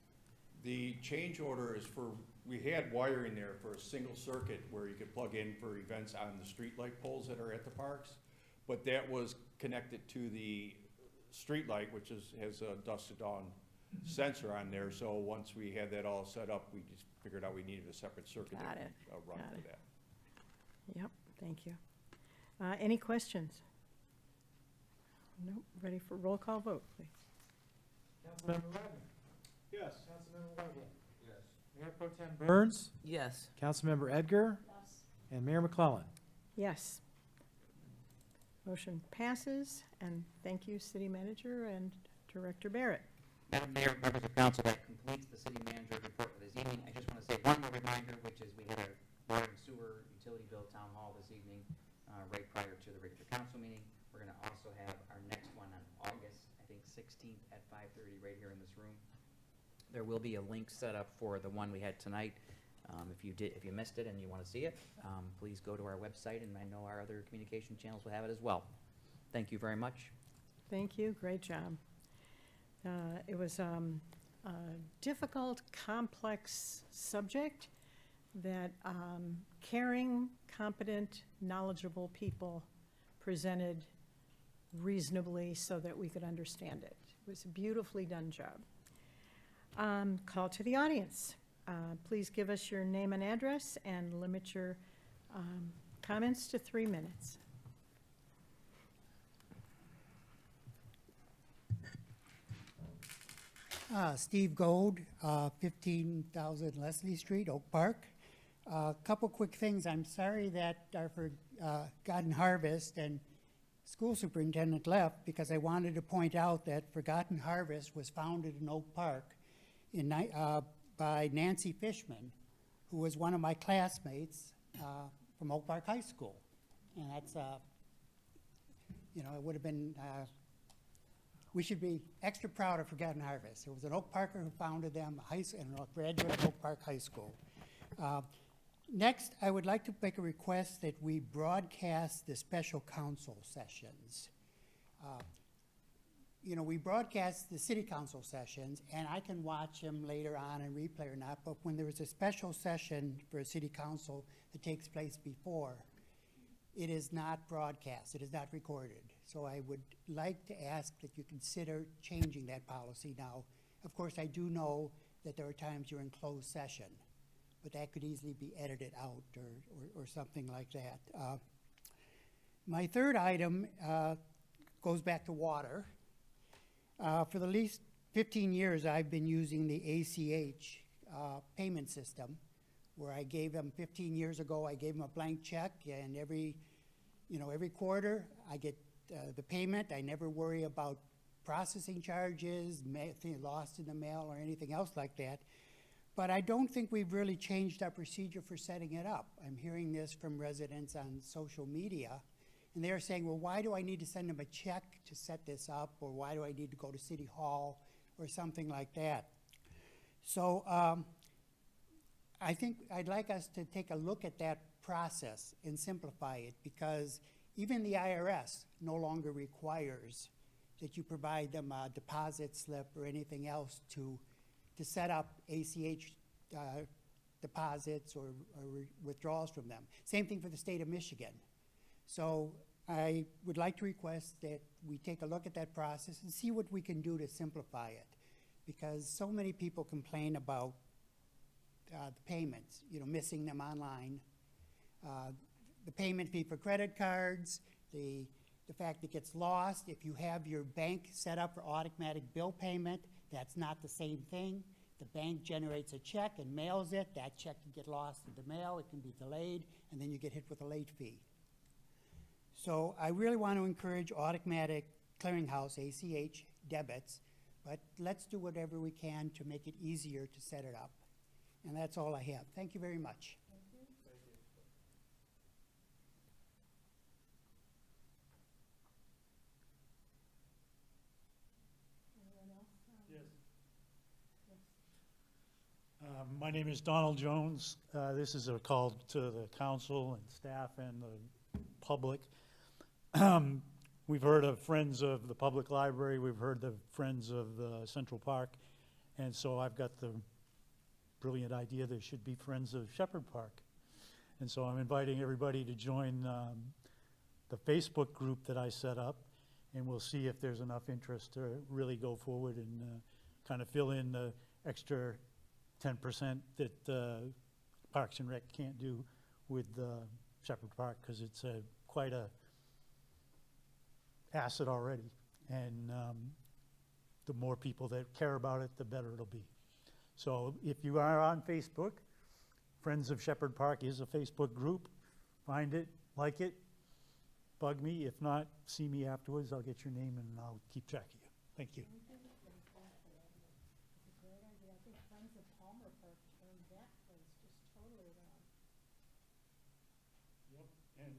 The change order is for, we had wiring there for a single circuit where you could plug in for events on the street light poles that are at the parks, but that was connected to the street light, which has a dusk to dawn sensor on there. So once we had that all set up, we just figured out we needed a separate circuit Got that it. would run Got for it. that. Yep, thank you. Any questions? Nope, ready for roll call vote, please. Councilmember Radner. Yes. Councilmember Wendell. Yes. Mayor Pro Tem Burns. Yes. Councilmember Edgar. Yes. And Mayor McClellan. Yes. Motion passes, and thank you, City Manager and Director Barrett. Madam Mayor, members of council, that completes the city manager's report for this evening. I just want to say one more reminder, which is we had a water and sewer utility bill town hall this evening, right prior to the regular council meeting. We're going to also have our next one on August, I think, 16th at 5:30 right here in this room. There will be a link set up for the one we had tonight. If you missed it and you want to see it, please go to our website, and I know our other communication channels will have it as well. Thank you very much. Thank you, great job. It was a difficult, complex subject that caring, competent, knowledgeable people presented reasonably so that we could understand it. It was a beautifully done job. Call to the audience. Please give us your name and address and limit your comments to 3 minutes. Steve Gold, 15,000 Leslie Street, Oak Park. Couple quick things. I'm sorry that our Forgotten Harvest and school superintendent left, because I wanted to point out that Forgotten Harvest was founded in Oak Park by Nancy Fishman, who was one of my classmates from Oak Park High School. And that's, it would have been, we should be extra proud of Forgotten Harvest. It was an Oak Parker who founded them, and a graduate of Oak Park High School. Next, I would like to make a request that we broadcast the special council sessions. We broadcast the city council sessions, and I can watch them later on and replay or not, but when there is a special session for a city council that takes place before, it is not broadcast, it is not recorded. So I would like to ask that you consider changing that policy now. Of course, I do know that there are times you're in closed session, but that could easily be edited out or something like that. My third item goes back to water. For the least 15 years, I've been using the ACH payment system, where I gave them 15 years ago, I gave them a blank check, and every quarter I get the payment. I never worry about processing charges, lost in the mail, or anything else like that. But I don't think we've really changed our procedure for setting it up. I'm hearing this from residents on social media, and they're saying, well, why do I need to send them a check to set this up, or why do I need to go to City Hall, or something like that? So I think I'd like us to take a look at that process and simplify it, because even the IRS no longer requires that you provide them a deposit slip or anything else to set up ACH deposits or withdrawals from them. Same thing for the state of Michigan. So I would like to request that we take a look at that process and see what we can do to simplify it, because so many people complain about the payments, missing them online. The payment fee for credit cards, the fact it gets lost. If you have your bank set up for automatic bill payment, that's not the same thing. The bank generates a check and mails it. That check can get lost in the mail. It can be delayed, and then you get hit with a late fee. So I really want to encourage automatic clearinghouse, ACH, debits, but let's do whatever we can to make it easier to set it up. And that's all I have. Thank you very much. My name is Donald Jones. This is a call to the council and staff and the public. We've heard of Friends of the Public Library. We've heard of Friends of the Central Park. And so I've got the brilliant idea there should be Friends of Shepherd Park. And so I'm inviting everybody to join the Facebook group that I set up, and we'll see if there's enough interest to really go forward and kind of fill in the extra 10% that Parks and Rec can't do with Shepherd Park, because it's quite a asset already. And the more people that care about it, the better it'll be. So if you are on Facebook, Friends of Shepherd Park is a Facebook group. Find it, like it, bug me. If not, see me afterwards. I'll get your name and I'll keep track of you. Thank you. Yep, and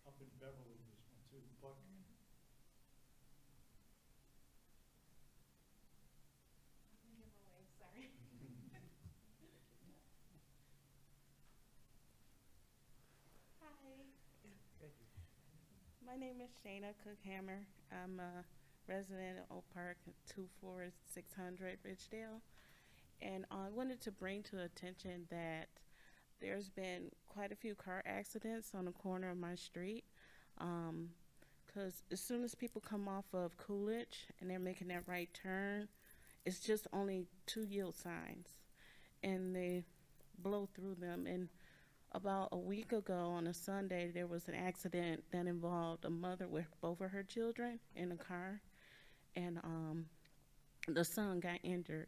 up in Beverly, there's one too. Buck. Sorry. Hi. My name is Shayna Cookhammer. I'm a resident of Oak Park, 24600 Ridgedale. And I wanted to bring to attention that there's been quite a few car accidents on the corner of my street. Because as soon as people come off of Coolidge and they're making that right turn, it's just only 2 yield signs. And they blow through them. And about a week ago on a Sunday, there was an accident that involved a mother with both of her children in a car. And the son got injured.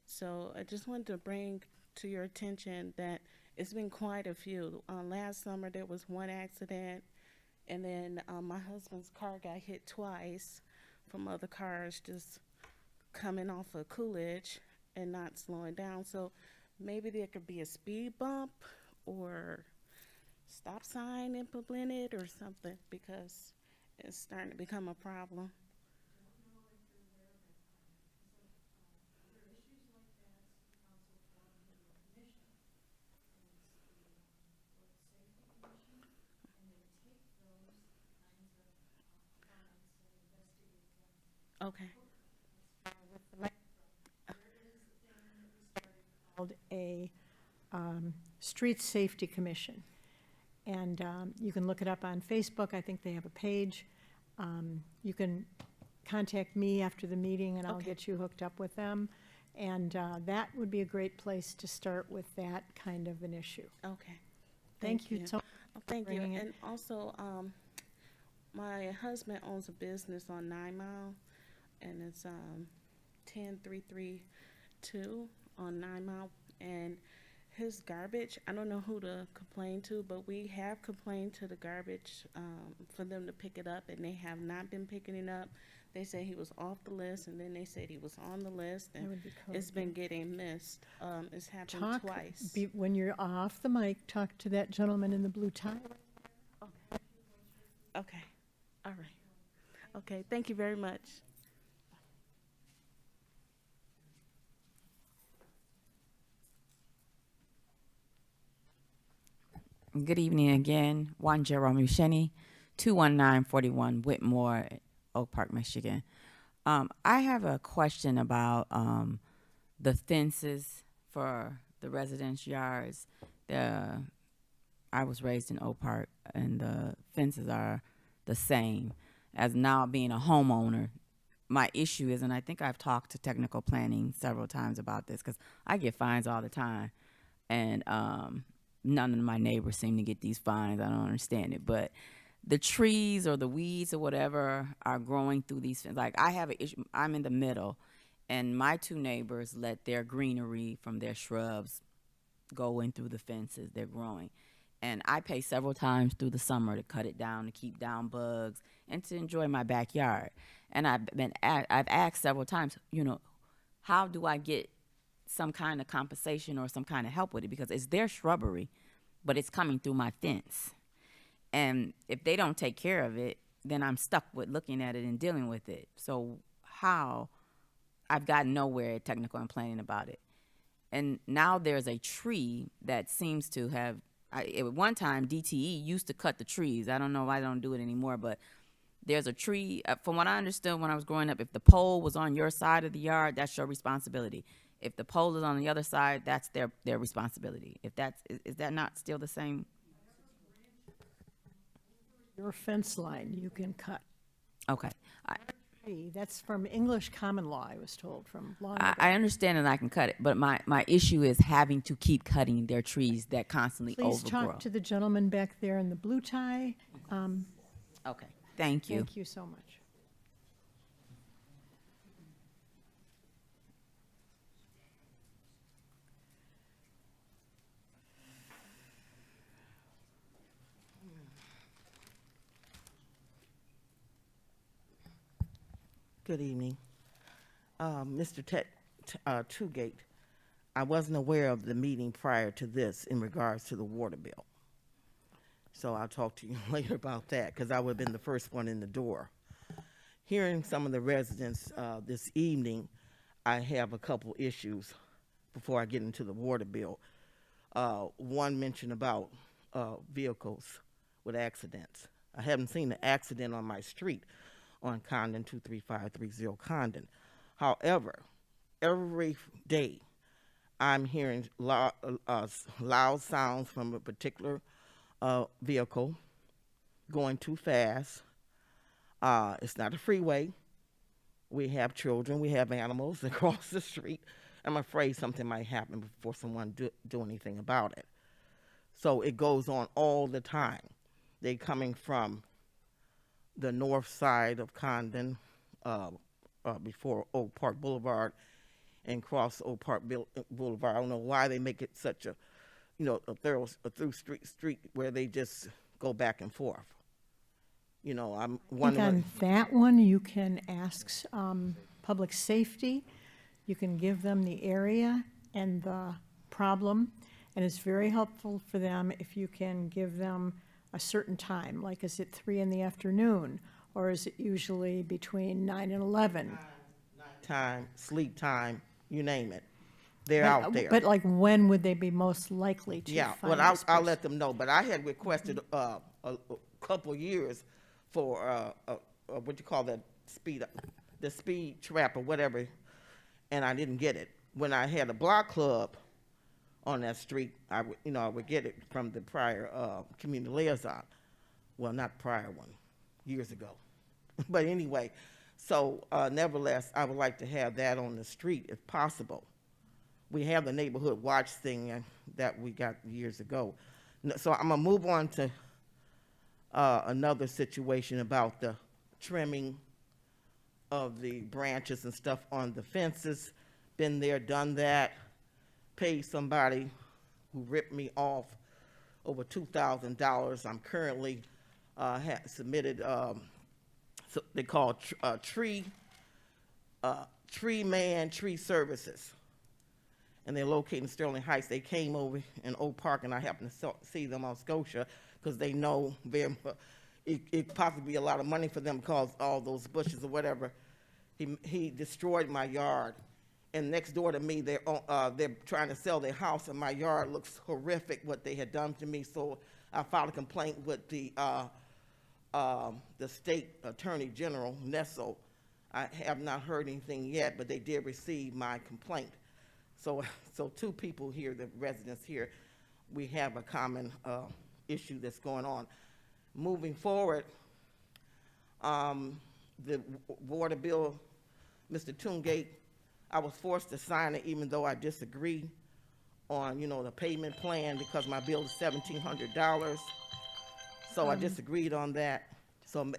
So I just wanted to bring to your attention that it's been quite a few. Last summer there was one accident, and then my husband's car got hit twice from other cars just coming off of Coolidge and not slowing down. So maybe there could be a speed bump or stop sign implemented or something, because it's starting to become a problem. Okay. Called a Street Safety Commission. And you can look it up on Facebook. I think they have a page. You can contact me after the meeting and I'll get you hooked up with them. And that would be a great place to start with that kind of an issue. Okay. Thank you so much. Thank you. bringing it. And also, my husband owns a business on 9 Mile, and it's 10332 on 9 Mile. And his garbage, I don't know who to complain to, but we have complained to the garbage for them to pick it up, and they have not been picking it up. They say he was off the list, and then they said he was on the list, and it's been getting missed. It's happened twice. When you're off the mic, talk to that gentleman in the blue tie. Okay. All right. Okay. Thank you very much. Good evening again. Juan Jerome Musheni, 21941 Whitmore, Oak Park, Michigan. I have a question about the fences for the residence yards. I was raised in Oak Park, and the fences are the same. As now being a homeowner, my issue is, and I think I've talked to technical planning several times about this, because I get fines all the time, and none of my neighbors seem to get these fines. I don't understand it, but the trees or the weeds or whatever are growing through these fences. Like, I have an issue. I'm in the middle, and my two neighbors let their greenery from their shrubs go in through the fences. They're growing. And I pay several times through the summer to cut it down, to keep down bugs, and to enjoy my backyard. And I've asked several times, how do I get some kind of compensation or some kind of help with it? Because it's their shrubbery, but it's coming through my fence. And if they don't take care of it, then I'm stuck with looking at it and dealing with it. So I've gotten nowhere at technical and planning about it. And now there's a tree that seems to have, at one time, DTE used to cut the trees. I don't know why they don't do it anymore, but there's a tree. From what I understood when I was growing up, if the pole was on your side of the yard, that's your responsibility. If the pole is on the other side, that's their responsibility. Is that not still the same? Your fence line you can cut. Okay. That's from English common law, I was told, from long ago. I understand that I can cut it, but my issue is having to keep cutting their trees that constantly Please overgrow. talk to the gentleman back there in the blue tie. Okay, thank you. Thank you so much. Good evening. Mr. Tugate, I wasn't aware of the meeting prior to this in regards to the water bill. So I'll talk to you later about that, because I would have been the first one in the door. Hearing some of the residents this evening, I have a couple issues before I get into the water bill. One mentioned about vehicles with accidents. I haven't seen an accident on my street on Condon 23530 Condon. However, every day I'm hearing loud sounds from a particular vehicle going too fast. It's not a freeway. We have children, we have animals that cross the street. I'm afraid something might happen before someone do anything about it. So it goes on all the time. They coming from the north side of Condon, before Oak Park Boulevard, and cross Oak Park Boulevard. I don't know why they make it such a, a through street where they just go back and forth. I'm I think wondering. on that one, you can ask public safety. You can give them the area and the problem, and it's very helpful for them if you can give them a certain time, like is it 3 in the afternoon, or is it usually between 9 and 11? Time, sleep time, you name it. They're out there. But like, when would they be most likely to Yeah, find well, this I'll person? let them know, but I had requested a couple years for what you call that the speed trap or whatever, and I didn't get it. When I had a block club on that street, I would get it from the prior community liaison. Well, not prior one, years ago. But anyway, so nevertheless, I would like to have that on the street if possible. We have the neighborhood watch thing that we got years ago. So I'm gonna move on to another situation about the trimming of the branches and stuff on the fences. Been there, done that. Paid somebody who ripped me off over $2,000. I'm currently submitted, so they call tree services, and they're located in Sterling Heights. They came over in Oak Park, and I happened to see them on Scotia because they know it possibly be a lot of money for them because all those bushes or whatever. He destroyed my yard And next door to me, they're trying to sell their house, and my yard looks horrific, what they had done to me. So I filed a complaint with the state attorney general, Nesso. I have not heard anything yet, but they did receive my complaint. So two people here, the residents here, we have a common issue that's going on. Moving forward, the water bill, Mr. Tungate, I was forced to sign it even though I disagree on, the payment plan because my bill is $1,700. So I disagreed on that. So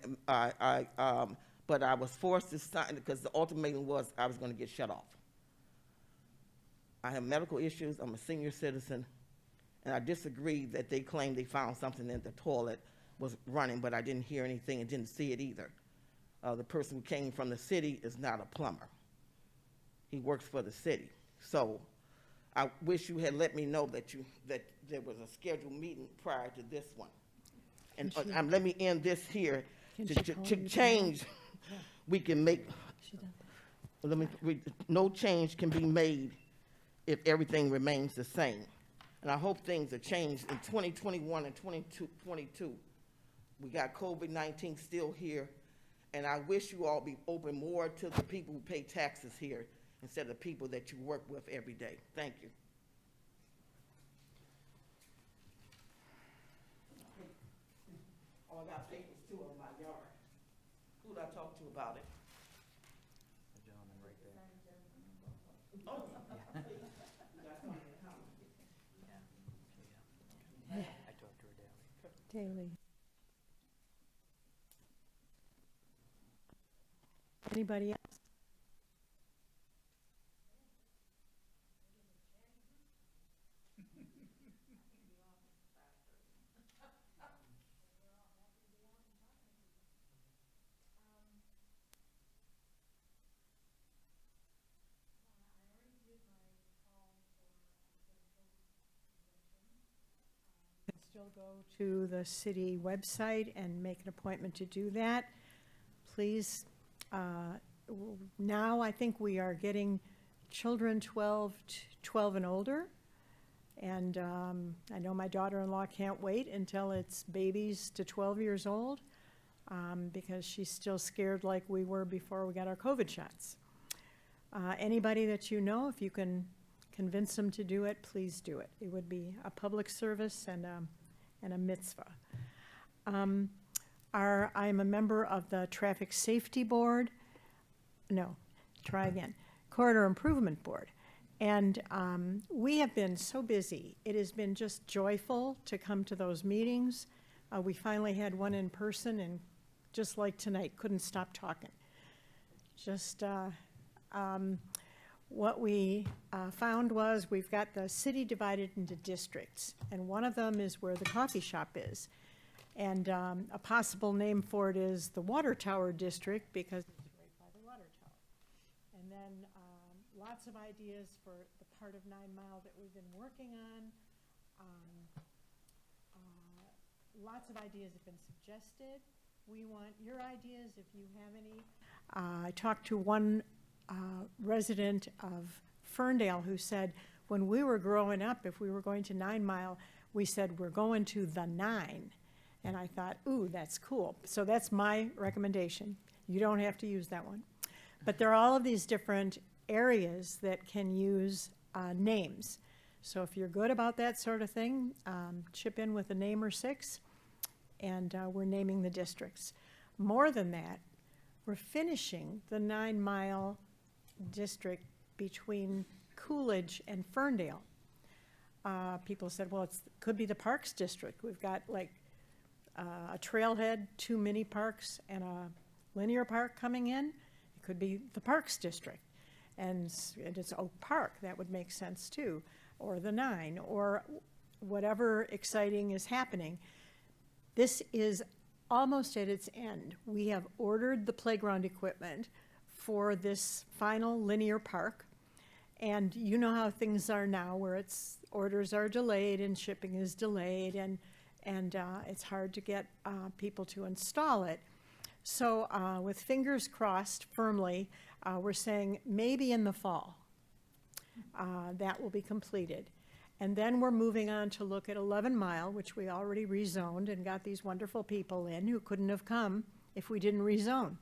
but I was forced to sign it because the ultimatum was I was going to get shut off. I have medical issues. I'm a senior citizen, and I disagree that they claim they found something in the toilet was running, but I didn't hear anything and didn't see it either. The person who came from the city is not a plumber. He works for the city. So I wish you had let me know that there was a scheduled meeting prior to this one. And let me end this here. To change, we can make, no change can be made if everything remains the same. And I hope things are changed in 2021 and 2022. We got COVID-19 still here, and I wish you all be open more to the people who pay taxes here instead of the people that you work with every day. Thank you. Oh, I got papers too on my yard. Who'd I talk to about it? The gentleman right there. Oh, please. You got something in common. I talked to her daily. Daily. Anybody else? Still go to the city website and make an appointment to do that. Please, now I think we are getting children 12 and older. And I know my daughter-in-law can't wait until it's babies to 12 years old because she's still scared like we were before we got our COVID shots. Anybody that you know, if you can convince them to do it, please do it. It would be a public service and a mitzvah. I'm a member of the Traffic Safety Board. No, try again. Corridor Improvement Board. And we have been so busy. It has been just joyful to come to those meetings. We finally had one in person, and just like tonight, couldn't stop talking. Just what we found was we've got the city divided into districts, and one of them is where the coffee shop is. And a possible name for it is the Water Tower District because it's right by the water tower. And then lots of ideas for the part of 9 Mile that we've been working on. Lots of ideas have been suggested. We want your ideas if you have any. I talked to one resident of Ferndale who said, when we were growing up, if we were going to 9 Mile, we said, we're going to the 9. And I thought, ooh, that's cool. So that's my recommendation. You don't have to use that one. But there are all of these different areas that can use names. So if you're good about that sort of thing, chip in with a name or 6, and we're naming the districts. More than that, we're finishing the 9 Mile district between Coolidge and Ferndale. People said, well, it could be the Parks District. We've got like a trailhead, 2 mini parks, and a linear park coming in. It could be the Parks District. And it's Oak Park. That would make sense too. Or the 9, or whatever exciting is happening. This is almost at its end. We have ordered the playground equipment for this final linear park. And you know how things are now, where orders are delayed and shipping is delayed, and it's hard to get people to install it. So with fingers crossed firmly, we're saying maybe in the fall. That will be completed. And then we're moving on to look at 11 Mile, which we already rezoned and got these wonderful people in who couldn't have come if we didn't rezone.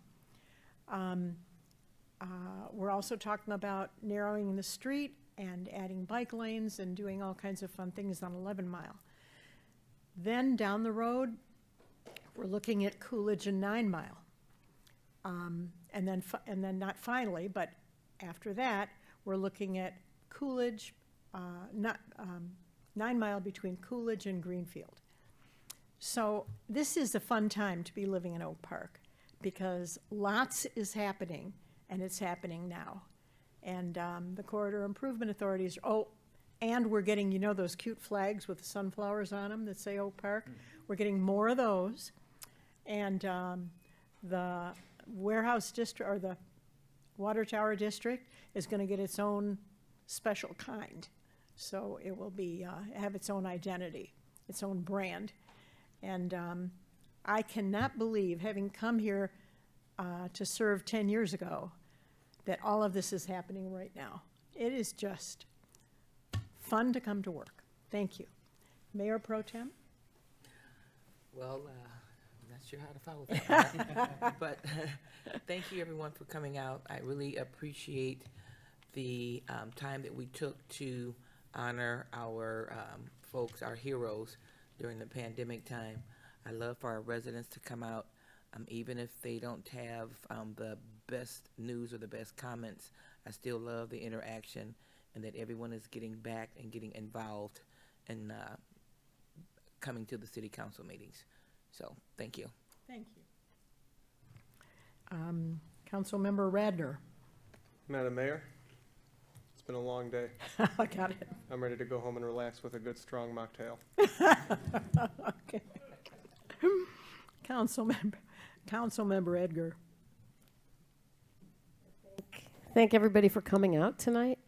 We're also talking about narrowing the street and adding bike lanes and doing all kinds of fun things on 11 Mile. Then down the road, we're looking at Coolidge and 9 Mile. And then not finally, but after that, we're looking at Coolidge, 9 Mile between Coolidge and Greenfield. So this is a fun time to be living in Oak Park because lots is happening, and it's happening now. And the Corridor Improvement Authorities, and we're getting, you know, those cute flags with the sunflowers on them that say Oak Park? We're getting more of those. And the warehouse district, or the water tower district, is going to get its own special kind. So it will be, have its own identity, its own brand. And I cannot believe, having come here to serve 10 years ago, that all of this is happening right now. It is just fun to come to work. Thank you. Mayor Pro Tem? Well, I'm not sure how to follow that, but thank you everyone for coming out. I really appreciate the time that we took to honor our folks, our heroes during the pandemic time. I love for our residents to come out, even if they don't have the best news or the best comments. I still love the interaction and that everyone is getting back and getting involved in coming to the city council meetings. So, thank you. Thank you. Councilmember Radner. Madam Mayor, it's been a long day. I got it. I'm ready to go home and relax with a good, strong mocktail. Okay. Councilmember Edgar. Thank everybody for coming out tonight.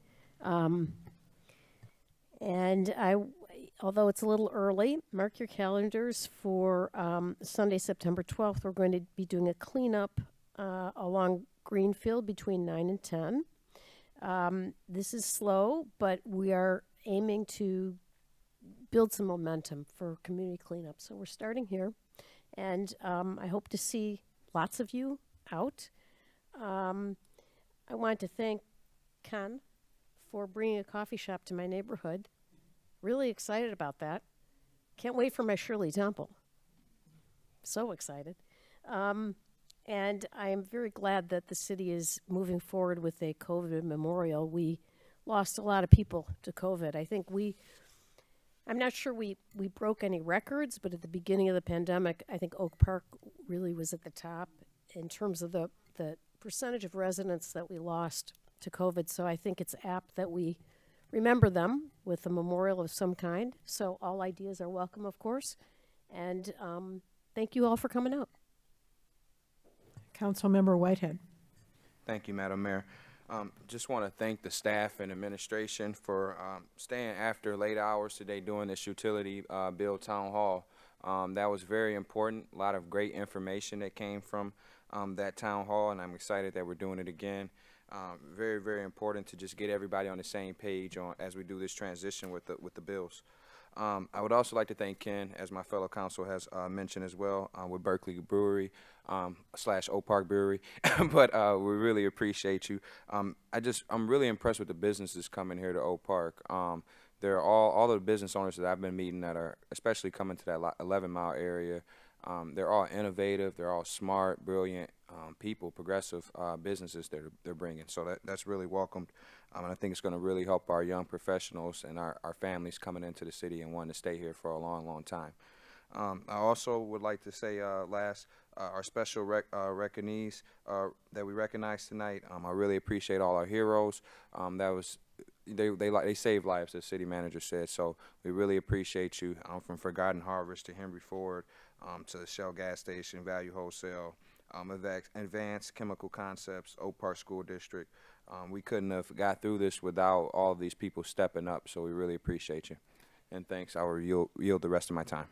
And although it's a little early, mark your calendars for Sunday, September 12th. We're going to be doing a cleanup along Greenfield between 9 and 10. This is slow, but we are aiming to build some momentum for community cleanup. So we're starting here, and I hope to see lots of you out. I want to thank Ken for bringing a coffee shop to my neighborhood. Really excited about that. Can't wait for my Shirley Temple. So excited. And I am very glad that the city is moving forward with a COVID memorial. We lost a lot of people to COVID. I think I'm not sure we broke any records, but at the beginning of the pandemic, I think Oak Park really was at the top in terms of the percentage of residents that we lost to COVID. So I think it's apt that we remember them with a memorial of some kind. So all ideas are welcome, of course. And thank you all for coming out. Councilmember Whitehead. Thank you, Madam Mayor. Just want to thank the staff and administration for staying after late hours today doing this utility bill town hall. That was very important. A lot of great information that came from that town hall, and I'm excited that we're doing it again. Very, very important to just get everybody on the same page as we do this transition with the bills. I would also like to thank Ken, as my fellow council has mentioned as well, with Berkeley Brewery / Oak Park Brewery. But we really appreciate you. I'm really impressed with the businesses coming here to Oak Park. They're all of the business owners that I've been meeting that are especially coming to that 11 Mile area. They're all innovative. They're all smart, brilliant people, progressive businesses that they're bringing. So that's really welcomed. And I think it's going to really help our young professionals and our families coming into the city and wanting to stay here for a long, long time. I also would like to say our special recognees that we recognize tonight. I really appreciate all our heroes. They saved lives, as city manager said. So we really appreciate you. From Forgotten Harvest to Henry Ford, to the Shell gas station, Value Wholesale, Advanced Chemical Concepts, Oak Park School District. We couldn't have got through this without all of these people stepping up. So we really appreciate you. And thanks. I will yield the rest of my time.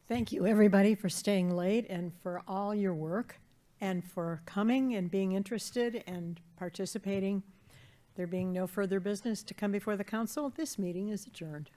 Thank you, everybody, for staying late and for all your work. and for coming and being interested and participating. There being no further business to come before the council, this meeting is adjourned.